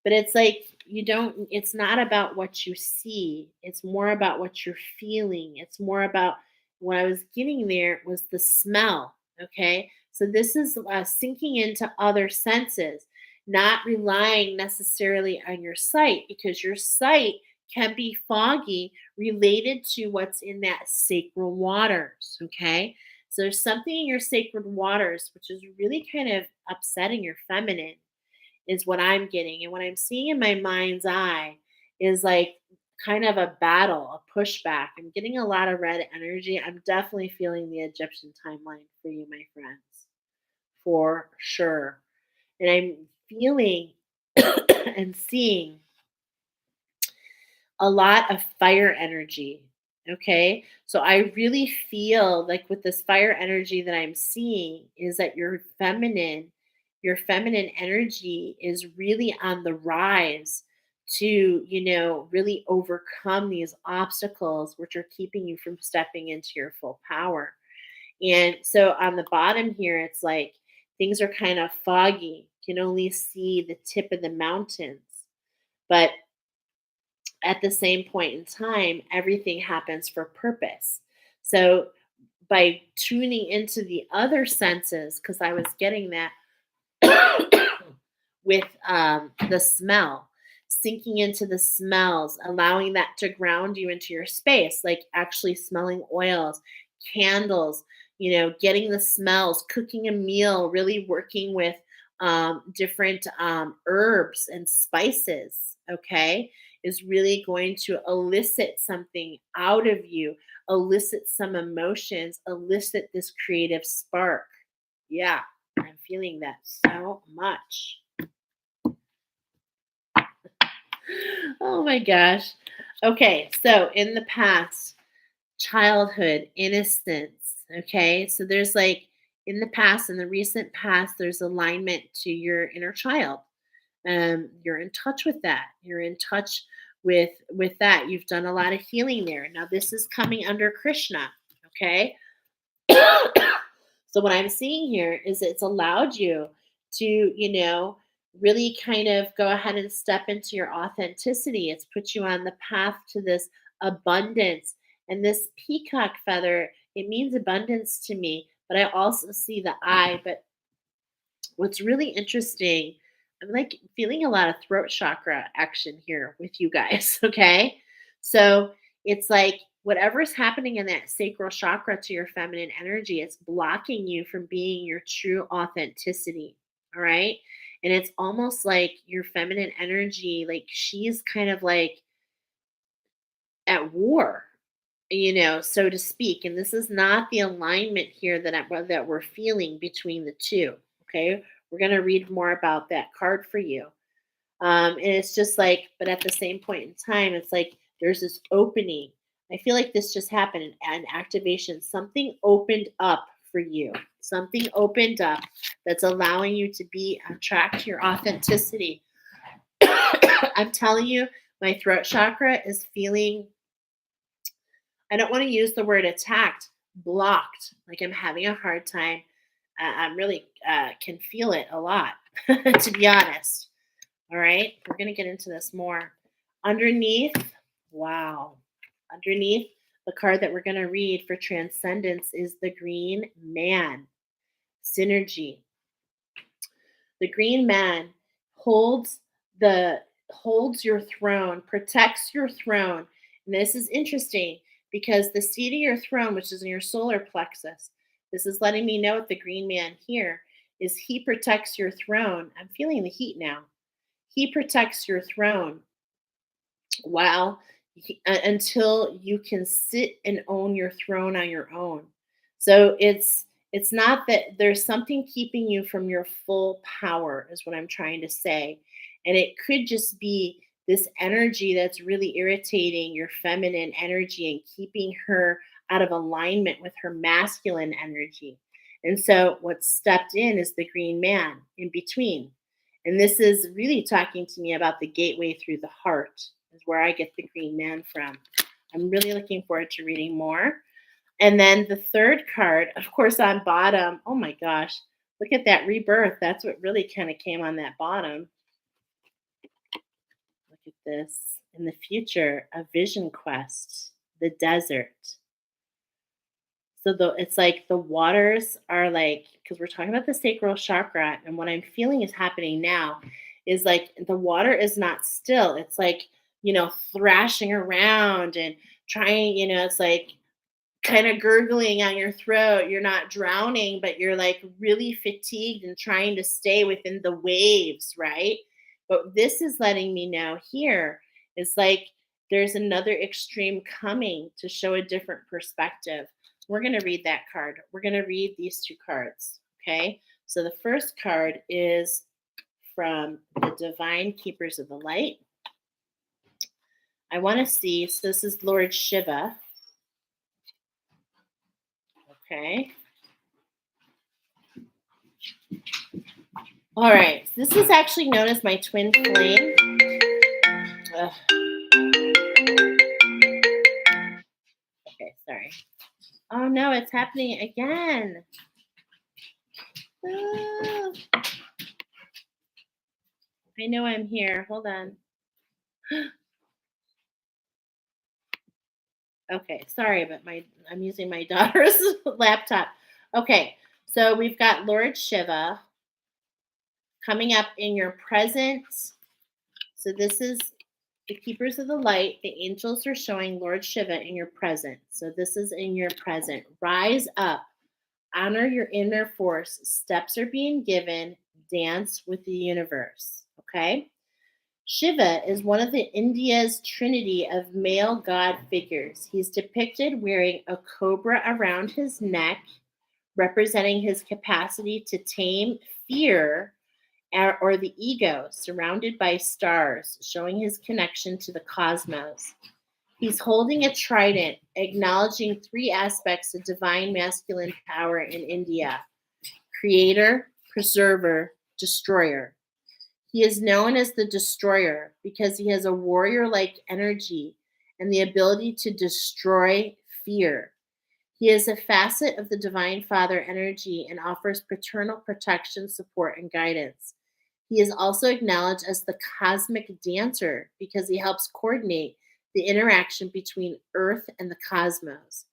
Speaker 1: it's not about what you see. It's more about what you're feeling. It's more about what I was getting there was the smell. Okay. So this is sinking into other senses, not relying necessarily on your sight because your sight can be foggy related to what's in that sacral waters. Okay. So there's something in your sacred waters which is really kind of upsetting your feminine is what I'm getting. And what I'm seeing in my mind's eye is like kind of a battle, a pushback. I'm getting a lot of red energy. I'm definitely feeling the Egyptian timeline for you, my friends, for sure. And I'm feeling and seeing a lot of fire energy. Okay. So I really feel like with this fire energy that I'm seeing is that your feminine energy is really on the rise to, really overcome these obstacles which are keeping you from stepping into your full power. And so on the bottom here, it's like things are kind of foggy. You can only see the tip of the mountains. But at the same point in time, everything happens for purpose. So by tuning into the other senses, because I was getting that with the smell, sinking into the smells, allowing that to ground you into your space, like actually smelling oils, candles, getting the smells, cooking a meal, really working with different herbs and spices, okay, is really going to elicit something out of you, elicit some emotions, elicit this creative spark. Yeah, I'm feeling that so much. Oh my gosh. Okay, so in the past, childhood, innocence. Okay, so there's like in the past, in the recent past, there's alignment to your inner child. You're in touch with that. You're in touch with that. You've done a lot of healing there. Now this is coming under Krishna. Okay, so what I'm seeing here is it's allowed you to, really kind of go ahead and step into your authenticity. It's put you on the path to this abundance. And this peacock feather, it means abundance to me, but I also see the eye. But what's really interesting, I'm like feeling a lot of throat chakra action here with you guys. Okay. So it's like whatever's happening in that sacral chakra to your feminine energy, it's blocking you from being your true authenticity. All right. And it's almost like your feminine energy, like she's kind of like at war, so to speak. And this is not the alignment here that we're feeling between the two. Okay, we're gonna read more about that card for you. And it's just like, but at the same point in time, it's like there's this opening. I feel like this just happened, an activation. Something opened up for you. Something opened up that's allowing you to be attract to your authenticity. I'm telling you, my throat chakra is feeling, I don't want to use the word attacked, blocked. Like I'm having a hard time. I'm really can feel it a lot, to be honest. All right, we're going to get into this more. Underneath, wow. Underneath the card that we're going to read for transcendence is the green man, synergy. The green man holds the holds your throne, protects your throne. And this is interesting because the seat of your throne, which is in your solar plexus, this is letting me know with the green man here is he protects your throne. I'm feeling the heat now. He protects your throne while until you can sit and own your throne on your own. So it's not that there's something keeping you from your full power is what I'm trying to say. And it could just be this energy that's really irritating your feminine energy and keeping her out of alignment with her masculine energy. And so what stepped in is the green man in between. And this is really talking to me about the gateway through the heart, is where I get the green man from. I'm really looking forward to reading more. And then the third card, of course, on bottom, oh my gosh, look at that rebirth. That's what really kind of came on that bottom. Look at this. In the future, a vision quest, the desert. So it's like the waters are like, because we're talking about the sacral chakra, and what I'm feeling is happening now is like the water is not still. It's like, thrashing around and trying, it's like kind of gurgling on your throat. You're not drowning, but you're like really fatigued and trying to stay within the waves, right? But this is letting me know here is like there's another extreme coming to show a different perspective. We're going to read that card. We're going to read these two cards. Okay. So the first card is from the Divine Keepers of the Light. I want to see, so this is Lord Shiva. Okay. All right. This is actually known as my twin flame. Ugh. Okay, sorry. Oh no, it's happening again. Ah. I know I'm here. Hold on. Okay, sorry, but I'm using my daughter's laptop. Okay, so we've got Lord Shiva coming up in your present. So this is the Keepers of the Light. The angels are showing Lord Shiva in your present. So this is in your present. Rise up, honor your inner force. Steps are being given. Dance with the universe. Okay. Shiva is one of the India's trinity of male god figures. He's depicted wearing a cobra around his neck, representing his capacity to tame fear or the ego, surrounded by stars, showing his connection to the cosmos. He's holding a trident, acknowledging three aspects of divine masculine power in India: creator, preserver, destroyer. He is known as the destroyer because he has a warrior like energy and the ability to destroy fear. He is a facet of the Divine Father energy and offers paternal protection, support, and guidance. He is also acknowledged as the cosmic dancer because he helps coordinate the interaction between Earth and the cosmos.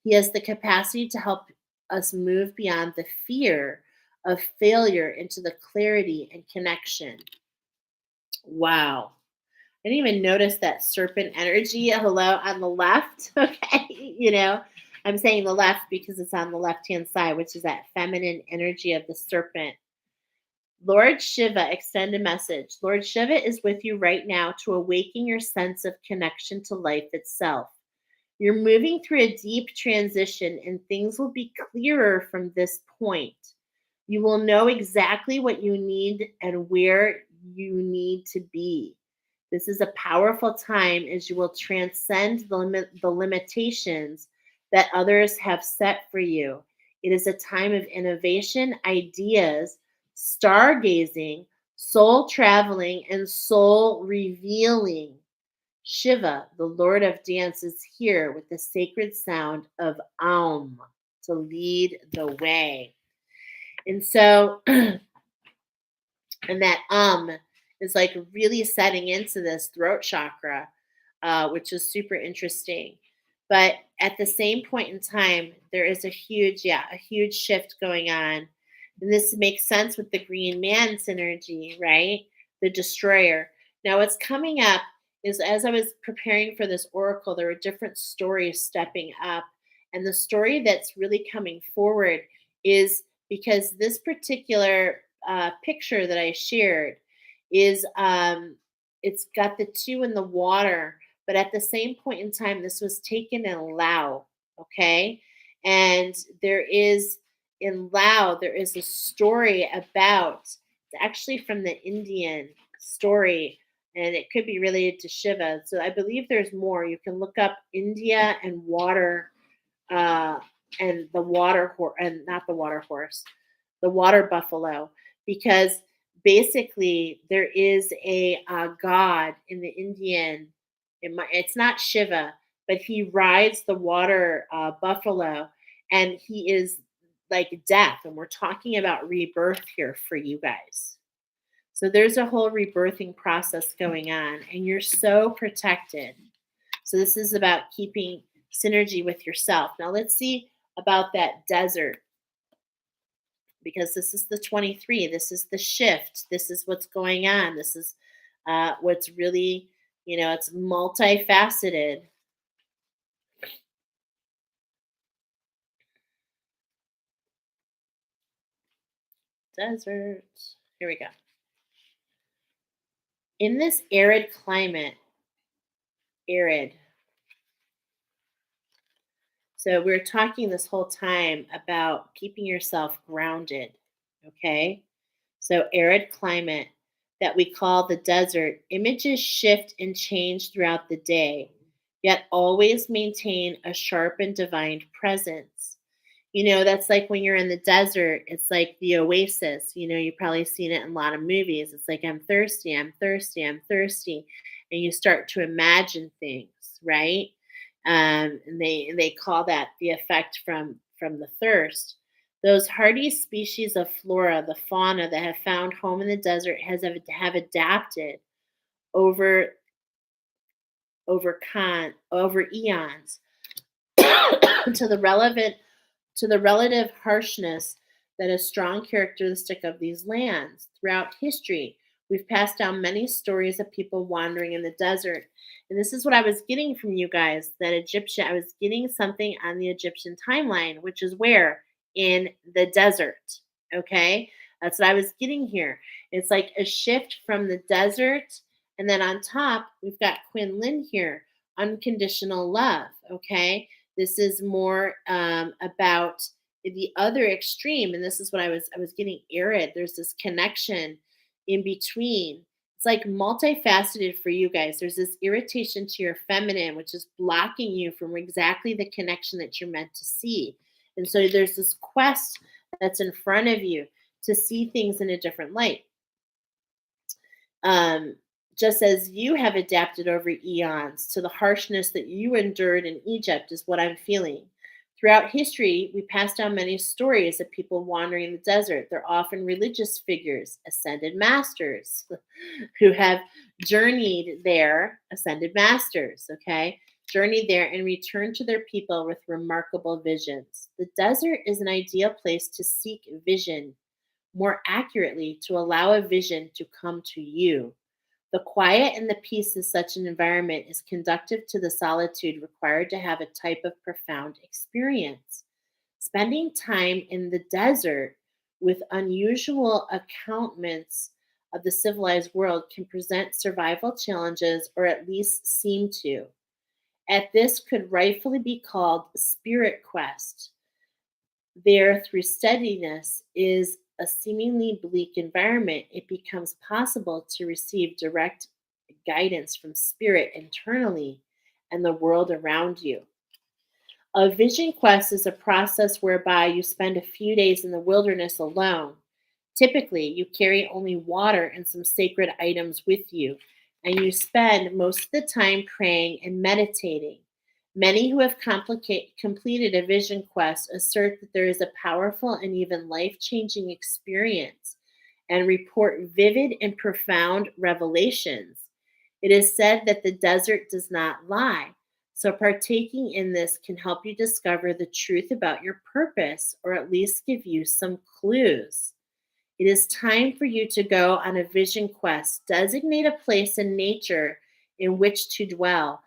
Speaker 1: He has the capacity to help us move beyond the fear of failure into the clarity and connection. Wow. I didn't even notice that serpent energy. Hello on the left. Okay. I'm saying the left because it's on the left hand side, which is that feminine energy of the serpent. Lord Shiva, extend a message. Lord Shiva is with you right now to awaken your sense of connection to life itself. You're moving through a deep transition and things will be clearer from this point. You will know exactly what you need and where you need to be. This is a powerful time as you will transcend the limitations that others have set for you. It is a time of innovation, ideas, stargazing, soul traveling, and soul revealing. Shiva, the Lord of Dance, is here with the sacred sound of Aum to lead the way. And so, and that is like really setting into this throat chakra, which is super interesting. But at the same point in time, there is a huge shift going on. And this makes sense with the green man synergy, right? The destroyer. Now, what's coming up is as I was preparing for this oracle, there were different stories stepping up. And the story that's really coming forward is because this particular picture that I shared is it's got the two in the water, but at the same point in time, this was taken in Lao, okay? And there is in Lao, there is a story about, it's actually from the Indian story, and it could be related to Shiva. So I believe there's more. You can look up India and water, uh, and the water horse, and not the water horse, the water buffalo, because basically there is a god in the Indian. It's not Shiva, but he rides the water buffalo, and he is like death. And we're talking about rebirth here for you guys. So there's a whole rebirthing process going on, and you're so protected. So this is about keeping synergy with yourself. Now let's see about that desert, because this is the 23. This is the shift. This is what's going on. This is what's really, it's multifaceted. Desert. Here we go. In this arid climate, arid. So we're talking this whole time about keeping yourself grounded. Okay. So arid climate that we call the desert, images shift and change throughout the day, yet always maintain a sharp and divine presence. That's like when you're in the desert, it's like the oasis. You've probably seen it in a lot of movies. It's like, I'm thirsty, I'm thirsty, I'm thirsty. And you start to imagine things, right? And they call that the effect from the thirst. Those hardy species of flora, the fauna that have found home in the desert have adapted over over eons to the relative harshness that is strong characteristic of these lands. Throughout history, we've passed down many stories of people wandering in the desert. And this is what I was getting from you guys, I was getting something on the Egyptian timeline, which is where? In the desert. Okay? That's what I was getting here. It's like a shift from the desert. And then on top, we've got Quinlan here, unconditional love. Okay? This is more about the other extreme, and this is what I was getting arid. There's this connection in between. It's like multifaceted for you guys. There's this irritation to your feminine, which is blocking you from exactly the connection that you're meant to see. And so there's this quest that's in front of you to see things in a different light. Um, just as you have adapted over eons to the harshness that you endured in Egypt, is what I'm feeling. Throughout history, we pass down many stories of people wandering in the desert. They're often religious figures, ascended masters who have journeyed there, ascended masters, okay? Journeyed there and returned to their people with remarkable visions. The desert is an ideal place to seek vision, more accurately, to allow a vision to come to you. The quiet and the peace of such an environment is conducive to the solitude required to have a type of profound experience. Spending time in the desert with unusual accountments of the civilized world can present survival challenges, or at least seem to. At this could rightfully be called spirit quest. There, through steadiness, is a seemingly bleak environment. It becomes possible to receive direct guidance from spirit internally and the world around you. A vision quest is a process whereby you spend a few days in the wilderness alone. Typically, you carry only water and some sacred items with you, and you spend most of the time praying and meditating. Many who have completed a vision quest assert that there is a powerful and even life changing experience and report vivid and profound revelations. It is said that the desert does not lie. So, partaking in this can help you discover the truth about your purpose, or at least give you some clues. It is time for you to go on a vision quest. Designate a place in nature in which to dwell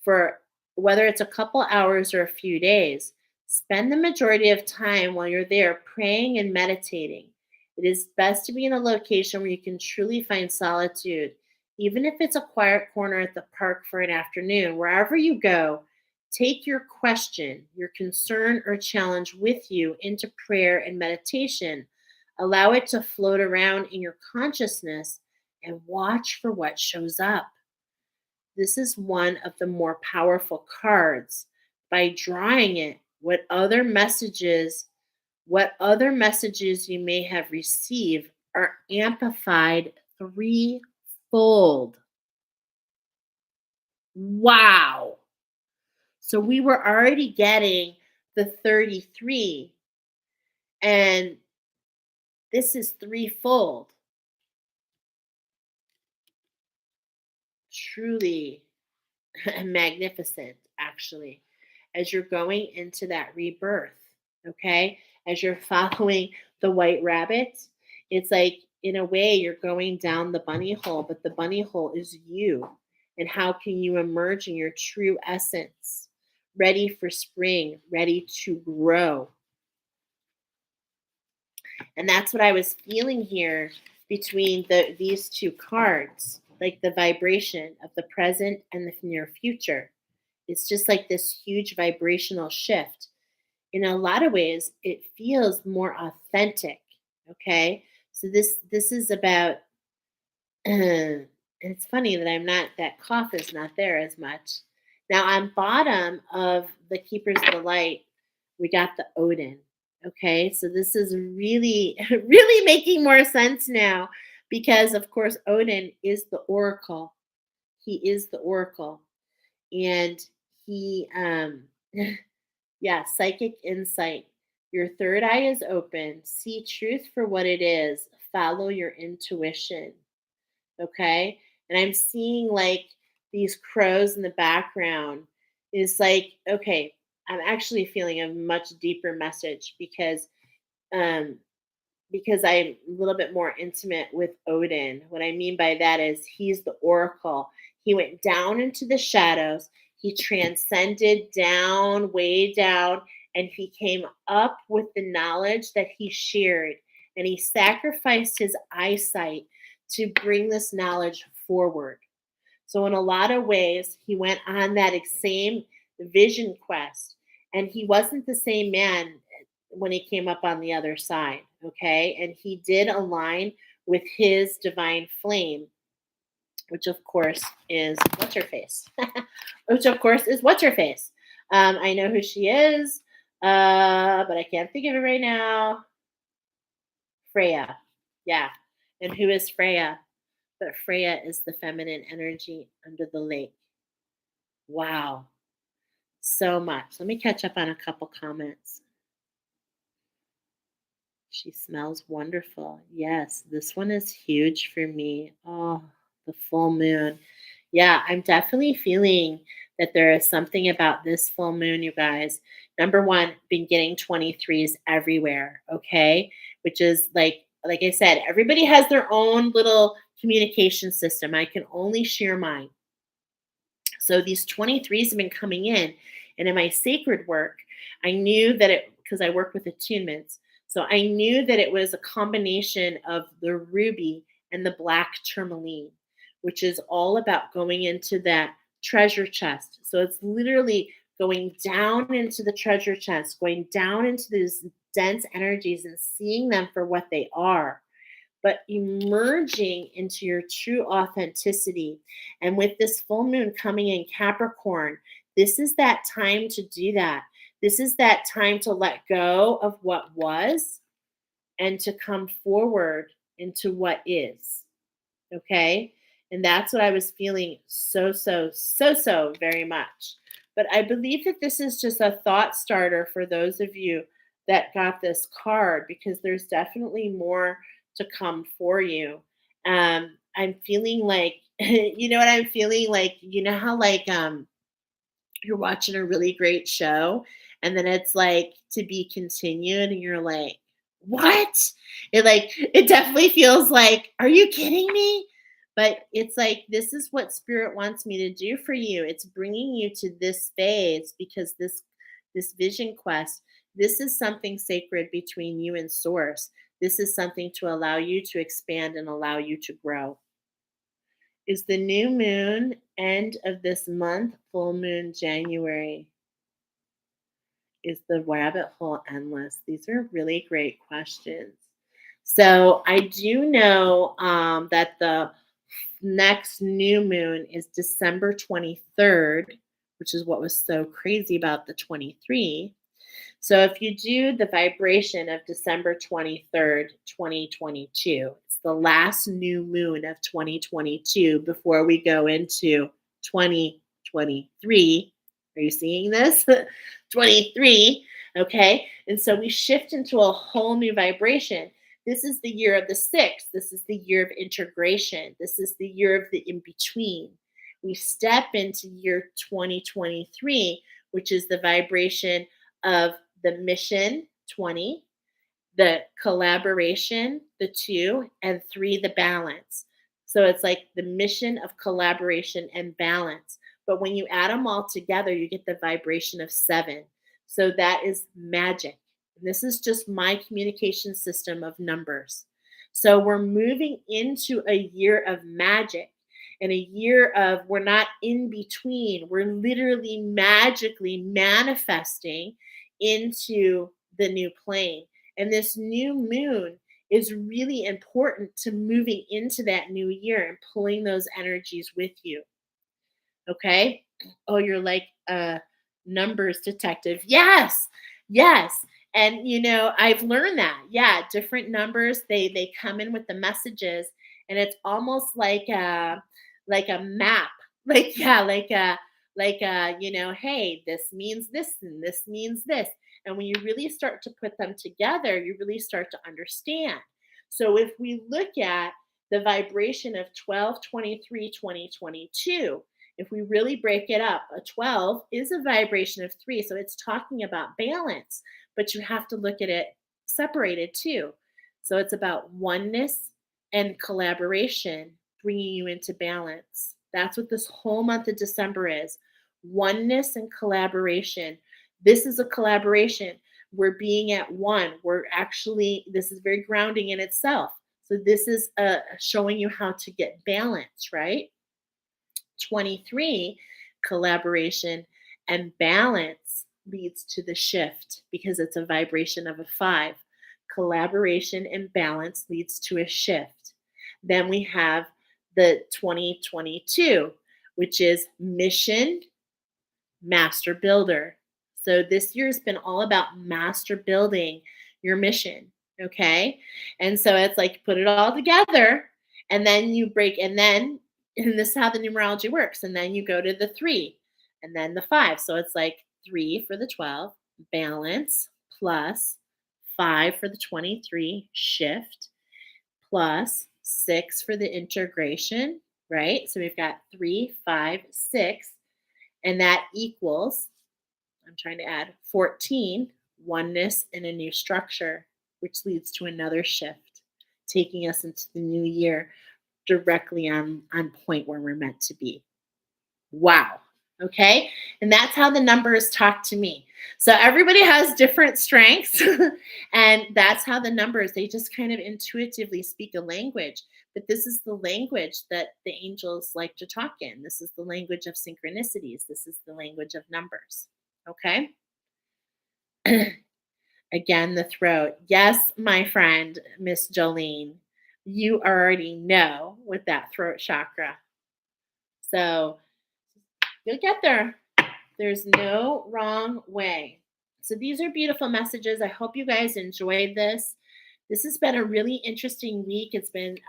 Speaker 1: for whether it's a couple hours or a few days. Spend the majority of time while you're there praying and meditating. It is best to be in a location where you can truly find solitude, even if it's a quiet corner at the park for an afternoon. Wherever you go, take your question, your concern, or challenge with you into prayer and meditation. Allow it to float around in your consciousness and watch for what shows up. This is one of the more powerful cards. By drawing it, what other messages you may have received are amplified threefold. Wow. So we were already getting the 33, and this is threefold. Truly magnificent, actually, as you're going into that rebirth. Okay. As you're following the white rabbit, it's like, in a way, you're going down the bunny hole, but the bunny hole is you. And how can you emerge in your true essence, ready for spring, ready to grow? And that's what I was feeling here between these two cards, like the vibration of the present and the near future. It's just like this huge vibrational shift. In a lot of ways, it feels more authentic. Okay. So this is about and it's funny that that cough is not there as much. Now, on bottom of the Keepers of the Light, we got the Odin. Okay, so this is really, really making more sense now, because, of course, Odin is the oracle. He is the oracle. And he, yeah, psychic insight. Your third eye is open. See truth for what it is. Follow your intuition. Okay. And I'm seeing like these crows in the background. Is like, okay, I'm actually feeling a much deeper message um because I'm a little bit more intimate with Odin. What I mean by that is he's the oracle. He went down into the shadows. He transcended down, way down, and he came up with the knowledge that he shared. And he sacrificed his eyesight to bring this knowledge forward. So, in a lot of ways, he went on that same vision quest, and he wasn't the same man when he came up on the other side. Okay. And he did align with his divine flame. which of course is what's her face, which of course is what's her face. I know who she is, but I can't think of it right now. Freya, yeah. And who is Freya? But Freya is the feminine energy under the lake. Wow, so much. Let me catch up on a couple comments. She smells wonderful. Yes, this one is huge for me. Oh, the full moon. Yeah, I'm definitely feeling that there is something about this full moon, you guys. Number one, been getting 23s everywhere, okay? Which is like I said, everybody has their own little communication system. I can only share mine. So these 23s have been coming in. And in my sacred work, I knew that because I work with attunements. So I knew that it was a combination of the ruby and the black tourmaline, which is all about going into that treasure chest. So it's literally going down into the treasure chest, going down into these dense energies and seeing them for what they are, but emerging into your true authenticity. And with this full moon coming in Capricorn, this is that time to do that. This is that time to let go of what was and to come forward into what is. Okay. And that's what I was feeling so very much. But I believe that this is just a thought starter for those of you that got this card, because there's definitely more to come for you. I'm feeling like, you know what I'm feeling like? You know how you're watching a really great show and then it's like to be continued and you're like, what? It definitely feels like, are you kidding me? But it's like, this is what spirit wants me to do for you. It's bringing you to this phase because this vision quest, this is something sacred between you and source. This is something to allow you to expand and allow you to grow. Is the new moon end of this month, full moon January? Is the rabbit hole endless? These are really great questions. So I do know that the next new moon is December 23rd, which is what was so crazy about the 23. So if you do the vibration of December 23rd, 2022, it's the last new moon of 2022 before we go into 2023. Are you seeing this? 23. Okay. And so we shift into a whole new vibration. This is the year of the six. This is the year of integration. This is the year of the in between. We step into year 2023, which is the vibration of the mission 20, the collaboration, the 2, and 3, the balance. So it's like the mission of collaboration and balance. But when you add them all together, you get the vibration of 7. So that is magic. And this is just my communication system of numbers. So we're moving into a year of magic and a year of, we're not in between. We're literally magically manifesting into the new plane. And this new moon is really important to moving into that new year and pulling those energies with you. Okay. Oh, you're like a numbers detective. Yes. Yes. And I've learned that. Yeah, different numbers, they come in with the messages, and it's almost like a map. Like, yeah, hey, this means this and this means this. And when you really start to put them together, you really start to understand. So if we look at the vibration of 12/23/2022, if we really break it up, a 12 is a vibration of 3. So it's talking about balance, but you have to look at it separated too. So it's about oneness and collaboration, bringing you into balance. That's what this whole month of December is: oneness and collaboration. This is a collaboration. We're being at one. This is very grounding in itself. So this is showing you how to get balance, right? 23, collaboration and balance leads to the shift because it's a vibration of a 5. Collaboration and balance leads to a shift. Then we have the 2022, which is mission, master builder. So this year has been all about master building your mission. Okay. And so it's like put it all together and then you break, and this is how the numerology works. And then you go to the 3 and then the 5. So it's like 3 for the 12, balance, plus 5 for the 23, shift, plus 6 for the integration, right? So we've got 3, 5, 6, and that equals, I'm trying to add 14, oneness in a new structure, which leads to another shift, taking us into the new year directly on point where we're meant to be. Wow. Okay. And that's how the numbers talk to me. So everybody has different strengths. And that's how the numbers, they just kind of intuitively speak a language. But this is the language that the angels like to talk in. This is the language of synchronicities. This is the language of numbers. Okay. Again, the throat. Yes, my friend, Miss Jolene, you already know with that throat chakra. So you'll get there. There's no wrong way. So these are beautiful messages. I hope you guys enjoyed this. This has been a really interesting week.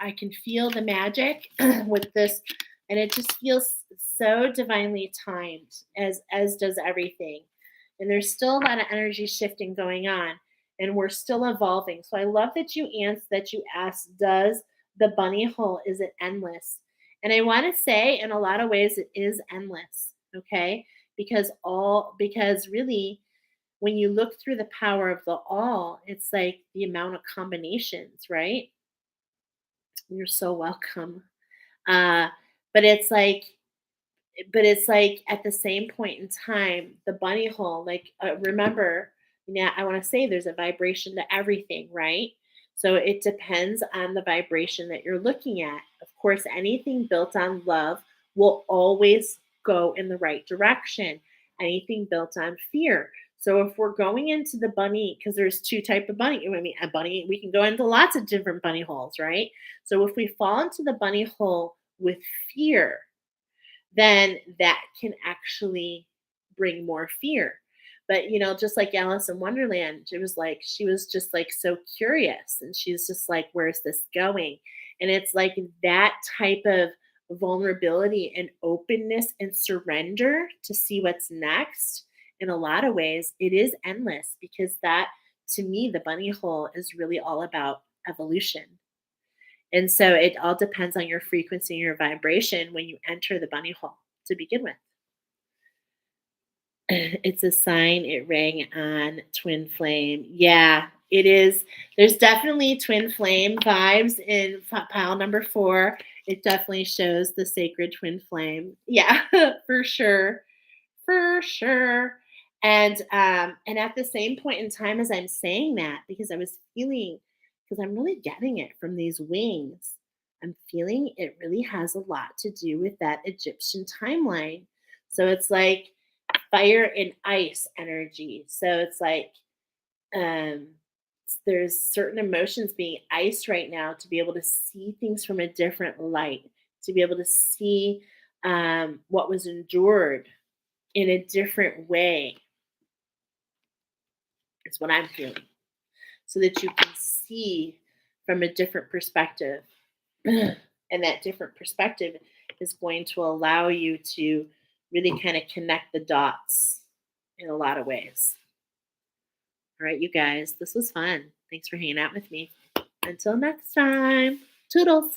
Speaker 1: I can feel the magic with this, and it just feels so divinely timed, as does everything. And there's still a lot of energy shifting going on, and we're still evolving. So I love that you asked, does the bunny hole, is it endless? And I want to say, in a lot of ways, it is endless. Okay, because really, when you look through the power of the all, it's like the amount of combinations, right? You're so welcome. Uh, but it's like, at the same point in time, the bunny hole, like, remember, I want to say there's a vibration to everything, right? So it depends on the vibration that you're looking at. Of course, anything built on love will always go in the right direction. Anything built on fear. So if we're going into the bunny, because there's two type of bunny, a bunny, we can go into lots of different bunny holes, right? So if we fall into the bunny hole with fear, then that can actually bring more fear. But just like Alice in Wonderland, she was just like so curious, and she's just like, where's this going? And it's like that type of vulnerability and openness and surrender to see what's next. In a lot of ways, it is endless, because that, to me, the bunny hole is really all about evolution. And so it all depends on your frequency and your vibration when you enter the bunny hole to begin with. It's a sign, it rang on twin flame. Yeah, it is. There's definitely twin flame vibes in pile number 4. It definitely shows the sacred twin flame. Yeah, for sure. For sure. And at the same point in time as I'm saying that, because I'm really getting it from these wings. I'm feeling it really has a lot to do with that Egyptian timeline. So it's like fire and ice energy. So it's like um, there's certain emotions being iced right now, to be able to see things from a different light, to be able to see what was endured in a different way. Is what I'm feeling. So that you can see from a different perspective. And that different perspective is going to allow you to really kind of connect the dots in a lot of ways. All right, you guys, this was fun. Thanks for hanging out with me. Until next time, toodles.